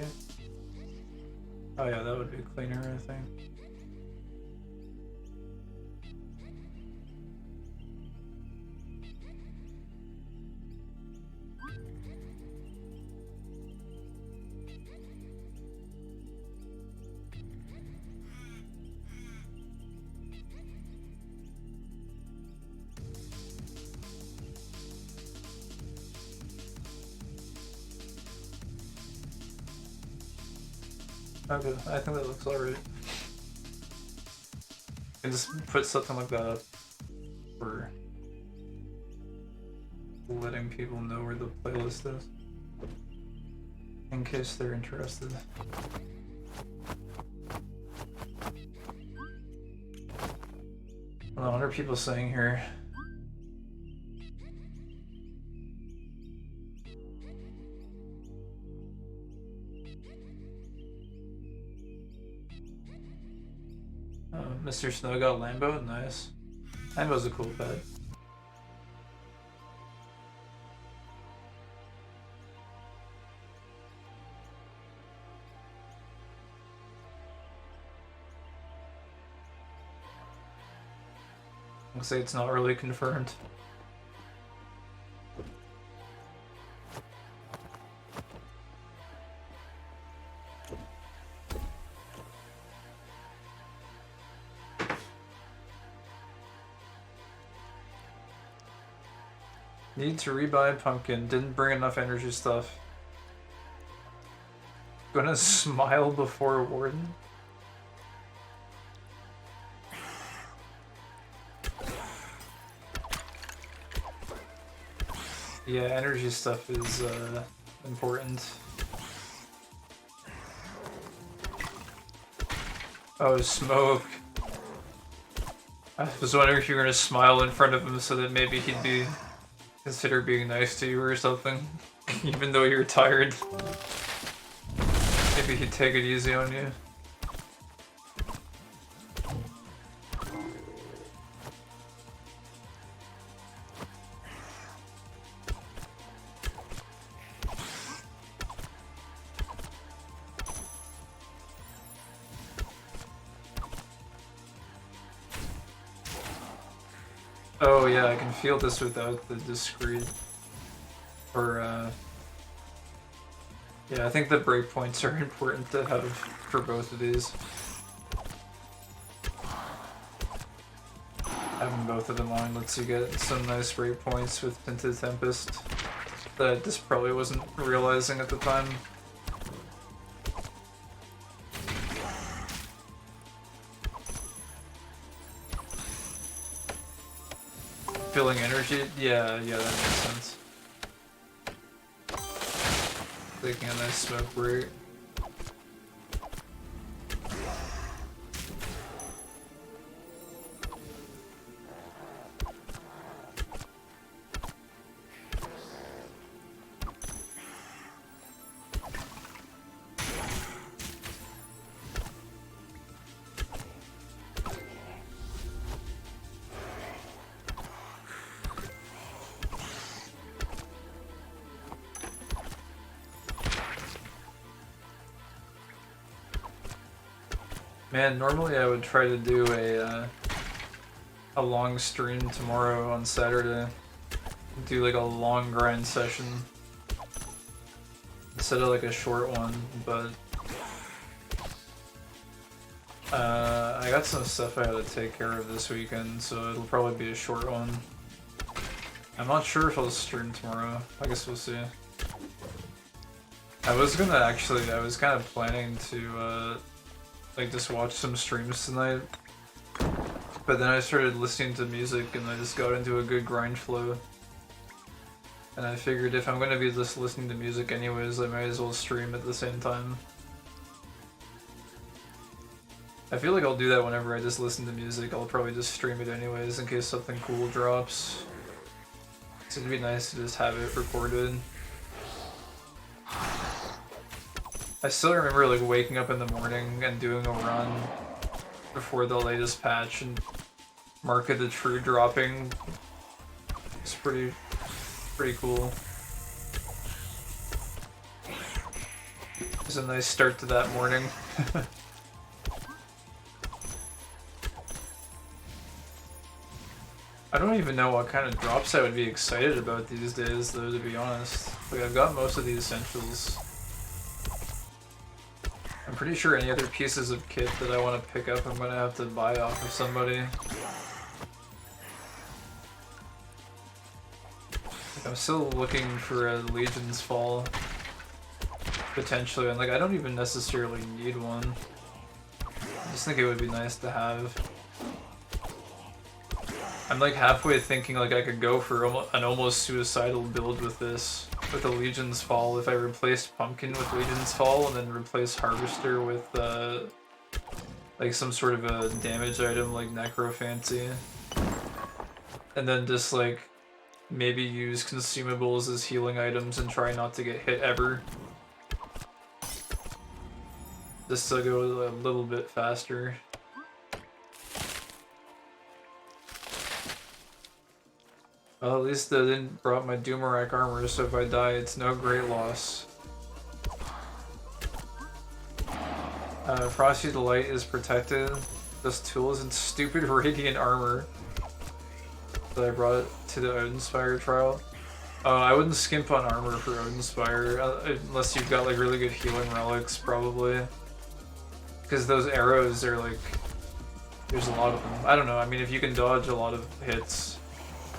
Oh yeah, that would be cleaner, I think. Okay, I think that looks alright. And just put something like that up for letting people know where the playlist is, in case they're interested. Hold on, what are people saying here? Mr. Snow got Lambo? Nice. Lambo's a cool pet. I'll say it's not really confirmed. Need to rebuy pumpkin. Didn't bring enough energy stuff. Gonna smile before warden. Yeah, energy stuff is important. Oh, smoke. I was wondering if you were gonna smile in front of him so that maybe he'd be consider being nice to you or something, even though you're tired. Maybe he'd take it easy on you. Oh yeah, I can feel this without the discrete. Or, yeah, I think the breakpoints are important to have for both of these. Having both of them on lets you get some nice breakpoints with Tinted Tempest that I just probably wasn't realizing at the time. Filling energy? Yeah, that makes sense. Taking a nice smoke break. Man, normally I would try to do a long stream tomorrow on Saturday. Do like a long grind session instead of like a short one, but I got some stuff I had to take care of this weekend, so it'll probably be a short one. I'm not sure if I'll stream tomorrow. I guess we'll see. I was kind of planning to like just watch some streams tonight, but then I started listening to music and I just got into a good grind flow, and I figured if I'm going to be just listening to music anyways, I might as well stream at the same time. I feel like I'll do that whenever I just listen to music. I'll probably just stream it anyways in case something cool drops. So it'd be nice to just have it recorded. I still remember like waking up in the morning and doing a run before the latest patch and Mark of the True dropping. It's pretty cool. It was a nice start to that morning. I don't even know what kind of drops I would be excited about these days though, to be honest. Like I've got most of the essentials. I'm pretty sure any other pieces of kit that I want to pick up I'm gonna have to buy off of somebody. Like, I'm still looking for a Legion's Fall, potentially, and like I don't even necessarily need one. I just think it would be nice to have. I'm like halfway thinking like I could go for an almost suicidal build with this, with a Legion's Fall, if I replaced Pumpkin with Legion's Fall and then replace Harvester with like some sort of a damage item like Necrophancy. And then just like maybe use consumables as healing items and try not to get hit ever. Just to go a little bit faster. Well, at least I didn't brought my Doomerak armor, so if I die, it's no great loss. Frosty the Light is protected. Those tools and stupid radiant armor that I brought to the Odinspire trial. I wouldn't skimp on armor for Odinspire, unless you've got like really good healing relics, probably. Because those arrows are like, there's a lot of them. I don't know, I mean if you can dodge a lot of hits,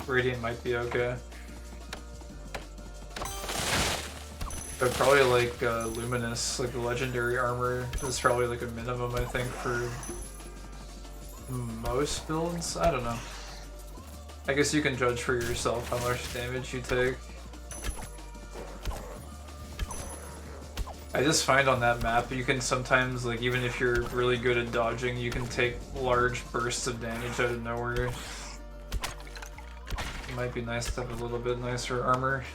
Radiant might be okay. But probably like Luminous, like the legendary armor, is probably like a minimum I think for most builds? I don't know. I guess you can judge for yourself how much damage you take. I just find on that map you can sometimes, like even if you're really good at dodging, you can take large bursts of damage out of nowhere. It might be nice to have a little bit nicer armor.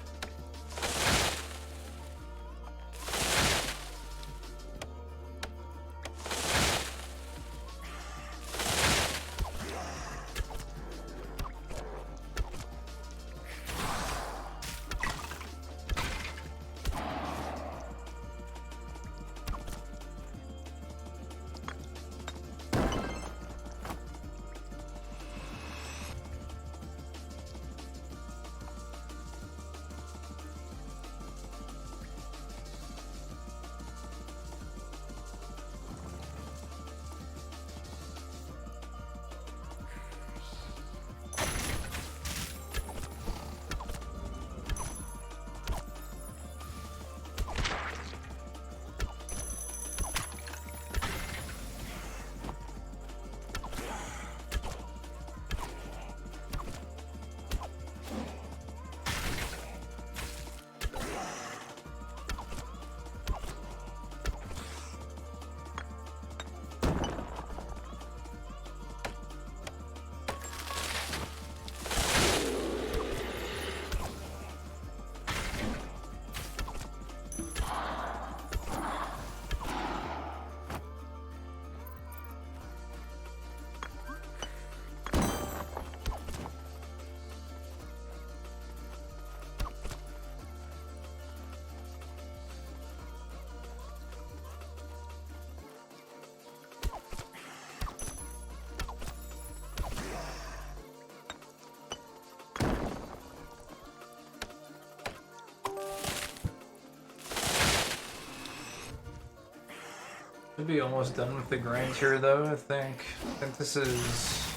Should be almost done with the grind here though, I think. I think this is...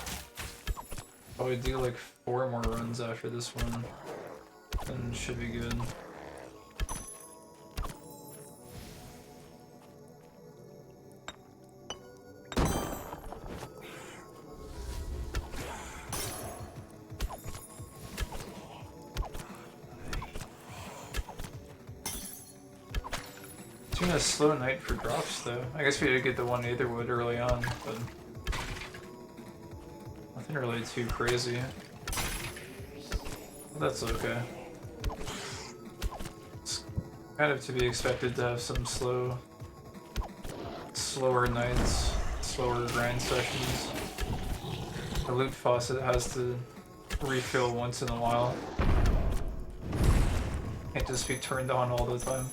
probably do like 4 more runs after this one. And should be good. It's been a slow night for drops though. I guess we did get the one Aetherwood early on, but nothing really too crazy. That's okay. It's kind of to be expected to have some slower nights, slower grind sessions. The loot faucet has to refill once in a while. Can't just be turned on all the time.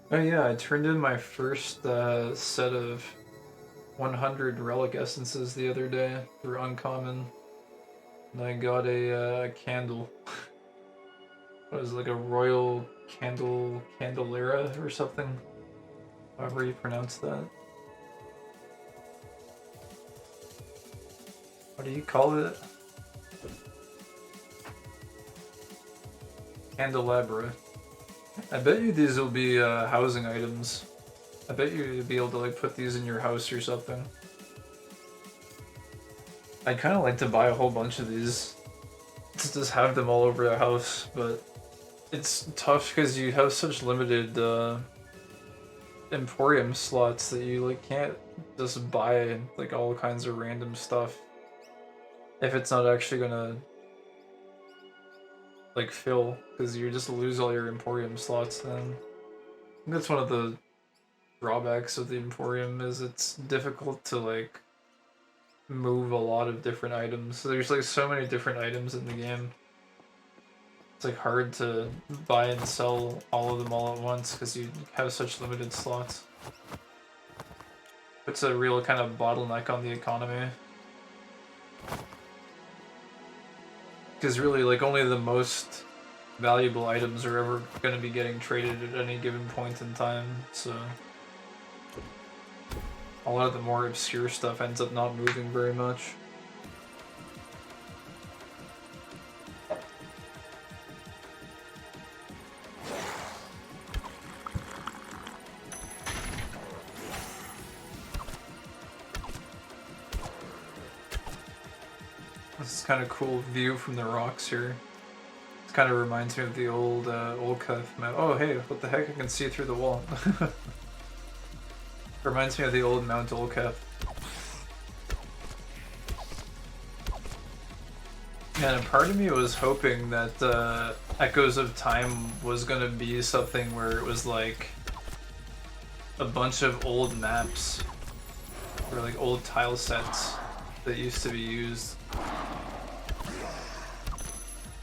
Oh yeah, I turned in my first set of 100 relic essences the other day through Uncommon, and I got a candle. It was like a royal candelera or something, however you pronounce that. What do you call it? Candelabra. I bet you these will be housing items. I bet you'd be able to like put these in your house or something. I'd kind of like to buy a whole bunch of these to just have them all over the house, but it's tough because you have such limited Emporium slots that you like can't just buy like all kinds of random stuff if it's not actually gonna like fill, because you just lose all your Emporium slots then. I think that's one of the drawbacks of the Emporium, is it's difficult to like move a lot of different items. So there's like so many different items in the game. It's like hard to buy and sell all of them all at once because you have such limited slots. It's a real kind of bottleneck on the economy. Because really, like, only the most valuable items are ever going to be getting traded at any given point in time, so a lot of the more obscure stuff ends up not moving very much. This is kind of cool view from the rocks here. It kind of reminds me of the old Olcuf map. Oh hey, what the heck? I can see through the wall. Reminds me of the old Mount Olcuf. And a part of me was hoping that Echoes of Time was gonna be something where it was like a bunch of old maps or like old tile sets that used to be used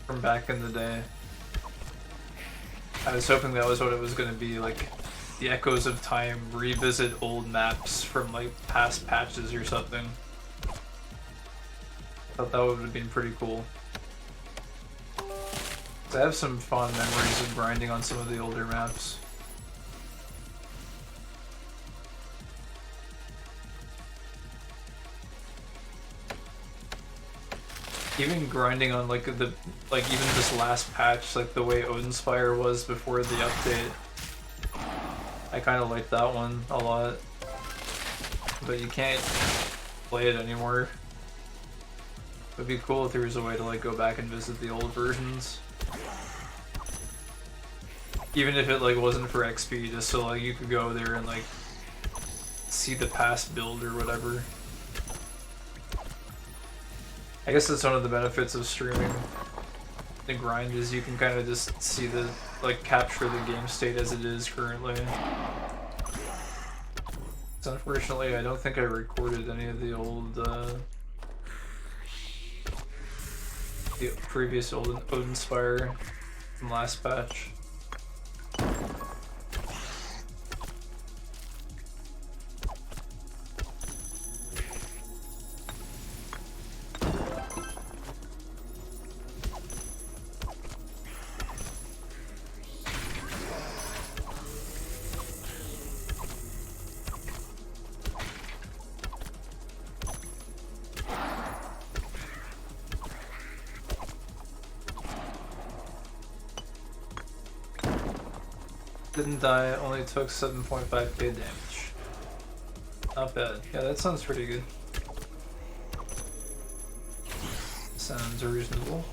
from back in the day. I was hoping that was what it was going to be, like the Echoes of Time revisit old maps from like past patches or something. Thought that would have been pretty cool. I have some fond memories of grinding on some of the older maps. Even grinding on like even this last patch, like the way Odinspire was before the update. I kind of liked that one a lot, but you can't play it anymore. It would be cool if there was a way to like go back and visit the old versions, even if it like wasn't for XP, just so like you could go there and like see the past build or whatever. I guess that's one of the benefits of streaming the grind, is you can kind of just see the, like, capture the game state as it is currently. So unfortunately, I don't think I recorded any of the old, the previous old Odinspire from last patch. Didn't die, only took 7.5k damage. Not bad. Yeah, that sounds pretty good. Sounds reasonable.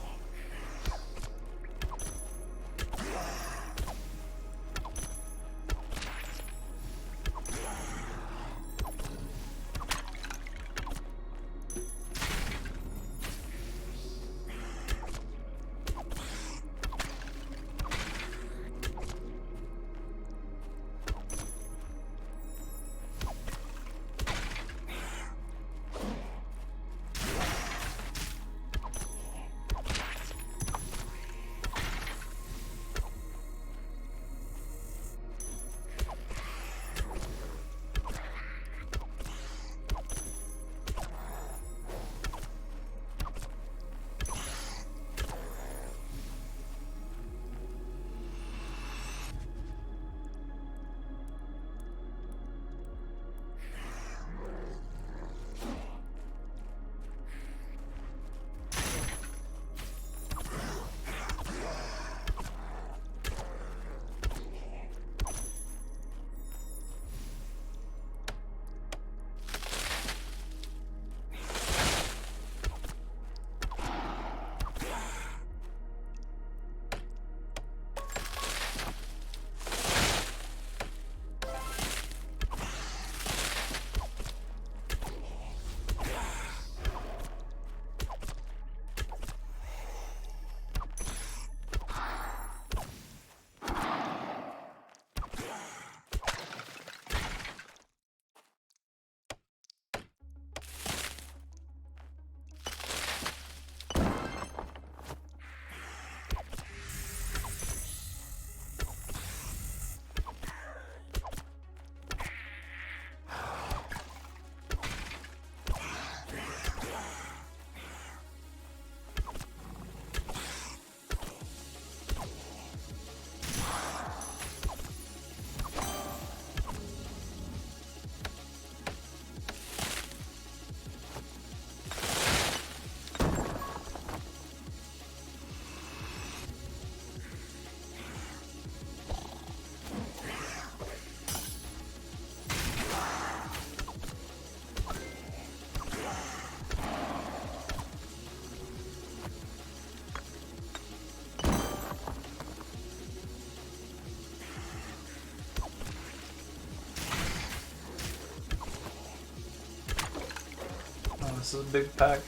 This is a big pack.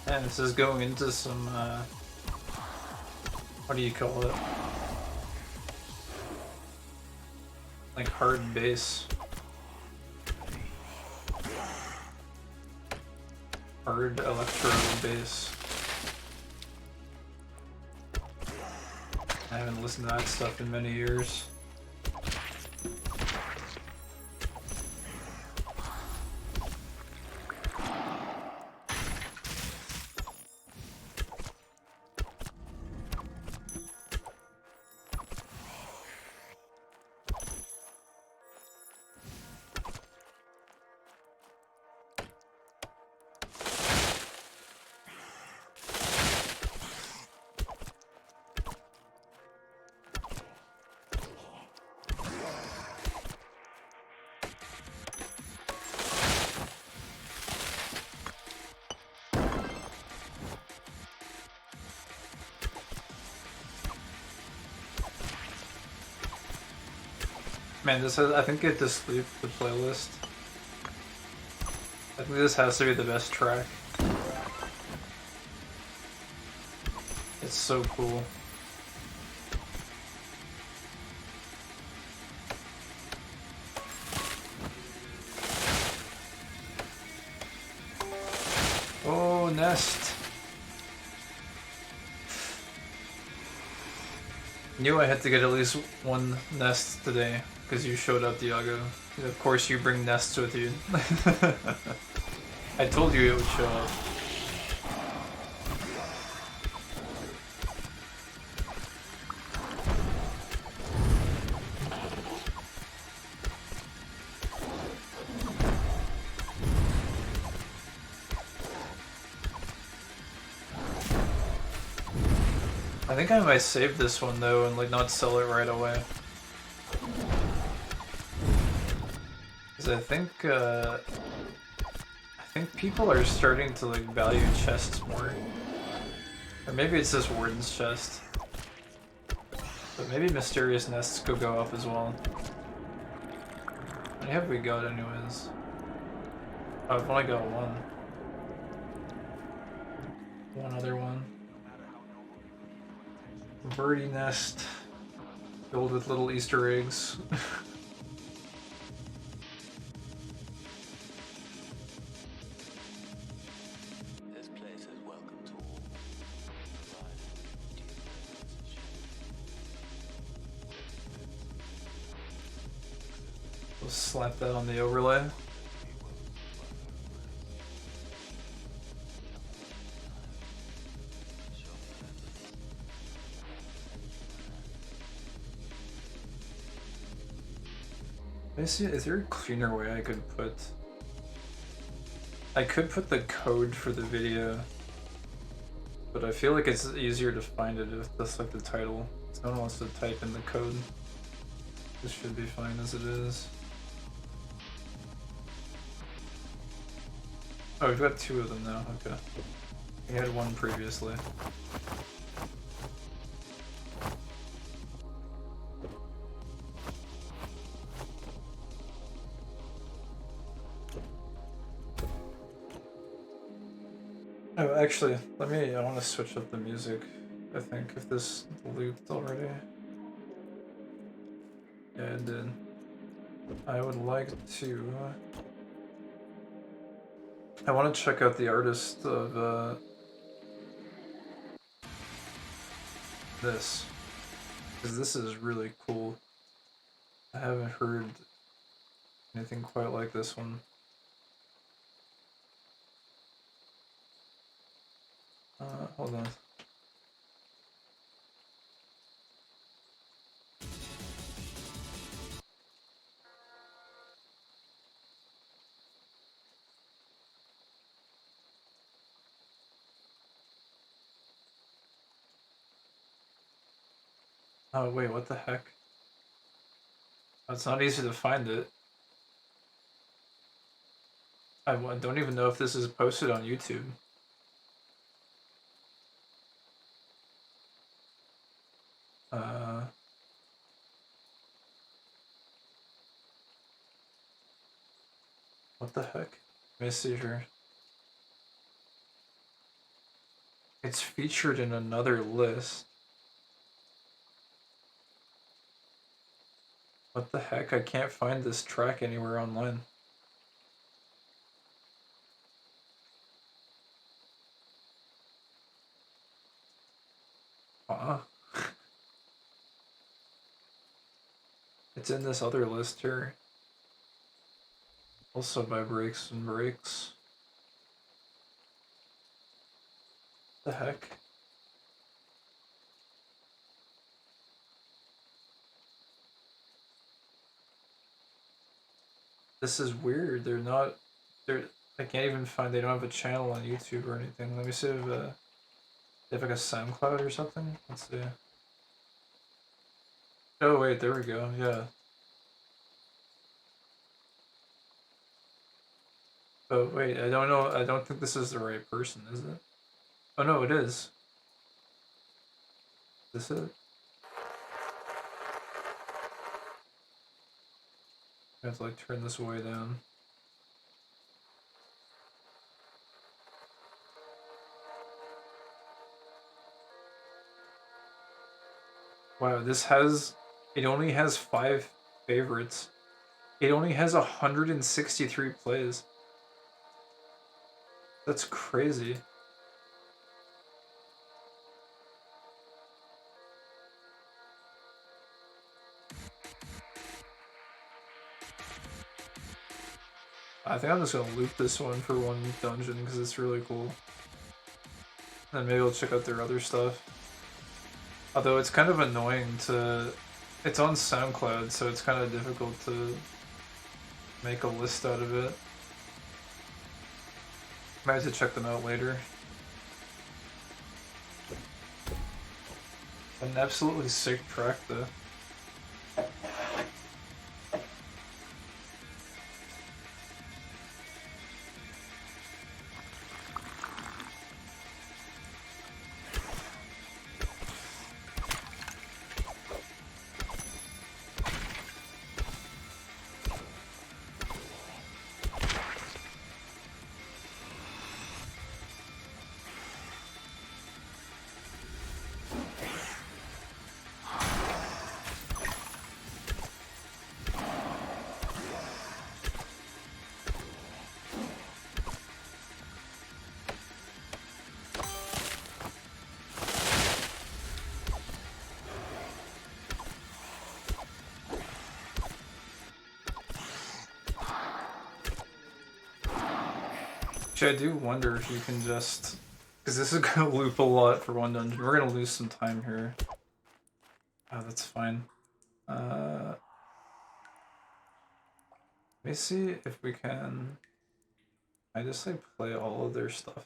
And this is going into some, what do you call it? Like hard bass. Hard electro bass. I haven't listened to that stuff in many years. Man, this has, I think it just sleep the playlist. I think this has to be the best track. It's so cool. Oh, nest. Knew I had to get at least one nest today. Because you showed up, Diago. Of course you bring nests with you. I told you it would show up. I think I might save this one though and like not sell it right away. I think people are starting to like value chests more. Or maybe it's just Warden's chest. But maybe Mysterious Nests could go up as well. How many have we got anyways? Oh, I've only got one. One other one. Birdie nest. Filled with little Easter eggs. We'll slap that on the overlay. Is there a cleaner way I could put... I could put the code for the video, but I feel like it's easier to find it if that's like the title. So no one wants to type in the code. This should be fine as it is. Oh, we've got two of them now, okay. We had one previously. Oh, actually, I want to switch up the music, I think, if this looped already. Yeah, it did. I would like to... I want to check out the artist of this, because this is really cool. I haven't heard anything quite like this one. Hold on. Oh wait, what the heck? Oh, it's not easy to find it. I don't even know if this is posted on YouTube. What the heck? Let me see here. It's featured in another list. What the heck? I can't find this track anywhere online. It's in this other list here. Also by Breaks and Breaks. The heck? This is weird. I can't even find, they don't have a channel on YouTube or anything. Let me see if they have like a SoundCloud or something. Let's see. Oh wait, there we go, yeah. Oh wait, I don't know, I don't think this is the right person, is it? Oh no, it is. Is this it? I have to like turn this way down. Wow, it only has 5 favorites. It only has 163 plays. That's crazy. I think I'm just gonna loop this one for one dungeon because it's really cool. And maybe I'll check out their other stuff. Although it's kind of annoying to... It's on SoundCloud, so it's kind of difficult to make a list out of it. Might have to check them out later. An absolutely sick track though. Actually, I do wonder if you can just... Because this is going to loop a lot for one dungeon. We're going to lose some time here. Oh, that's fine. Let me see if we can... I just like play all of their stuff.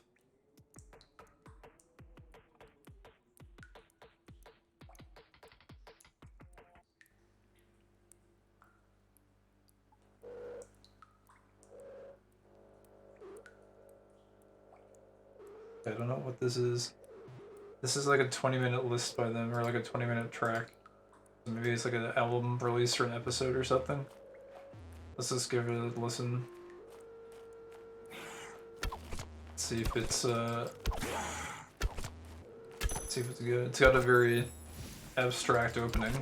I don't know what this is. This is like a 20-minute list by them, or like a 20-minute track. Maybe it's like an album release or an episode or something. Let's just give it a listen. Let's see if it's good. It's got a very abstract opening.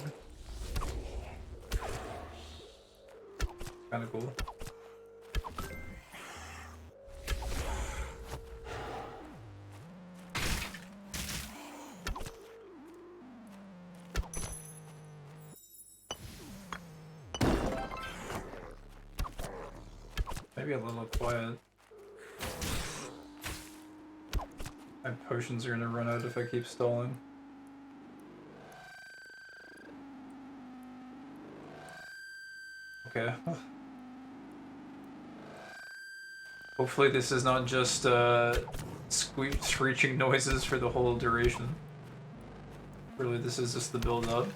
Kinda cool. Maybe a little quiet. My potions are gonna run out if I keep stalling. Okay. Hopefully this is not just screeching noises for the whole duration. Really, this is just the build up.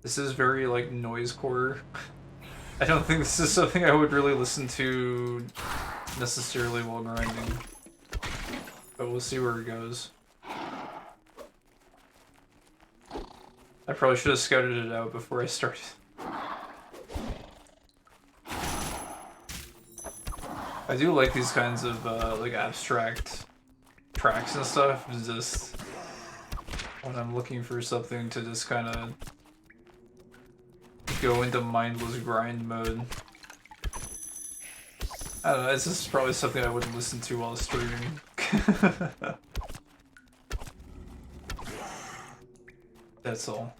This is very, like, noisecore. I don't think this is something I would really listen to necessarily while grinding. But we'll see where it goes. I probably should have scouted it out before I started. I do like these kinds of, like, abstract tracks and stuff. It's just when I'm looking for something to just kind of go into mindless grind mode. I don't know, it's just probably something I wouldn't listen to while streaming. That's all.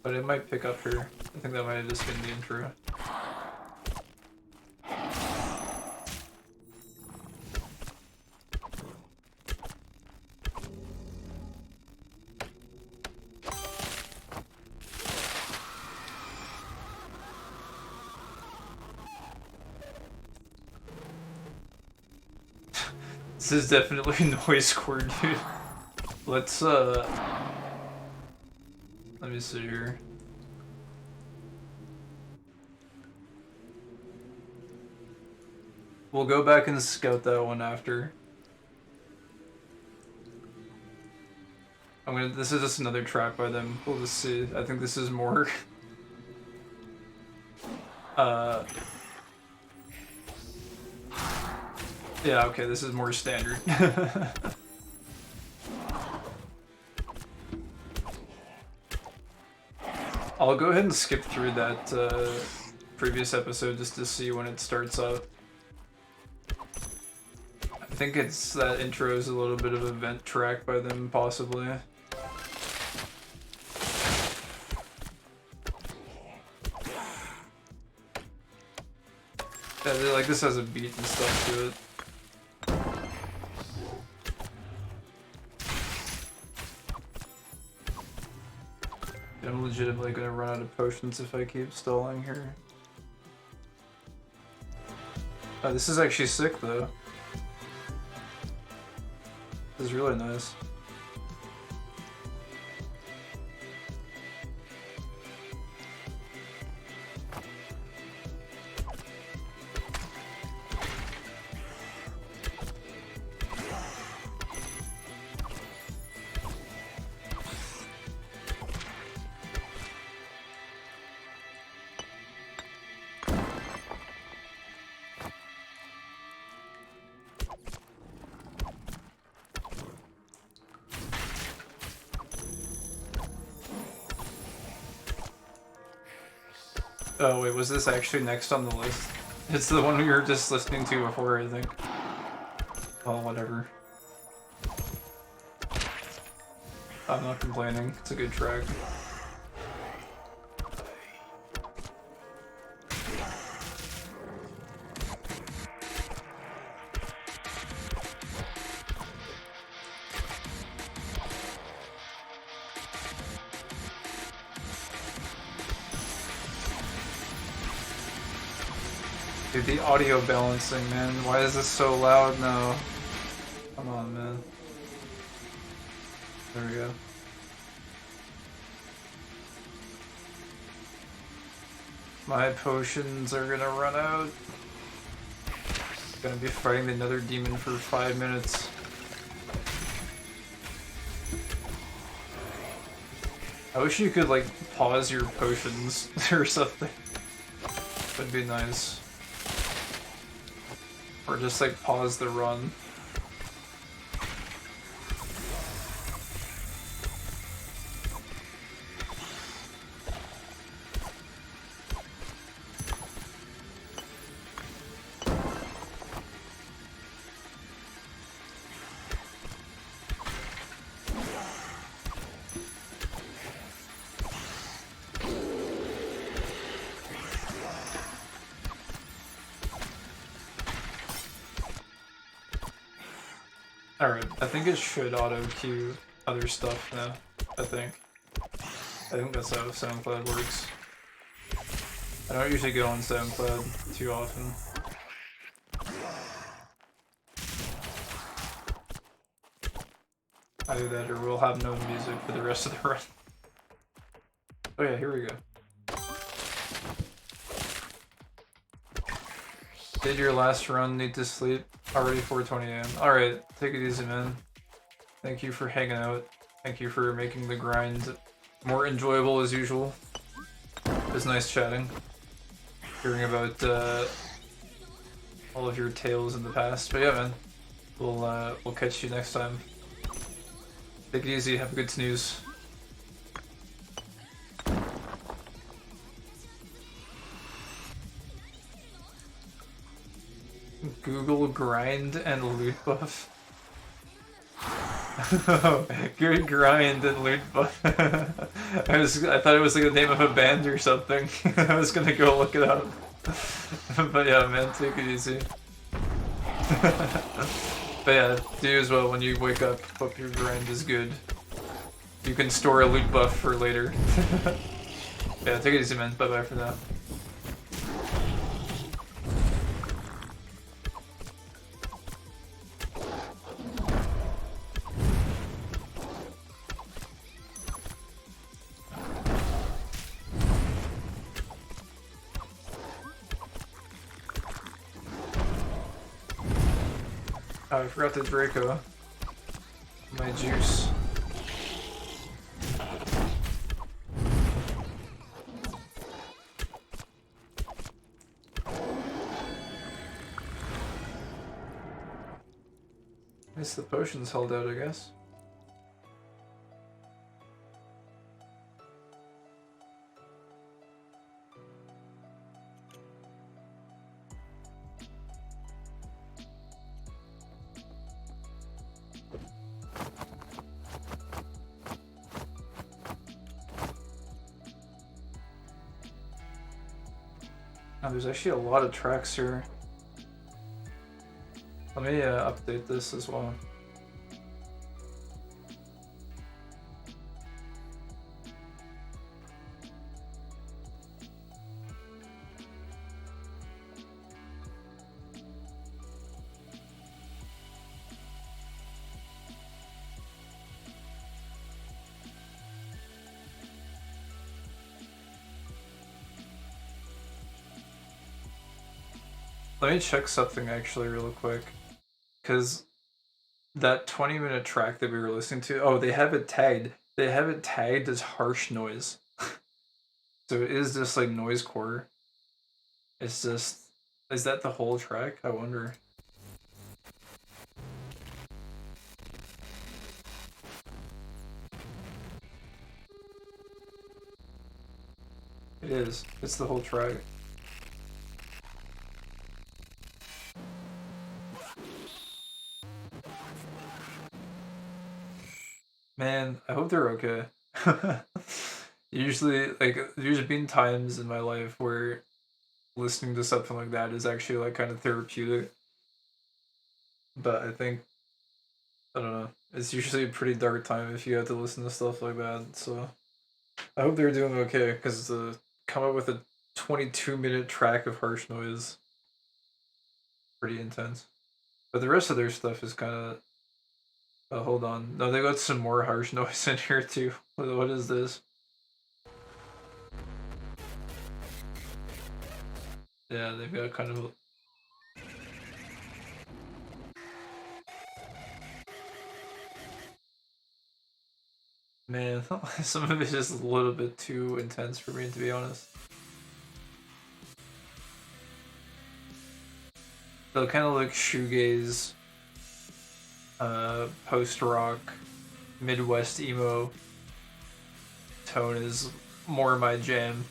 But it might pick up here. I think that might have just been the intro. This is definitely noisecore, dude. Let's, let me see here. We'll go back and scout that one after. This is just another track by them. We'll just see. I think this is more, yeah, okay, this is more standard. I'll go ahead and skip through that previous episode just to see when it starts up. I think it's that intro is a little bit of a vent track by them, possibly. Yeah, like this has a beat and stuff to it. I'm legitimately gonna run out of potions if I keep stalling here. Oh, this is actually sick though. This is really nice. Oh wait, was this actually next on the list? It's the one we were just listening to before, I think. Well, whatever. I'm not complaining, it's a good track. Dude, the audio balancing, man. Why is this so loud now? Come on, man. There we go. My potions are gonna run out. Gonna be fighting another demon for 5 minutes. I wish you could, like, pause your potions or something. That'd be nice. Or just, like, pause the run. Alright, I think it should auto-queue other stuff now, I think. I think that's how SoundCloud works. I don't usually go on SoundCloud too often. Either that or we'll have no music for the rest of the run. Oh yeah, here we go. Did your last run, need to sleep? Already 4:20 AM. Alright, take it easy, man. Thank you for hanging out. Thank you for making the grind more enjoyable as usual. It was nice chatting. Hearing about all of your tales in the past. But yeah, man. We'll catch you next time. Take it easy, have a good snooze. Google grind and loot buff. Good grind and loot buff. I thought it was like the name of a band or something. I was gonna go look it up. But yeah, man, take it easy. But yeah, do as well when you wake up. Hope your grind is good. You can store a loot buff for later. Yeah, take it easy, man. Bye bye for now. Oh, I forgot the Draco. My juice. At least the potion's held out, I guess. Oh, there's actually a lot of tracks here. Let me update this as well. Let me check something actually real quick. Because that 20-minute track that we were listening to, oh, they have it tagged. They have it tagged as harsh noise. So it is just like noisecore. It's just, is that the whole track? I wonder. It is. It's the whole track. Man, I hope they're okay. Usually, like, there's been times in my life where listening to something like that is actually, like, kind of therapeutic. But I think, I don't know, it's usually a pretty dark time if you have to listen to stuff like that, so I hope they're doing okay, because to come up with a 22-minute track of harsh noise, pretty intense. But the rest of their stuff is kind of, oh, hold on. No, they got some more harsh noise in here too. What is this? Yeah, they've got kind of. Man, some of it is a little bit too intense for me, to be honest. So kind of like shoegaze, post-rock, Midwest emo tone is more my jam.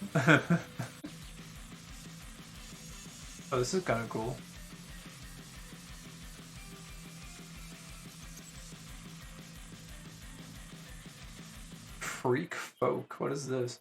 Oh, this is kind of cool. Freak folk, what is this?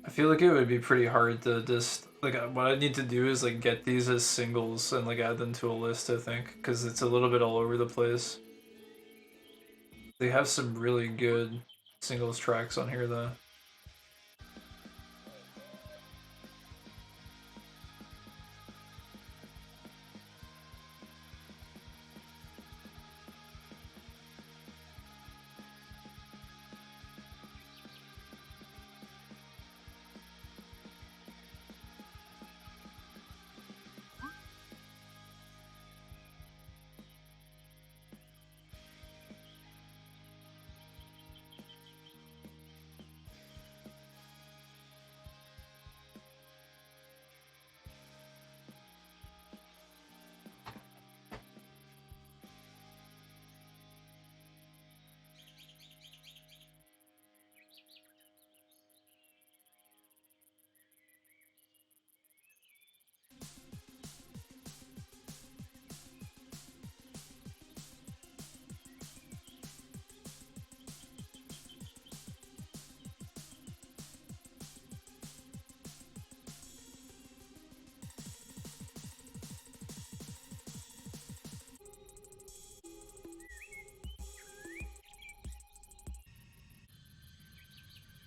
I feel like it would be pretty hard to just like what I need to do is like get these as singles and like add them to a list. I think because it's a little bit all over the place. They have some really good singles tracks on here, though.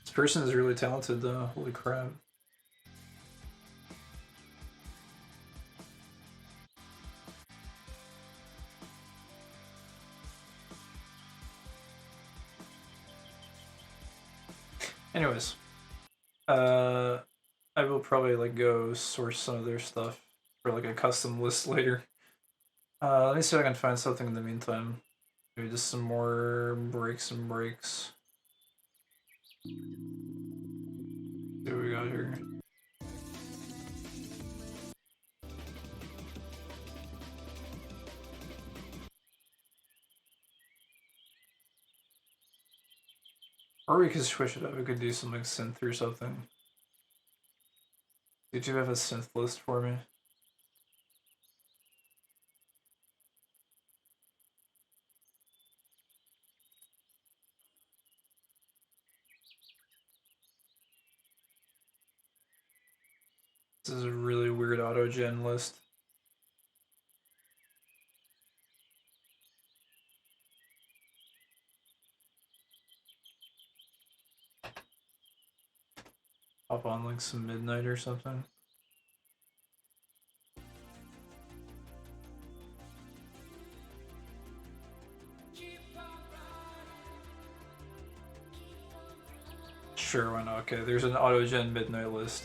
This person is really talented, though. Holy crap. Anyways, I will probably like go source some of their stuff for like a custom list later. Let me see if I can find something in the meantime. Maybe just some more breaks and breaks. See what we got here. Or we could switch it up. We could do some like synth or something. Did you have a synth list for me? This is a really weird auto-gen list. Hop on like some midnight or something. Sure, why not? Okay, there's an auto-gen midnight list.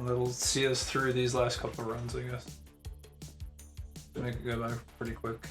That'll see us through these last couple of runs, I guess. Make it go by pretty quick.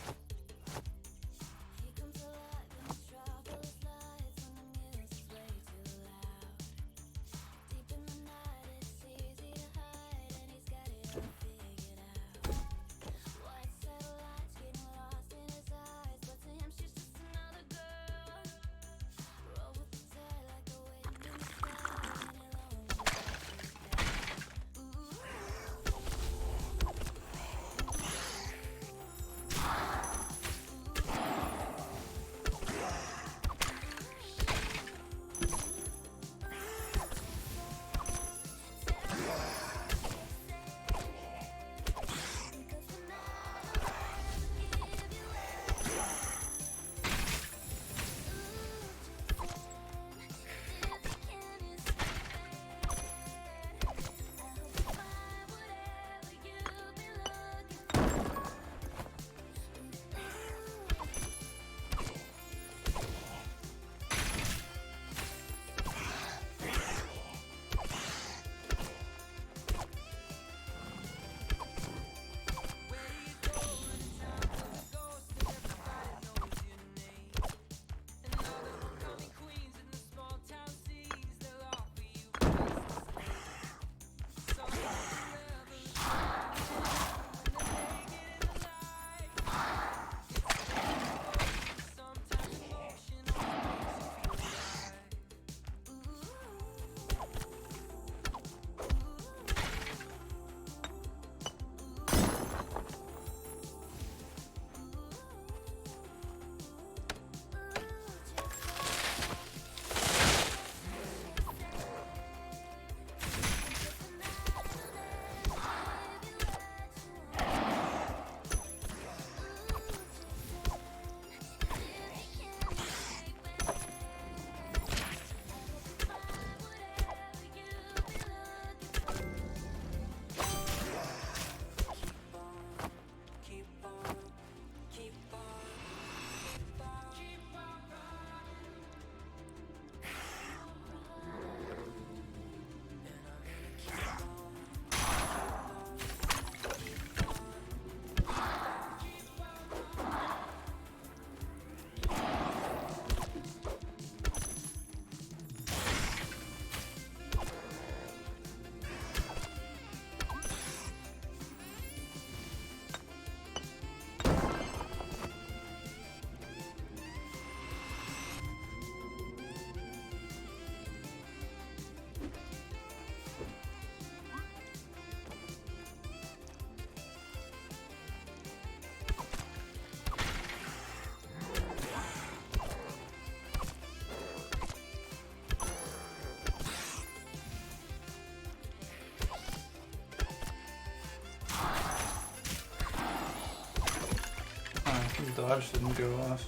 dodge didn't go off.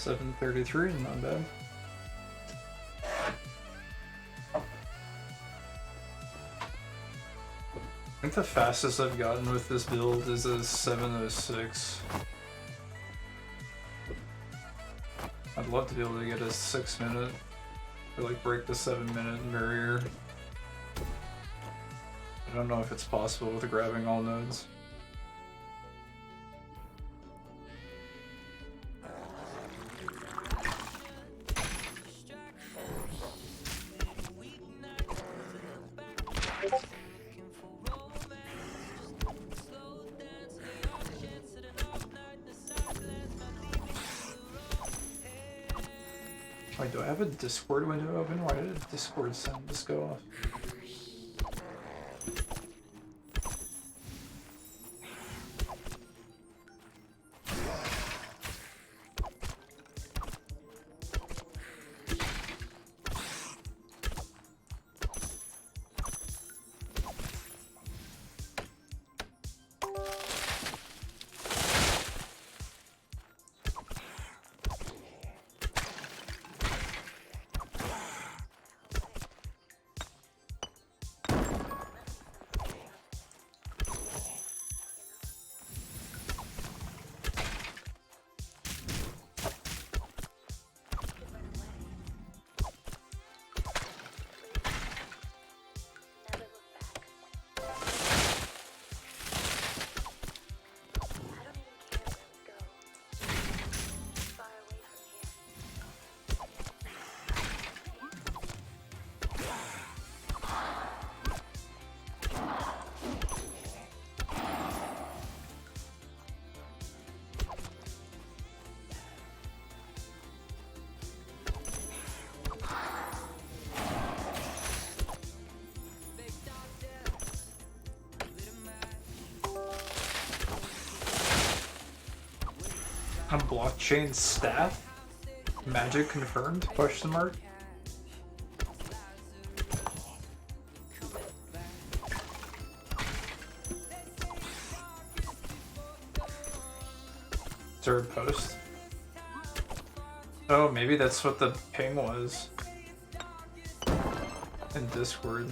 $733, not bad. I think the fastest I've gotten with this build is a 706. love to be able to get a 6 minute, or like break the 7 minute barrier. I don't know if it's possible with grabbing all nodes. Wait, do I have a Discord window open? Why did a Discord sound just go off? A blockchain staff? Magic confirmed? Question mark? Is there a post? Oh, maybe that's what the ping was in Discord.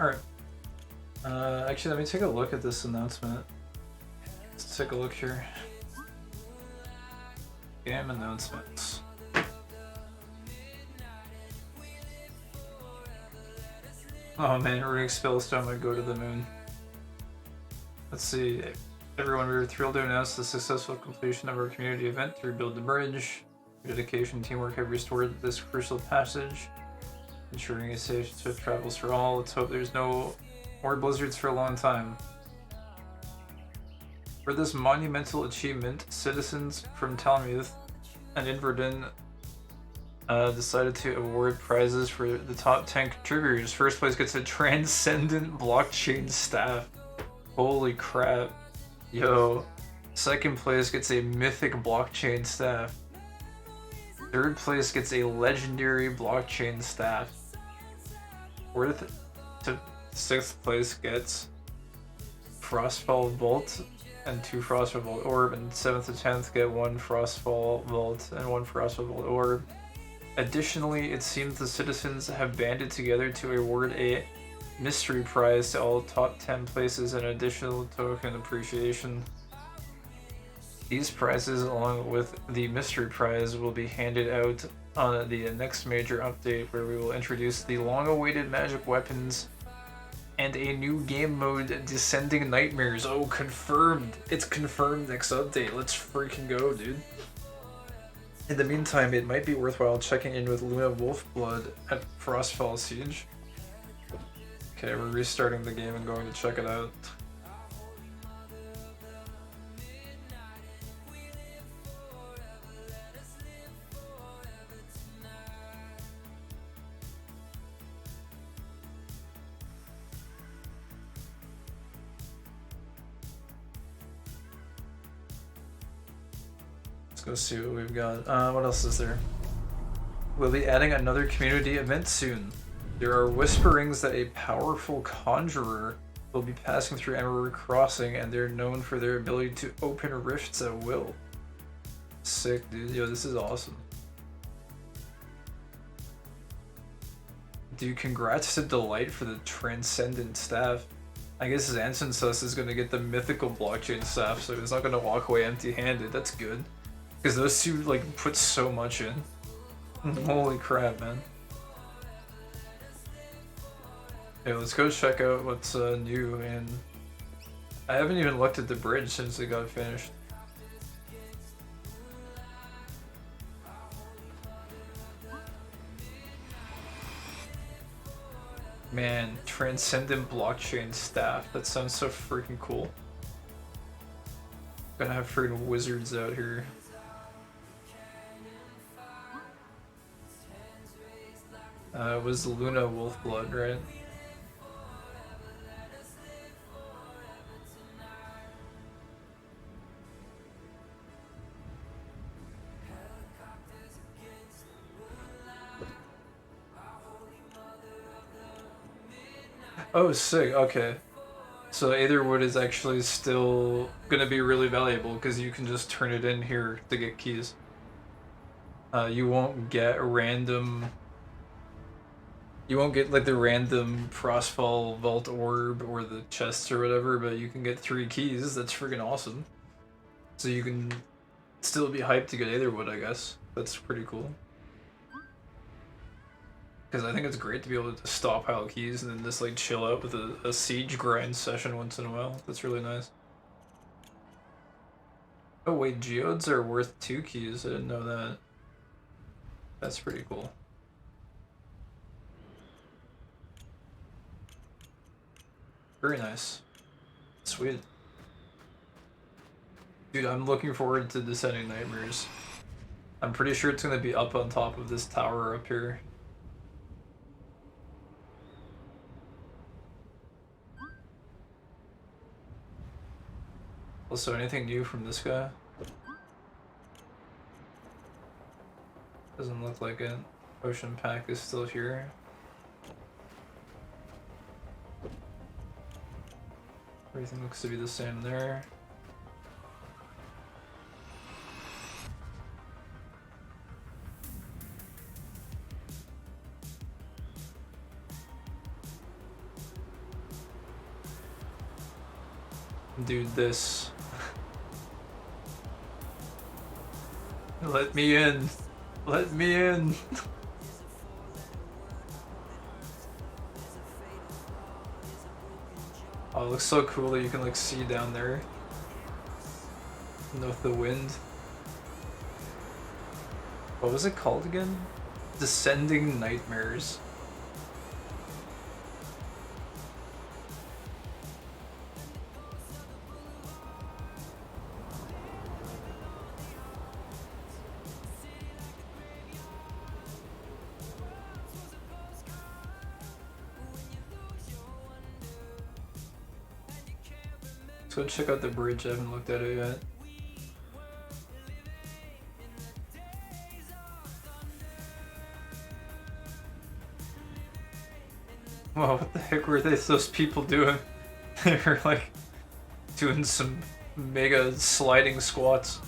Alright. Actually, let me take a look at this announcement. Let's take a look here. Game announcements. Oh man, Relics Spellstone would go to the moon. Let's see. Everyone, we are thrilled to announce the successful completion of our community event to rebuild the bridge. Your dedication and teamwork have restored this crucial passage, ensuring a safe swift travels for all. Let's hope there's no more blizzards for a long time. For this monumental achievement, citizens from Talmuth and Inverdun decided to award prizes for the top 10 contributors. First place gets a Transcendent Blockchain Staff. Holy crap. Yo. Second place gets a Mythic Blockchain Staff. Third place gets a Legendary Blockchain Staff. Fourth to sixth place gets Frostfall Vault and 2 Frostfall Vault Orb, and 7th to 10th get 1 Frostfall Vault and 1 Frostfall Vault Orb. Additionally, it seems the citizens have banded together to award a mystery prize to all top 10 places and additional token appreciation. These prizes, along with the mystery prize, will be handed out on the next major update, where we will introduce the long-awaited magic weapons and a new game mode, Descending Nightmares. Oh, confirmed! It's confirmed next update. Let's freaking go, dude. In the meantime, it might be worthwhile checking in with Luna Wolfblood at Frostfall Siege. Okay, we're restarting the game and going to check it out. Let's go see what we've got. What else is there? We'll be adding another community event soon. There are whisperings that a powerful conjurer will be passing through Emerald Crossing, and they're known for their ability to open rifts at will. Sick, dude. Yo, this is awesome. Dude, congrats to Delight for the Transcendent Staff. I guess Zansensus is going to get the mythical blockchain staff, so he's not going to walk away empty-handed. That's good. Because those two, like, put so much in. Holy crap, man. Okay, let's go check out what's new, and I haven't even looked at the bridge since it got finished. Man, Transcendent Blockchain Staff. That sounds so freaking cool. Gonna have freaking wizards out here. It was Luna Wolfblood, right? Oh, sick. Okay. So Aetherwood is actually still gonna be really valuable because you can just turn it in here to get keys. You won't get random... You won't get like the random Frostfall Vault Orb or the chests or whatever, but you can get 3 keys. That's freaking awesome. So you can still be hyped to get Aetherwood, I guess. That's pretty cool. Because I think it's great to be able to stockpile keys and then just like chill out with a siege grind session once in a while. That's really nice. Oh wait, geodes are worth 2 keys. I didn't know that. That's pretty cool. Very nice. Sweet. Dude, I'm looking forward to Descending Nightmares. I'm pretty sure it's going to be up on top of this tower up here. Also, anything new from this guy? Doesn't look like it. Ocean Pack is still here. Everything looks to be the same there. Dude, this. Let me in. Let me in. Oh, it looks so cool that you can like see down there. With the wind. What was it called again? Descending Nightmares. Let's go check out the bridge. I haven't looked at it yet. Wow, what the heck were those people doing? They were like doing some mega sliding squats.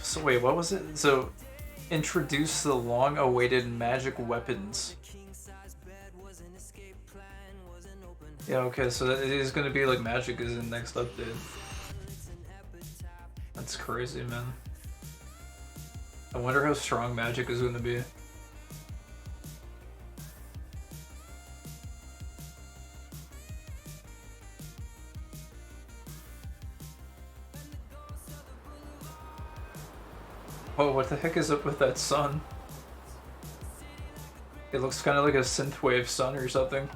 So wait, what was it? So introduce the long-awaited magic weapons. Yeah, okay, so it is gonna be like magic is in next update. That's crazy, man. I wonder how strong magic is gonna be. Oh, what the heck is up with that sun? It looks kind of like a synthwave sun or something.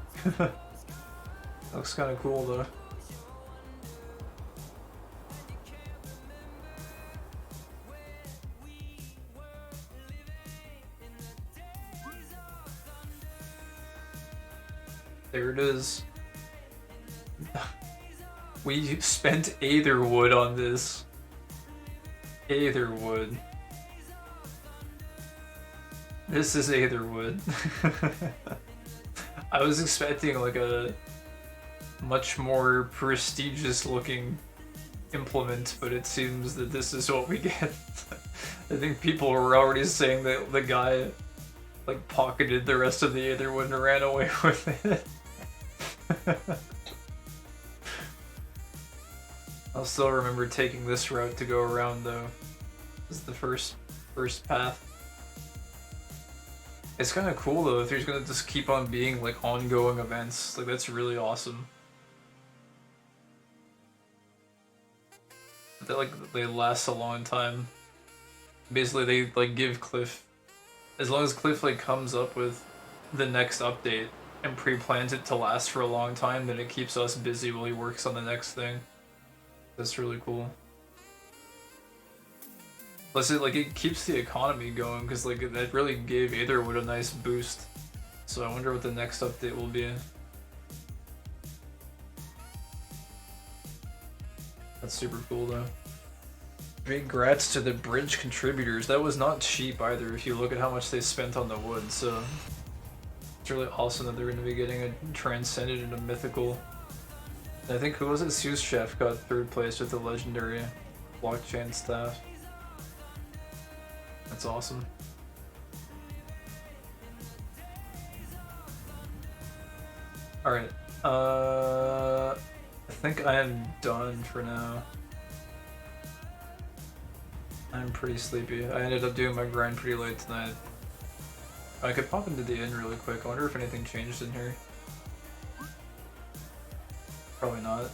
Looks kind of cool though. There it is. We spent Aetherwood on this. Aetherwood. This is Aetherwood. I was expecting like a much more prestigious looking implement, but it seems that this is what we get. I think people were already saying that the guy like pocketed the rest of the Aetherwood and ran away with it. I'll still remember taking this route to go around though. This is the first path. It's kind of cool though if there's gonna just keep on being like ongoing events. Like that's really awesome. That like they last a long time. Basically, they like give Cliff, as long as Cliff like comes up with the next update and pre-plans it to last for a long time, then it keeps us busy while he works on the next thing. That's really cool. Plus, it keeps the economy going because like that really gave Aetherwood a nice boost. So I wonder what the next update will be. That's super cool though. Congrats to the bridge contributors. That was not cheap either if you look at how much they spent on the wood, so it's really awesome that they're going to be getting a transcended into mythical. And I think, who was it? Seuss Chef got third place with the legendary blockchain staff. That's awesome. Alright, I think I am done for now. I'm pretty sleepy. I ended up doing my grind pretty late tonight. I could pop into the inn really quick. I wonder if anything changed in here. Probably not.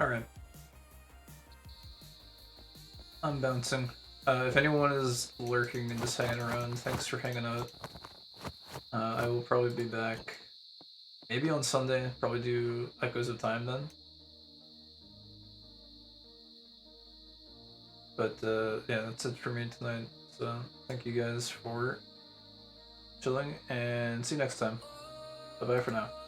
Alright. I'm bouncing. If anyone is lurking and just hanging around, thanks for hanging out. I will probably be back maybe on Sunday, probably do Echoes of Time then. But yeah, that's it for me tonight. So thank you guys for chilling, and see you next time. Bye bye for now.